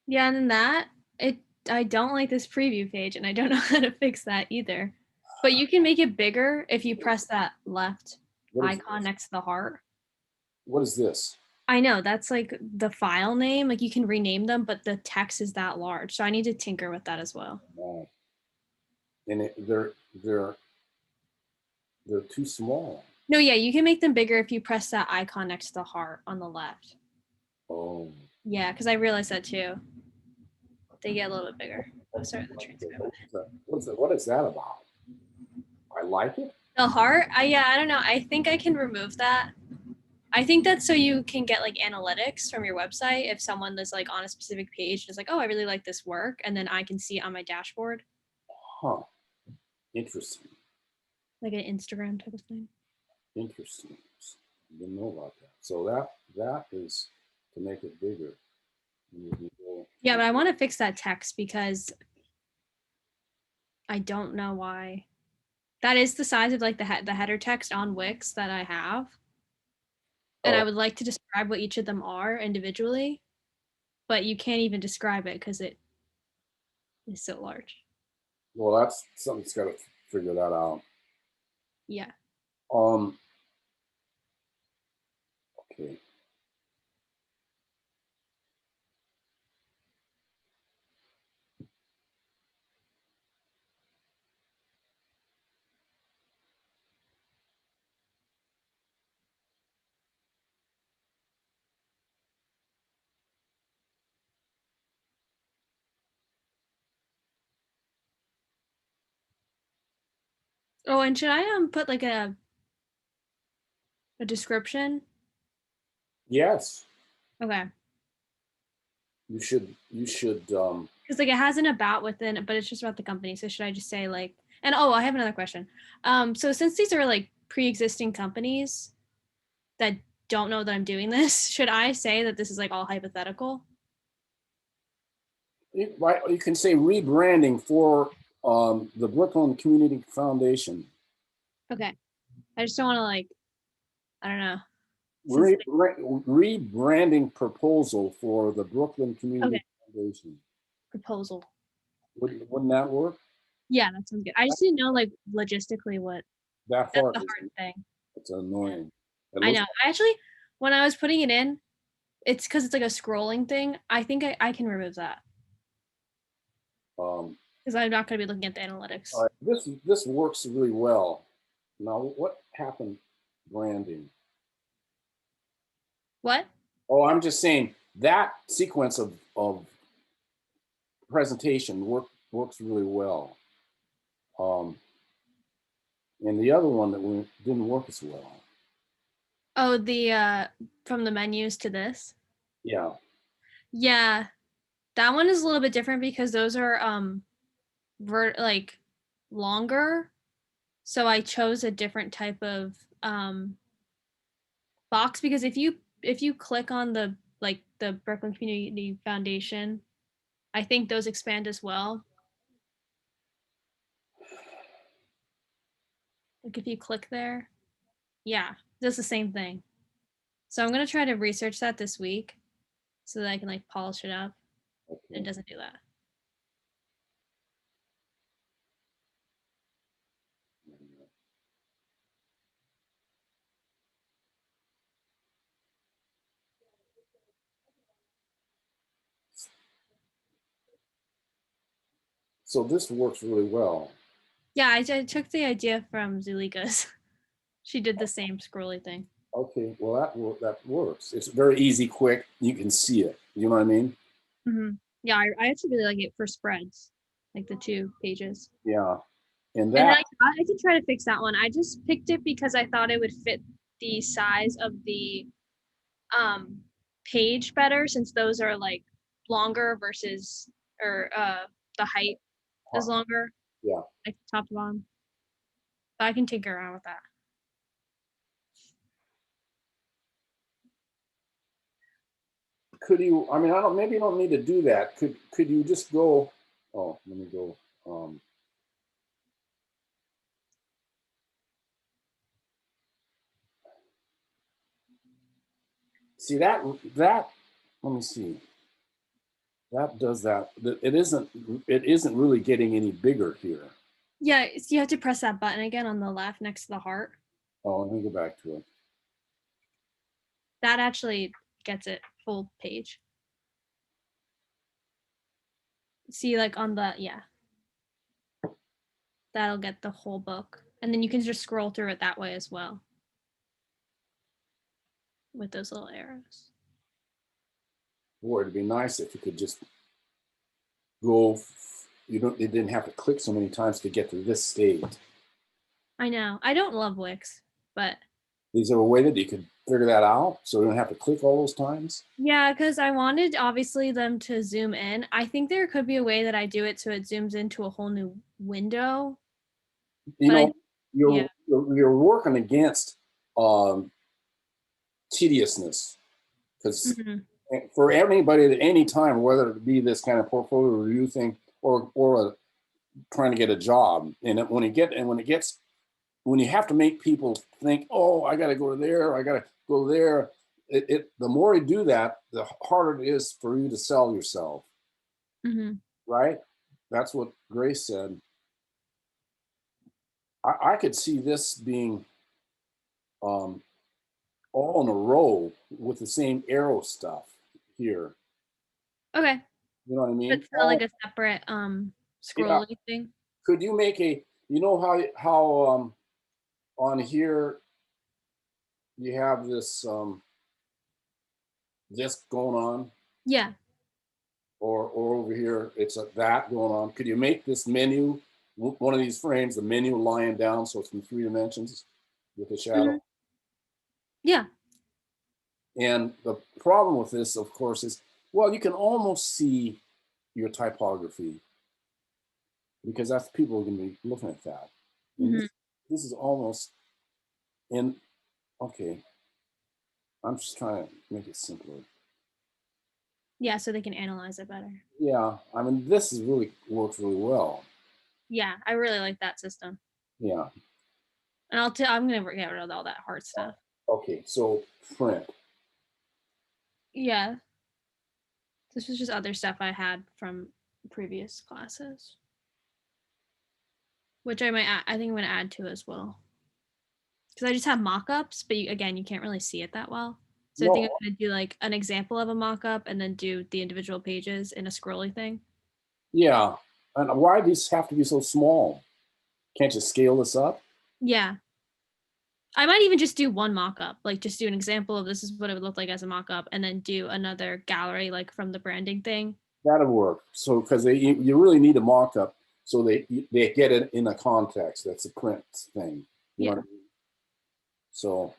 Yeah, and then I don't like this preview page and I don't know how to fix that either. But you can make it bigger if you press that left what is icon this? next to the heart. What is this? I know that's like the file name, like you can rename them, but the text is that large. So I need to tinker with that as well. Oh. And they're too small. No, yeah, you can make them bigger if you press that icon next to the heart on the left. Oh. Yeah, because I realized that too. They get a little bit bigger. Oh, sorry, the train's coming. What is that about? I like it. The heart? Yeah, I don't know. I think I can remove that. I think that's so you can get like analytics from your website if someone is like on a specific page and is like, oh, I really like this work, and then I can see it on my dashboard. Huh. Interesting. Like an Instagram type of thing. Interesting. Didn't know about that. So that is to make it bigger. Yeah, but I want to fix that text because I don't know why. That is the size of like the header text on Wix that I have. And I would like to describe what each of them are individually, but you can't even describe it because it is so large. Well, that's something's got to figure that out. Yeah. Okay. Oh, and should I put like a description? Yes. Okay. You should Because like it has an about within it, but it's just about the company. So should I just say like, and oh, I have another question. So since these are like pre-existing companies that don't know that I'm doing this, should I say that this is like all hypothetical? you can say rebranding for the Brooklyn Community Foundation. Okay. I just don't want to like, I don't know. Rebranding proposal for the Brooklyn Community Foundation. Proposal. Wouldn't that work? Yeah, that sounds good. I just didn't know like logistically what That's the hard thing. It's annoying. I know. I actually, when I was putting it in, it's because it's like a scrolling thing. I think I can remove that. Because I'm not going to be looking at the analytics. This works really well. Now, what happened? Branding. What? Oh, I'm just saying that sequence of presentation works really well. And the other one that didn't work as well. Oh, the from the menus to this? Yeah. Yeah. That one is a little bit different because those are like longer. So I chose a different type of box because if you click on the Brooklyn Community Foundation, I think those expand as well. Like if you click there, yeah, does the same thing. So I'm gonna try to research that this week so that I can like polish it up. Okay. It doesn't do that. So this works really well. Yeah, I took the idea from Zulika's. She did the same scrolly thing. Okay, well that works. It's very easy, quick. You can see it. You know what I mean? Yeah, I actually really like it for spreads, like the 2 pages. Yeah, and And then that I could try to fix that one. I just picked it because I thought it would fit the size of the page better since those are like longer versus or the height is longer, yeah. like top to bottom. So I can tinker around with that. Could you? I mean, I don't. Maybe you don't need to do that. Could you just go? Oh, let me go. See that. Let me see. That does that. It isn't. It isn't really getting any bigger here. Yeah, you have to press that button again on the left next to the heart. Oh, let me go back to it. That actually gets it full page. See, like on the, yeah. That'll get the whole book. And then you can just scroll through it that way as well. With those little arrows. Boy, it'd be nice if you could just go. You didn't have to click so many times to get to this stage. I know. I don't love Wix, but Is there a way that you could figure that out so you don't have to click all those times? yeah, because I wanted obviously them to zoom in. I think there could be a way that I do it so it zooms into a whole new window. You But know, you're working against tediousness because for anybody at any time, whether it be this kind of portfolio review thing or trying to get a job, and when you have to make people think, oh, I got to go there, I got to go there. The more you do that, the harder it is for you to sell yourself. Right? That's what Grace said. I could see this being all in a row with the same arrow stuff here. Okay. You know what I mean? It's not like a separate scrolly thing. Could you make you know how on here you have this this going on? Yeah. Or over here it's that going on. Could you make this menu, one of these frames, the menu lying down so it's in 3 dimensions with a shadow? Yeah. And the problem with this, of course, is, well, you can almost see your typography because that's people are going to be looking at that. And this is almost in, okay, I'm just trying to make it simpler. Yeah, so they can analyze it better. Yeah, I mean, this is really works really well. Yeah, I really like that system. Yeah. And I'm going to get rid of all that hard stuff. Okay, so print. Yeah. This was just other stuff I had from previous classes. Which I think I'm going to add to as well. Because I just have mock-ups, but again, you can't really see it that well. So I think I'm going to do like an example of a mock-up and then do the individual pages in a scrolly thing. Yeah. And why do these have to be so small? Can't you scale this up? Yeah. I might even just do one mock-up, like just do an example of this is what it would look like as a mock-up and then do another gallery like from the branding thing. That'll work. So, because you really need a mock-up so they get it in a context. That's a print thing. You know what I mean? So.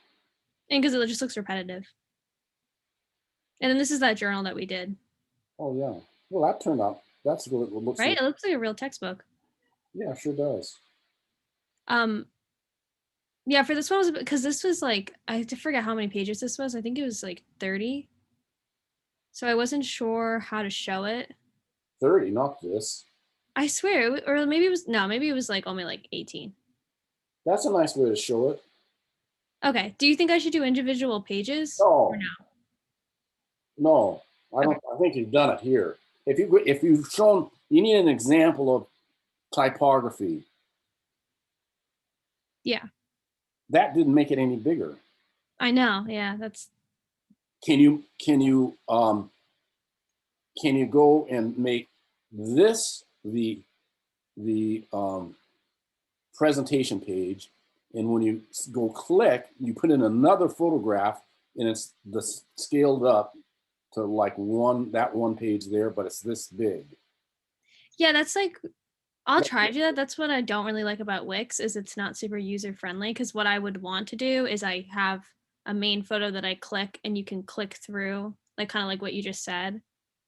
And because it just looks repetitive. And then this is that journal that we did. Oh, yeah. Well, that turned out, that's what it looks right? like. It looks like a real textbook. Yeah, sure does. Yeah, for this one was because this was like I forget how many pages this was. I think it was like 30. So I wasn't sure how to show it. 30, not this. I swear, or maybe it was no, maybe it was like only like 18. That's a nice way to show it. Okay. Do you think I should do individual pages? No. Or No, I don't. I think you've done it here. If you've shown, you need an example of typography. Yeah, That didn't make it any bigger. I know. Yeah, that's Can you go and make this the presentation page, and when you go click, you put in another photograph, and it's the scaled up to like that one page there, but it's this big. yeah, that's like I'll try to do that. That's what I don't really like about Wix is it's not super user friendly because what I would want to do is I have a main photo that I click and you can click through like kind of like what you just said.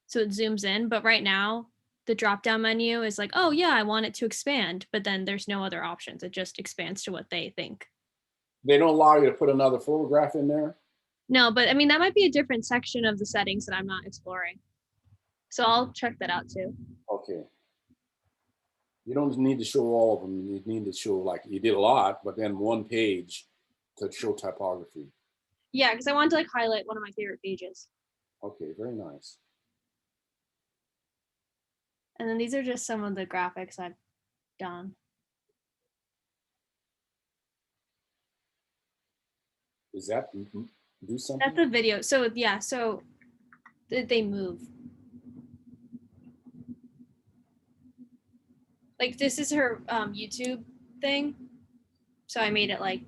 So it zooms in, but right now the drop down menu is like, oh yeah, I want it to expand, but then there's no other options. It just expands to what they think. They don't allow you to put another photograph in there? No, but I mean that might be a different section of the settings that I'm not exploring. So I'll check that out too. Okay. You don't need to show all of them. You need to show, like, you did a lot, but then one page to show typography. Yeah, because I wanted to like highlight one of my favorite pages. Okay, very nice. And then these are just some of the graphics I've done. Is that do something? That's a video. So yeah, so they move. Like this is her YouTube thing. So I made it like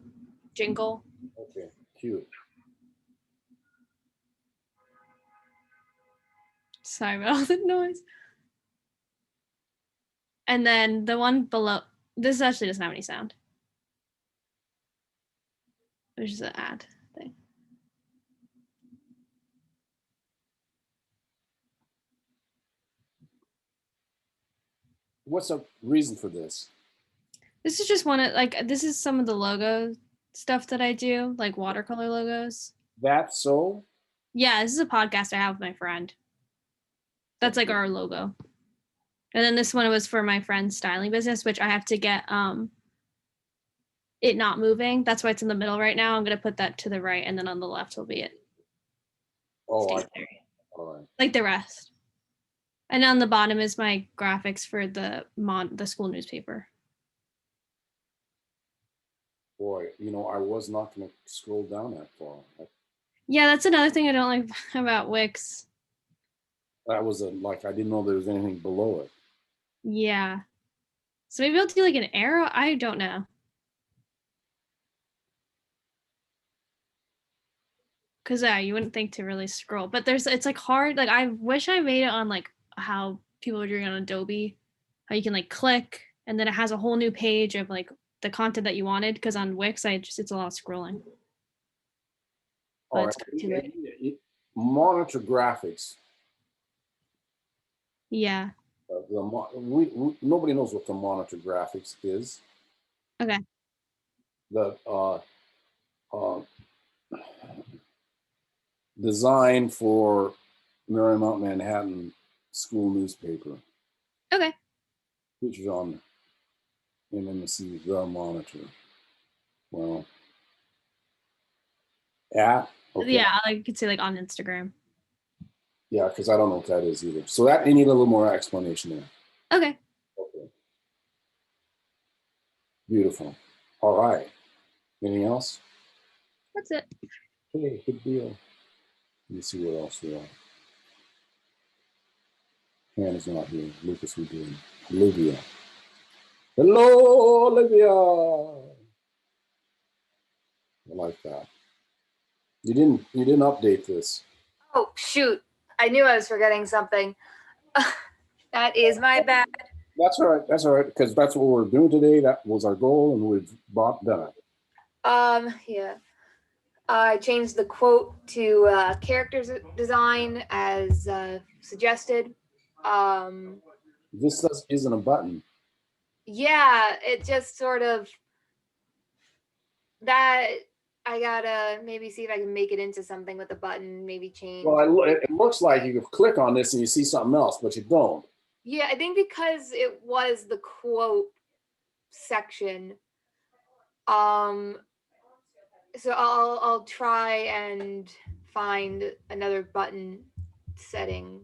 jingle. Okay, cute. Sorry about all the noise. And then the one below, this actually doesn't have any sound. There's just an ad thing. What's the reason for this? This is just one of like this is some of the logo stuff that I do, like watercolor logos. That's so? Yeah, this is a podcast I have with my friend. That's like our logo. And then this one was for my friend's styling business, which I have to get it not moving. That's why it's in the middle right now. I'm gonna put that to the right, and then on the left will be it. Oh, All right. Like the rest. And on the bottom is my graphics for the school newspaper. Boy, I was not going to scroll down that far. Yeah, that's another thing I don't like about Wix. That was I didn't know there was anything below it. Yeah. So maybe I'll do like an arrow. I don't know. Cause you wouldn't think to really scroll, but it's like hard. Like I wish I made it on like how people are doing on Adobe, how you can like click and then it has a whole new page of like the content that you wanted. Cause on Wix, it's a lot of scrolling. But All it's right. too late. Monitor graphics. Yeah. Nobody knows what the monitor graphics is. Okay. The design for Marymount Manhattan school newspaper. Okay. Features on MMC the monitor. Well, okay. Yeah, like you could say like on Instagram. Yeah, because I don't know what that is either. So that you need a little more explanation there. Okay. Okay. Beautiful. All right. Anything else? That's it. Okay, good deal. Let me see what else we have. Hannah's not here. Lucas, we do. Olivia. Hello, Olivia. I like that. You didn't update this. Oh, shoot. I knew I was forgetting something. That is my bad. That's all right. That's all right. Because that's what we're doing today. That was our goal, and we've done it. Yeah. I changed the quote to character design as suggested. This isn't a button. Yeah, it just sort of that I gotta maybe see if I can make it into something with a button, maybe change. Well, it looks like you could click on this and you see something else, but you don't. Yeah, I think because it was the quote section. So I'll try and find another button setting.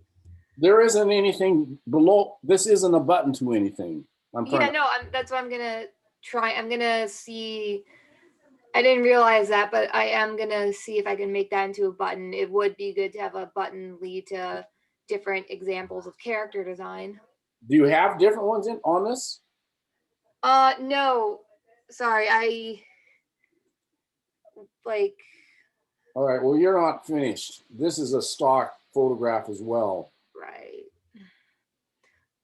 There isn't anything below. This isn't a button to anything. Yeah, no, that's what I'm gonna try. I'm gonna see. I didn't realize that, but I am gonna see if I can make that into a button. It would be good to have a button lead to different examples of character design. Do you have different ones on this? No, sorry, All right, well, you're not finished. This is a stock photograph as well. Right.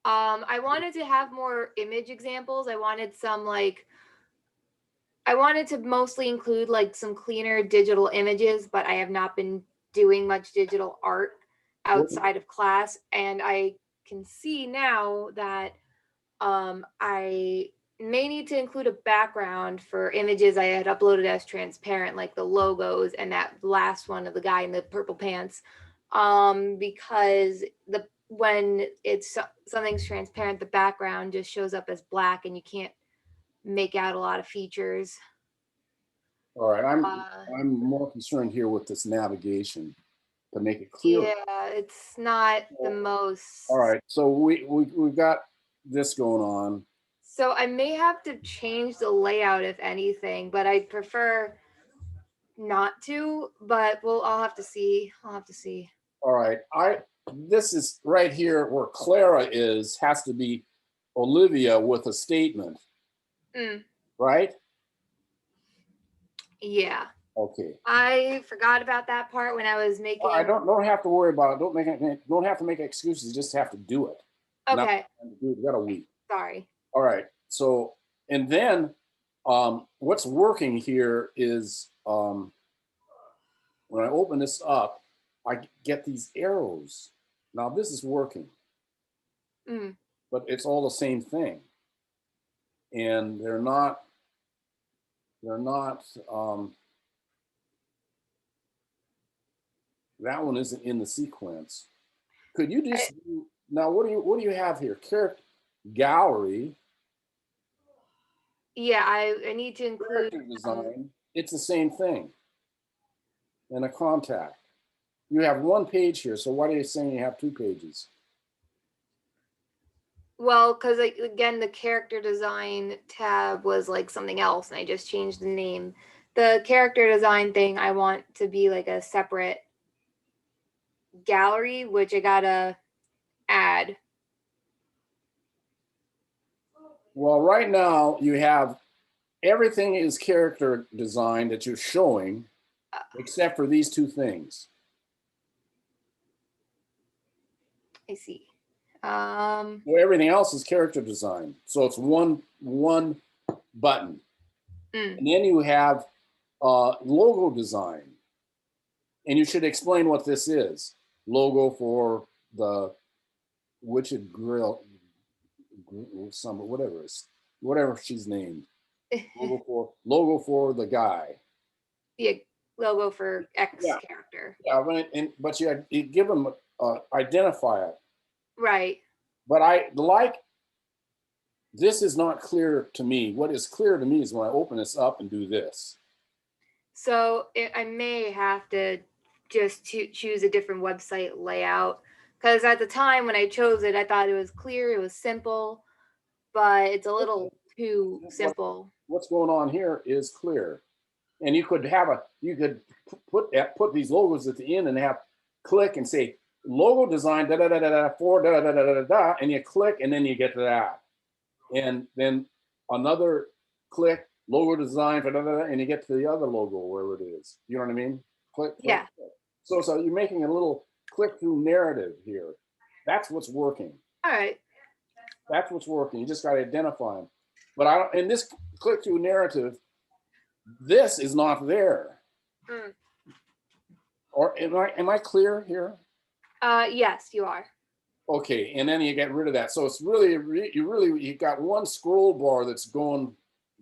I wanted to have more image examples. I wanted to mostly include like some cleaner digital images, but I have not been doing much digital art outside of class. And I can see now that I may need to include a background for images I had uploaded as transparent, like the logos and that last one of the guy in the purple pants, because when something's transparent, the background just shows up as black and you can't make out a lot of features. All right, I'm more concerned here with this navigation to make it clear. Yeah, it's not the most. All right, so we've got this going on. So I may have to change the layout if anything, but I prefer not to, but I'll have to see. All right, this is right here where Clara has to be Olivia with a statement, right? Yeah. Okay. I forgot about that part when I was making. I don't have to worry about it. Don't have to make excuses. You just have to do it. Okay. We got a week. Sorry. All right. So, and then what's working here is when I open this up, I get these arrows. Now this is working, but it's all the same thing, and they're not. That one isn't in the sequence. Could you just now? What do you have here? Character gallery. Yeah, I need to include character design. It's the same thing. And a contact. You have one page here, so why are you saying you have 2 pages? Well, because again, the character design tab was like something else, and I just changed the name. The character design thing I want to be like a separate gallery, which I gotta add. Well, right now you have everything is character design that you're showing, except for these 2 things. I see. Well, everything else is character design, so it's one button, and then you have logo design, and you should explain what this is. Logo for the Witched Grill, whatever she's named. Logo for the guy. The logo for X character. Yeah, but you give them identifier. Right. But this is not clear to me. What is clear to me is when I open this up and do this. So I may have to just choose a different website layout, because at the time when I chose it, I thought it was clear, it was simple, but it's a little too simple. What's going on here is clear, and you could put these logos at the end and have click and say logo design for and you click and then you get to that, and then another click logo design for and you get to the other logo wherever it is. You know what I mean? Click. Yeah. Click. So you're making a little click-through narrative here. That's what's working. All right. That's what's working. You just got to identify them. But in this click-through narrative, this is not there. Or am I clear here? Yes, you are. Okay, and then you get rid of that. So it's really, you got one scroll bar that's going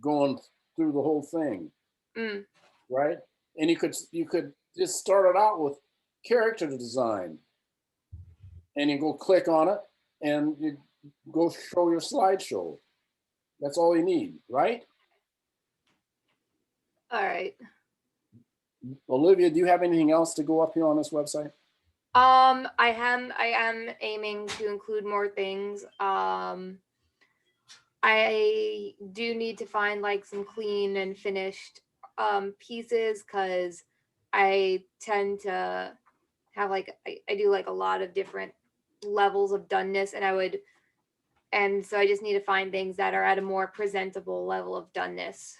through the whole thing, Mm. right? And you could just start it out with character design, and you go click on it, and you go show your slideshow. That's all you need, right? All right. Olivia, do you have anything else to go up here on this website? I am aiming to include more things. I do need to find like some clean and finished pieces, because I tend to have like I do like a lot of different levels of doneness, and so I just need to find things that are at a more presentable level of doneness.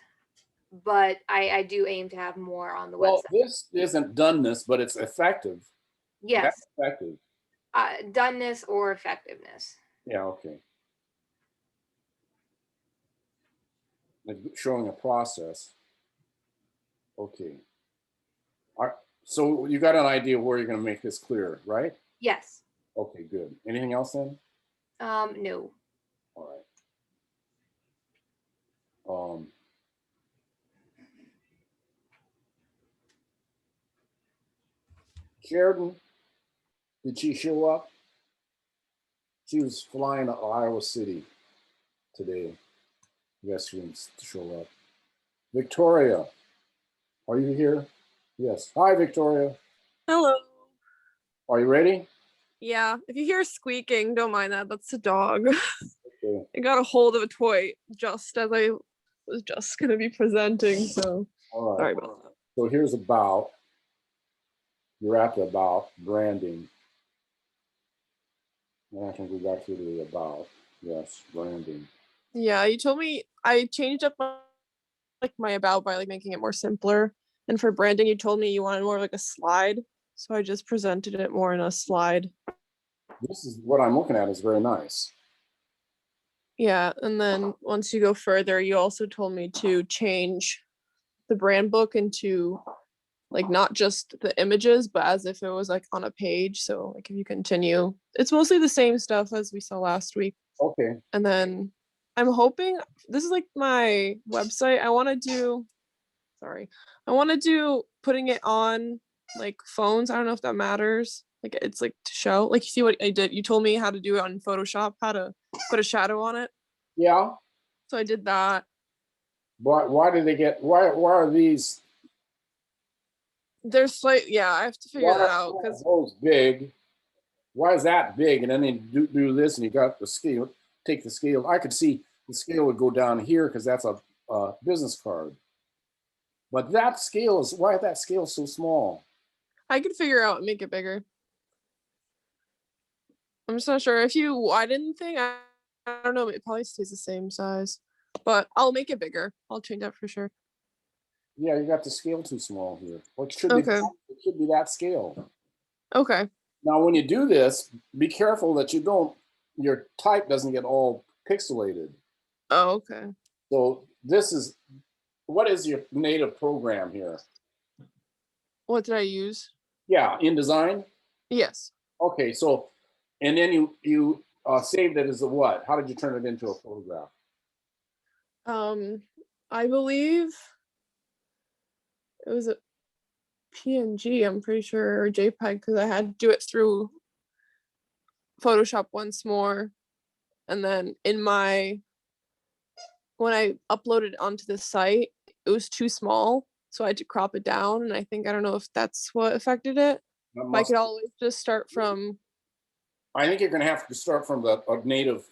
But I do aim to have more on the Well, website. this isn't doneness, but it's effective. Yes, That's effective. doneness or effectiveness. Yeah, okay. Like showing a process. Okay. All right. So you got an idea where you're going to make this clear, right? Yes. Okay, good. Anything else then? No. All right. Sheridan, did she show up? She was flying to Iowa City today. Yes, she didn't show up. Victoria, are you here? Yes. Hi, Victoria. Hello. Are you ready? Yeah, if you hear squeaking, don't mind that. That's the dog. Okay. I got a hold of a toy just as I was just going to be presenting, so All right. sorry about that. So here's about. You're at the about branding. And I can go back to the about. Yes, branding. Yeah, you told me I changed up my about by like making it more simpler. And for branding, you told me you wanted more like a slide. So I just presented it more in a slide. This is what I'm looking at is very nice. Yeah, and then once you go further, you also told me to change the brand book into like not just the images, but as if it was like on a page. So like if you continue, it's mostly the same stuff as we saw last week. Okay. And then I'm hoping this is like my website. I want to do putting it on like phones. I don't know if that matters. Like it's like to show, like you see what I did. You told me how to do it on Photoshop, how to put a shadow on it. Yeah. So I did that. Why did they get, why are these? There's yeah, I have to figure that out because those big. Why is that big? And then you do this and you got the scale, take the scale. I could see the scale would go down here because that's a business card. But that scale is, why is that scale so small? I could figure out and make it bigger. I'm just not sure. If you widen the thing, I don't know, it probably stays the same size. But I'll make it bigger. I'll change that for sure. Yeah, you got the scale too small here. Well, it should be that scale. Okay. Now, when you do this, be careful that your type doesn't get all pixelated. Oh, okay. So what is your native program here? What did I use? Yeah, InDesign? Yes. Okay, so, and then you saved it as a what? How did you turn it into a photograph? I believe it was a PNG, I'm pretty sure, or JPEG, because I had to do it through Photoshop once more. And then when I uploaded onto the site, it was too small. So I had to crop it down. And I don't know if that's what affected it. I could always just start from. I think you're going to have to start from the native.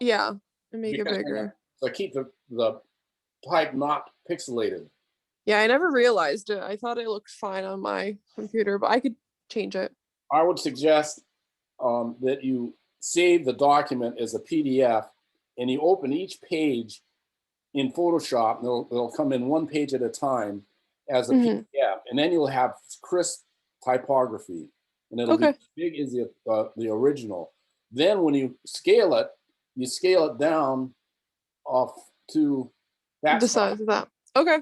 Yeah, and make it bigger. So keep the type not pixelated. Yeah, I never realized it. I thought it looked fine on my computer, but I could change it. I would suggest that you save the document as a PDF and you open each page in Photoshop. It'll come in one page at a time as a PDF, and then you'll have crisp typography, and it'll be as big as the original. Then when you scale it down off to that the size of that. Okay.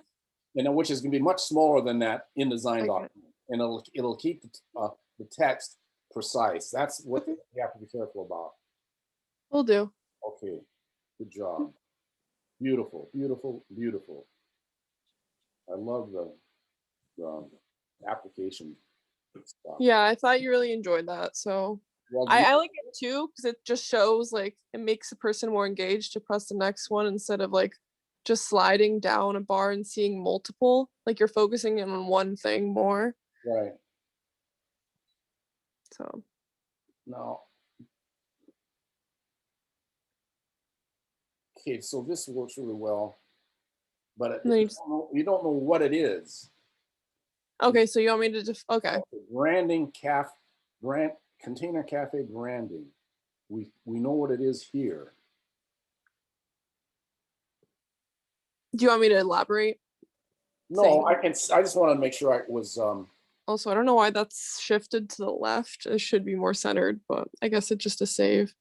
And which is going to be much smaller than that InDesign document, and it'll keep the text precise. That's what you have to be careful about. Will do. Okay, good job. Beautiful, beautiful, beautiful. I love the application stuff. Yeah, I thought you really enjoyed that. So Well, I like it too because it just shows like it makes a person more engaged to press the next one instead of like just sliding down a bar and seeing multiple. Like you're focusing in on one thing more. right So now. Okay, so this works really well, but And then you don't know what it is. okay, so you want me to just okay. Branding container cafe branding. We know what it is here. Do you want me to elaborate? No, I can. I just want to make sure I was. Also, I don't know why that's shifted to the left. It should be more centered, but I guess it's just a save.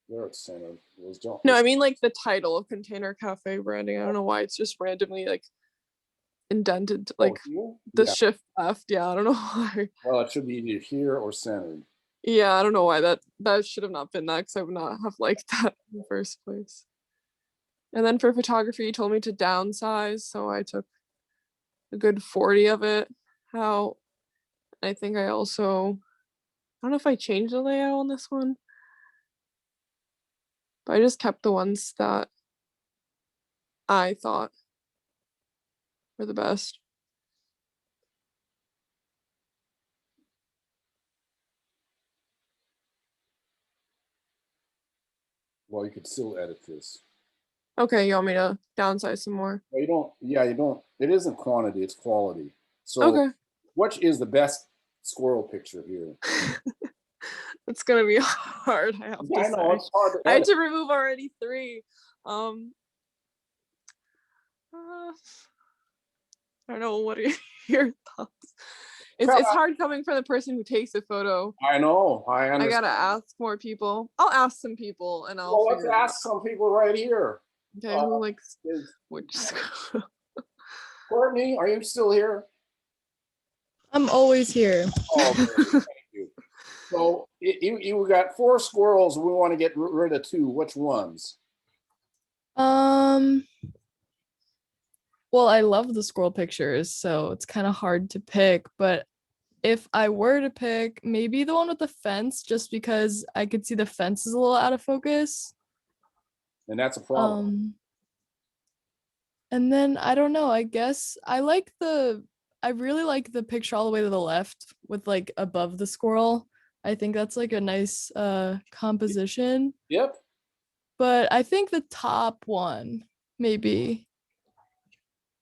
There it's centered. It was No, I mean like the title of container cafe branding. I don't know why it's just randomly like indented like the shift left. Yeah, I don't know why. Well, it should be either here or centered. Yeah, I don't know why that should have not been that because I would not have liked that in the first place. And then for photography, you told me to downsize, so I took a good 40 of it out. I think I also, I don't know if I changed the layout on this one, but I just kept the ones that I thought were the best. Well, you could still edit this. Okay, you want me to downsize some more? Well, you don't. Yeah, you don't. It isn't quantity; it's quality. So, okay, which is the best squirrel picture here? it's gonna be hard. I have to I know say. it's hard to I had edit. to remove already 3. I don't know. What are your thoughts? It's hard coming from the person who takes a photo. I know. I understand. I gotta ask more people. I'll ask some people and I'll. Well, let's ask some people right here. Okay, who likes which? Courtney, are you still here? I'm always here. Oh, okay. Thank you. So you got 4 squirrels. We want to get rid of 2. Which ones? Well, I love the squirrel pictures, so it's kind of hard to pick, but if I were to pick, maybe the one with the fence, just because I could see the fence is a little out of focus. And that's a problem. And then I don't know, I guess I really like the picture all the way to the left with like above the squirrel. I think that's like a nice composition. Yep. But I think the top one, maybe.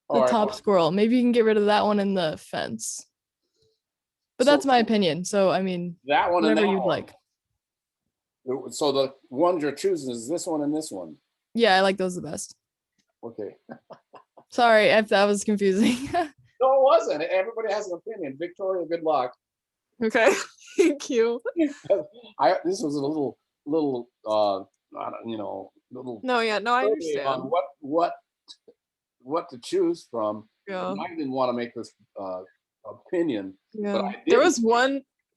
The top squirrel. Maybe you can get rid of that one in the fence. But that's my opinion. So I mean, that one whatever and that you'd one. like. So the ones you're choosing is this one and this one. Yeah, I like those the best. Okay. Sorry if that was confusing. No, it wasn't. Everybody has an opinion. Victoria, good luck. Okay, thank you. This was a little little. No, yeah, no, I understand. On what to choose from. Yeah. I didn't want to make this opinion. Yeah. But I did.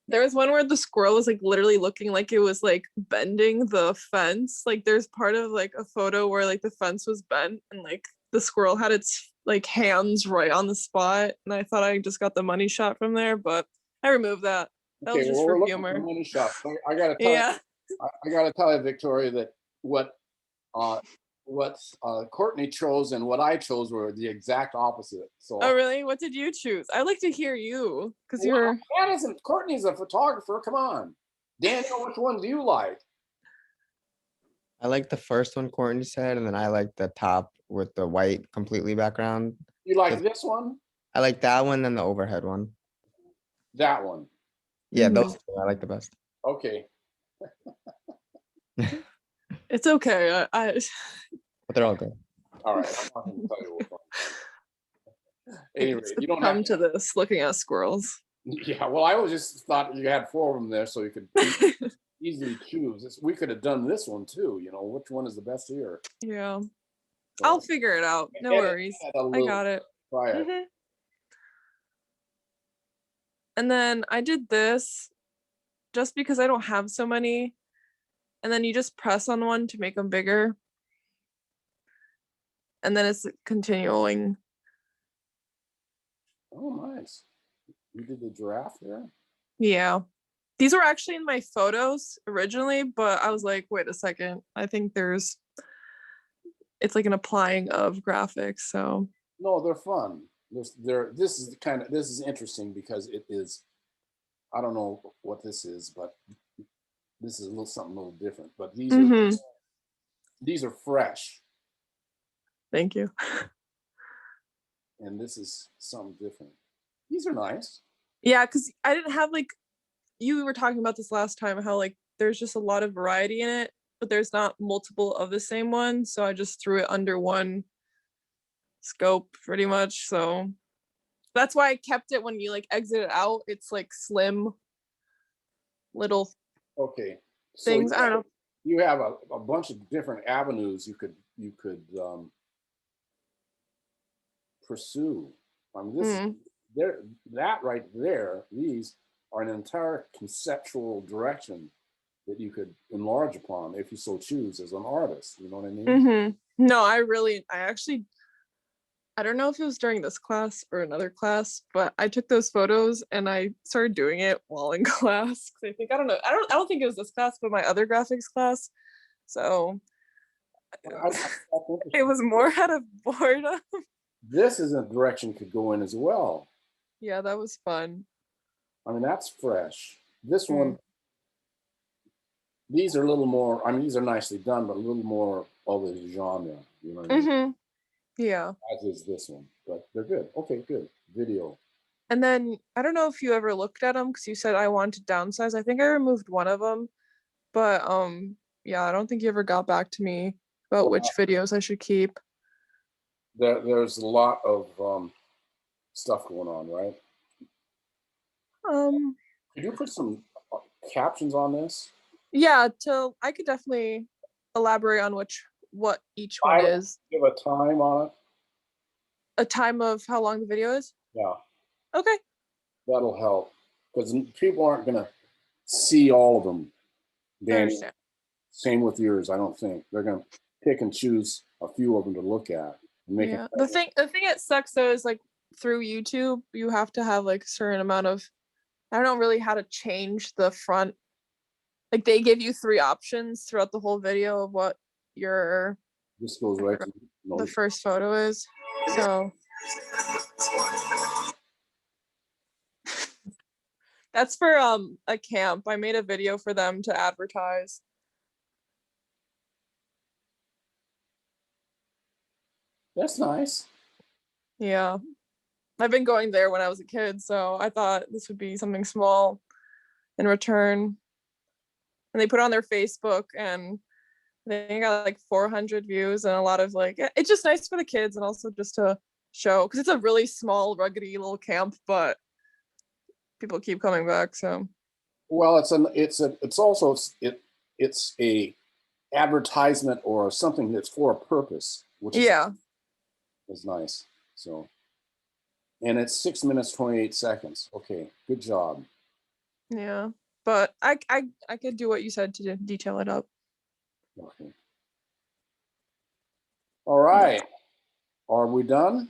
There was one where the squirrel was like literally looking like it was like bending the fence. Like there's part of like a photo where like the fence was bent and like the squirrel had its like hands right on the spot. And I thought I just got the money shot from there, but I removed that. That was just for humor. Money shot. I gotta tell you, I gotta tell you, Victoria, that what Courtney chose and what I chose were the exact opposite. So. Oh really? What did you choose? I'd like to hear you because you're. That isn't. Courtney's a photographer. Come on, Daniel. Which one do you like? I like the first one Courtney said, and then I like the top with the white completely background. You like this one? I like that one and the overhead one. That one. Yeah, those two I like the best. Okay. It's okay. But they're all good. All right. I'm not going to tell you what. Anyway, you don't come have to this looking at squirrels. Yeah, well, I was just thought you had 4 of them there, so you could easily choose. We could have done this one too. You know, which one is the best here? Yeah, I'll figure it out. No worries. I got it. Try it. Mm-hmm. And then I did this just because I don't have so many. And then you just press on one to make them bigger. And then it's continuing. Oh, nice. You did the giraffe there? Yeah. These were actually in my photos originally, but I was like, wait a second. I think it's like an applying of graphics. So No, they're fun. This is interesting because it is, I don't know what this is, but this is something a little different. But these are fresh. Thank you. And this is something different. These are nice. Yeah, because I didn't have like, you were talking about this last time, how like there's just a lot of variety in it, but there's not multiple of the same one. So I just threw it under one scope pretty much. So that's why I kept it when you like exit it out. It's like slim little Okay. things. I don't know. You have a bunch of different avenues you could pursue. I mean, that right there, these are an entire conceptual direction that you could enlarge upon if you so choose as an artist. You know what I mean? No, I actually, I don't know if it was during this class or another class, but I took those photos and I started doing it while in class. I don't think it was this class, but my other graphics class. So it was more out of boredom. This is a direction you could go in as well. Yeah, that was fun. I mean, that's fresh. This one, these are a little more, I mean, these are nicely done, but a little more of the genre, you know what I mean? Yeah. As is this one, but they're good. Okay, good. Video. And then, I don't know if you ever looked at them, because you said I wanted to downsize. I think I removed one of them, but yeah, I don't think you ever got back to me about which videos I should keep. There's a lot of stuff going on, right? Could you put some captions on this? Yeah, I could definitely elaborate on what each one is. Give a time on it. A time of how long the video is? Yeah. Okay. That'll help, because people aren't gonna see all of them, Danny. Same with yours, I don't think. They're gonna pick and choose a few of them to look at. And make Yeah. The thing that sucks though is like through YouTube, you have to have like a certain amount of, I don't know really how to change the front. Like they give you 3 options throughout the whole video of what your this goes right to the first photo is. So that's for a camp. I made a video for them to advertise. That's nice. Yeah. I've been going there when I was a kid, so I thought this would be something small in return. And they put it on their Facebook, and they got like 400 views and a lot of like, it's just nice for the kids and also just to show, because it's a really small, ruggedy little camp, but people keep coming back. So well, it's a advertisement or something that's for a purpose, which is nice. So, and it's 6 minutes 28 seconds. Okay, good job. Yeah, but I could do what you said to detail it up. Okay. All right. Are we done?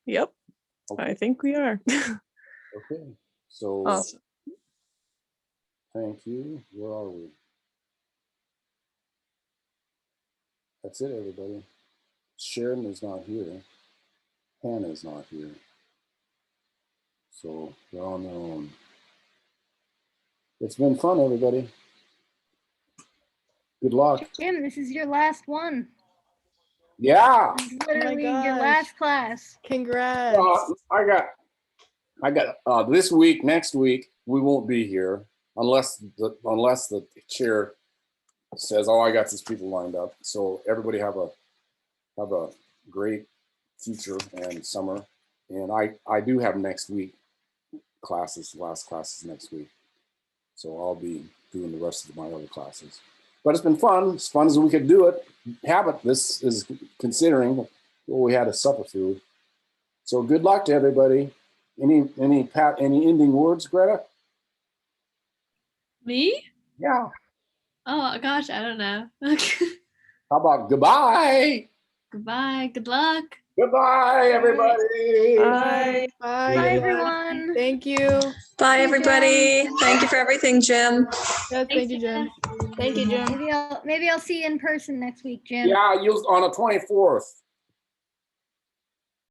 Yep. Okay. I think we are. Okay. So awesome. Thank you. Where are we? That's it, everybody. Sharon is not here. Hannah is not here. So they're on their own. It's been fun, everybody. Good luck. Jim, this is your last one. Yeah. This is literally your last class. Congrats. I got this week, next week, we won't be here unless the chair says, oh, I got these people lined up. So everybody have a great future and summer. And I do have next week last classes next week. So I'll be doing the rest of my other classes. But it's been fun. As fun as we could do it. This is considering what we had to suffer through. So good luck to everybody. Any ending words, Greta? Me? Yeah. Oh gosh, I don't know. How about goodbye? Goodbye. Good luck. Goodbye, everybody. Bye. Bye, Bye, everyone. everyone. Thank you. Bye, Hey, everybody. Thank you for everything, Jim. Yes, thank you, Jen. Thank you, Jim. Maybe I'll see you in person next week, Jim. Yeah, used on the 24th.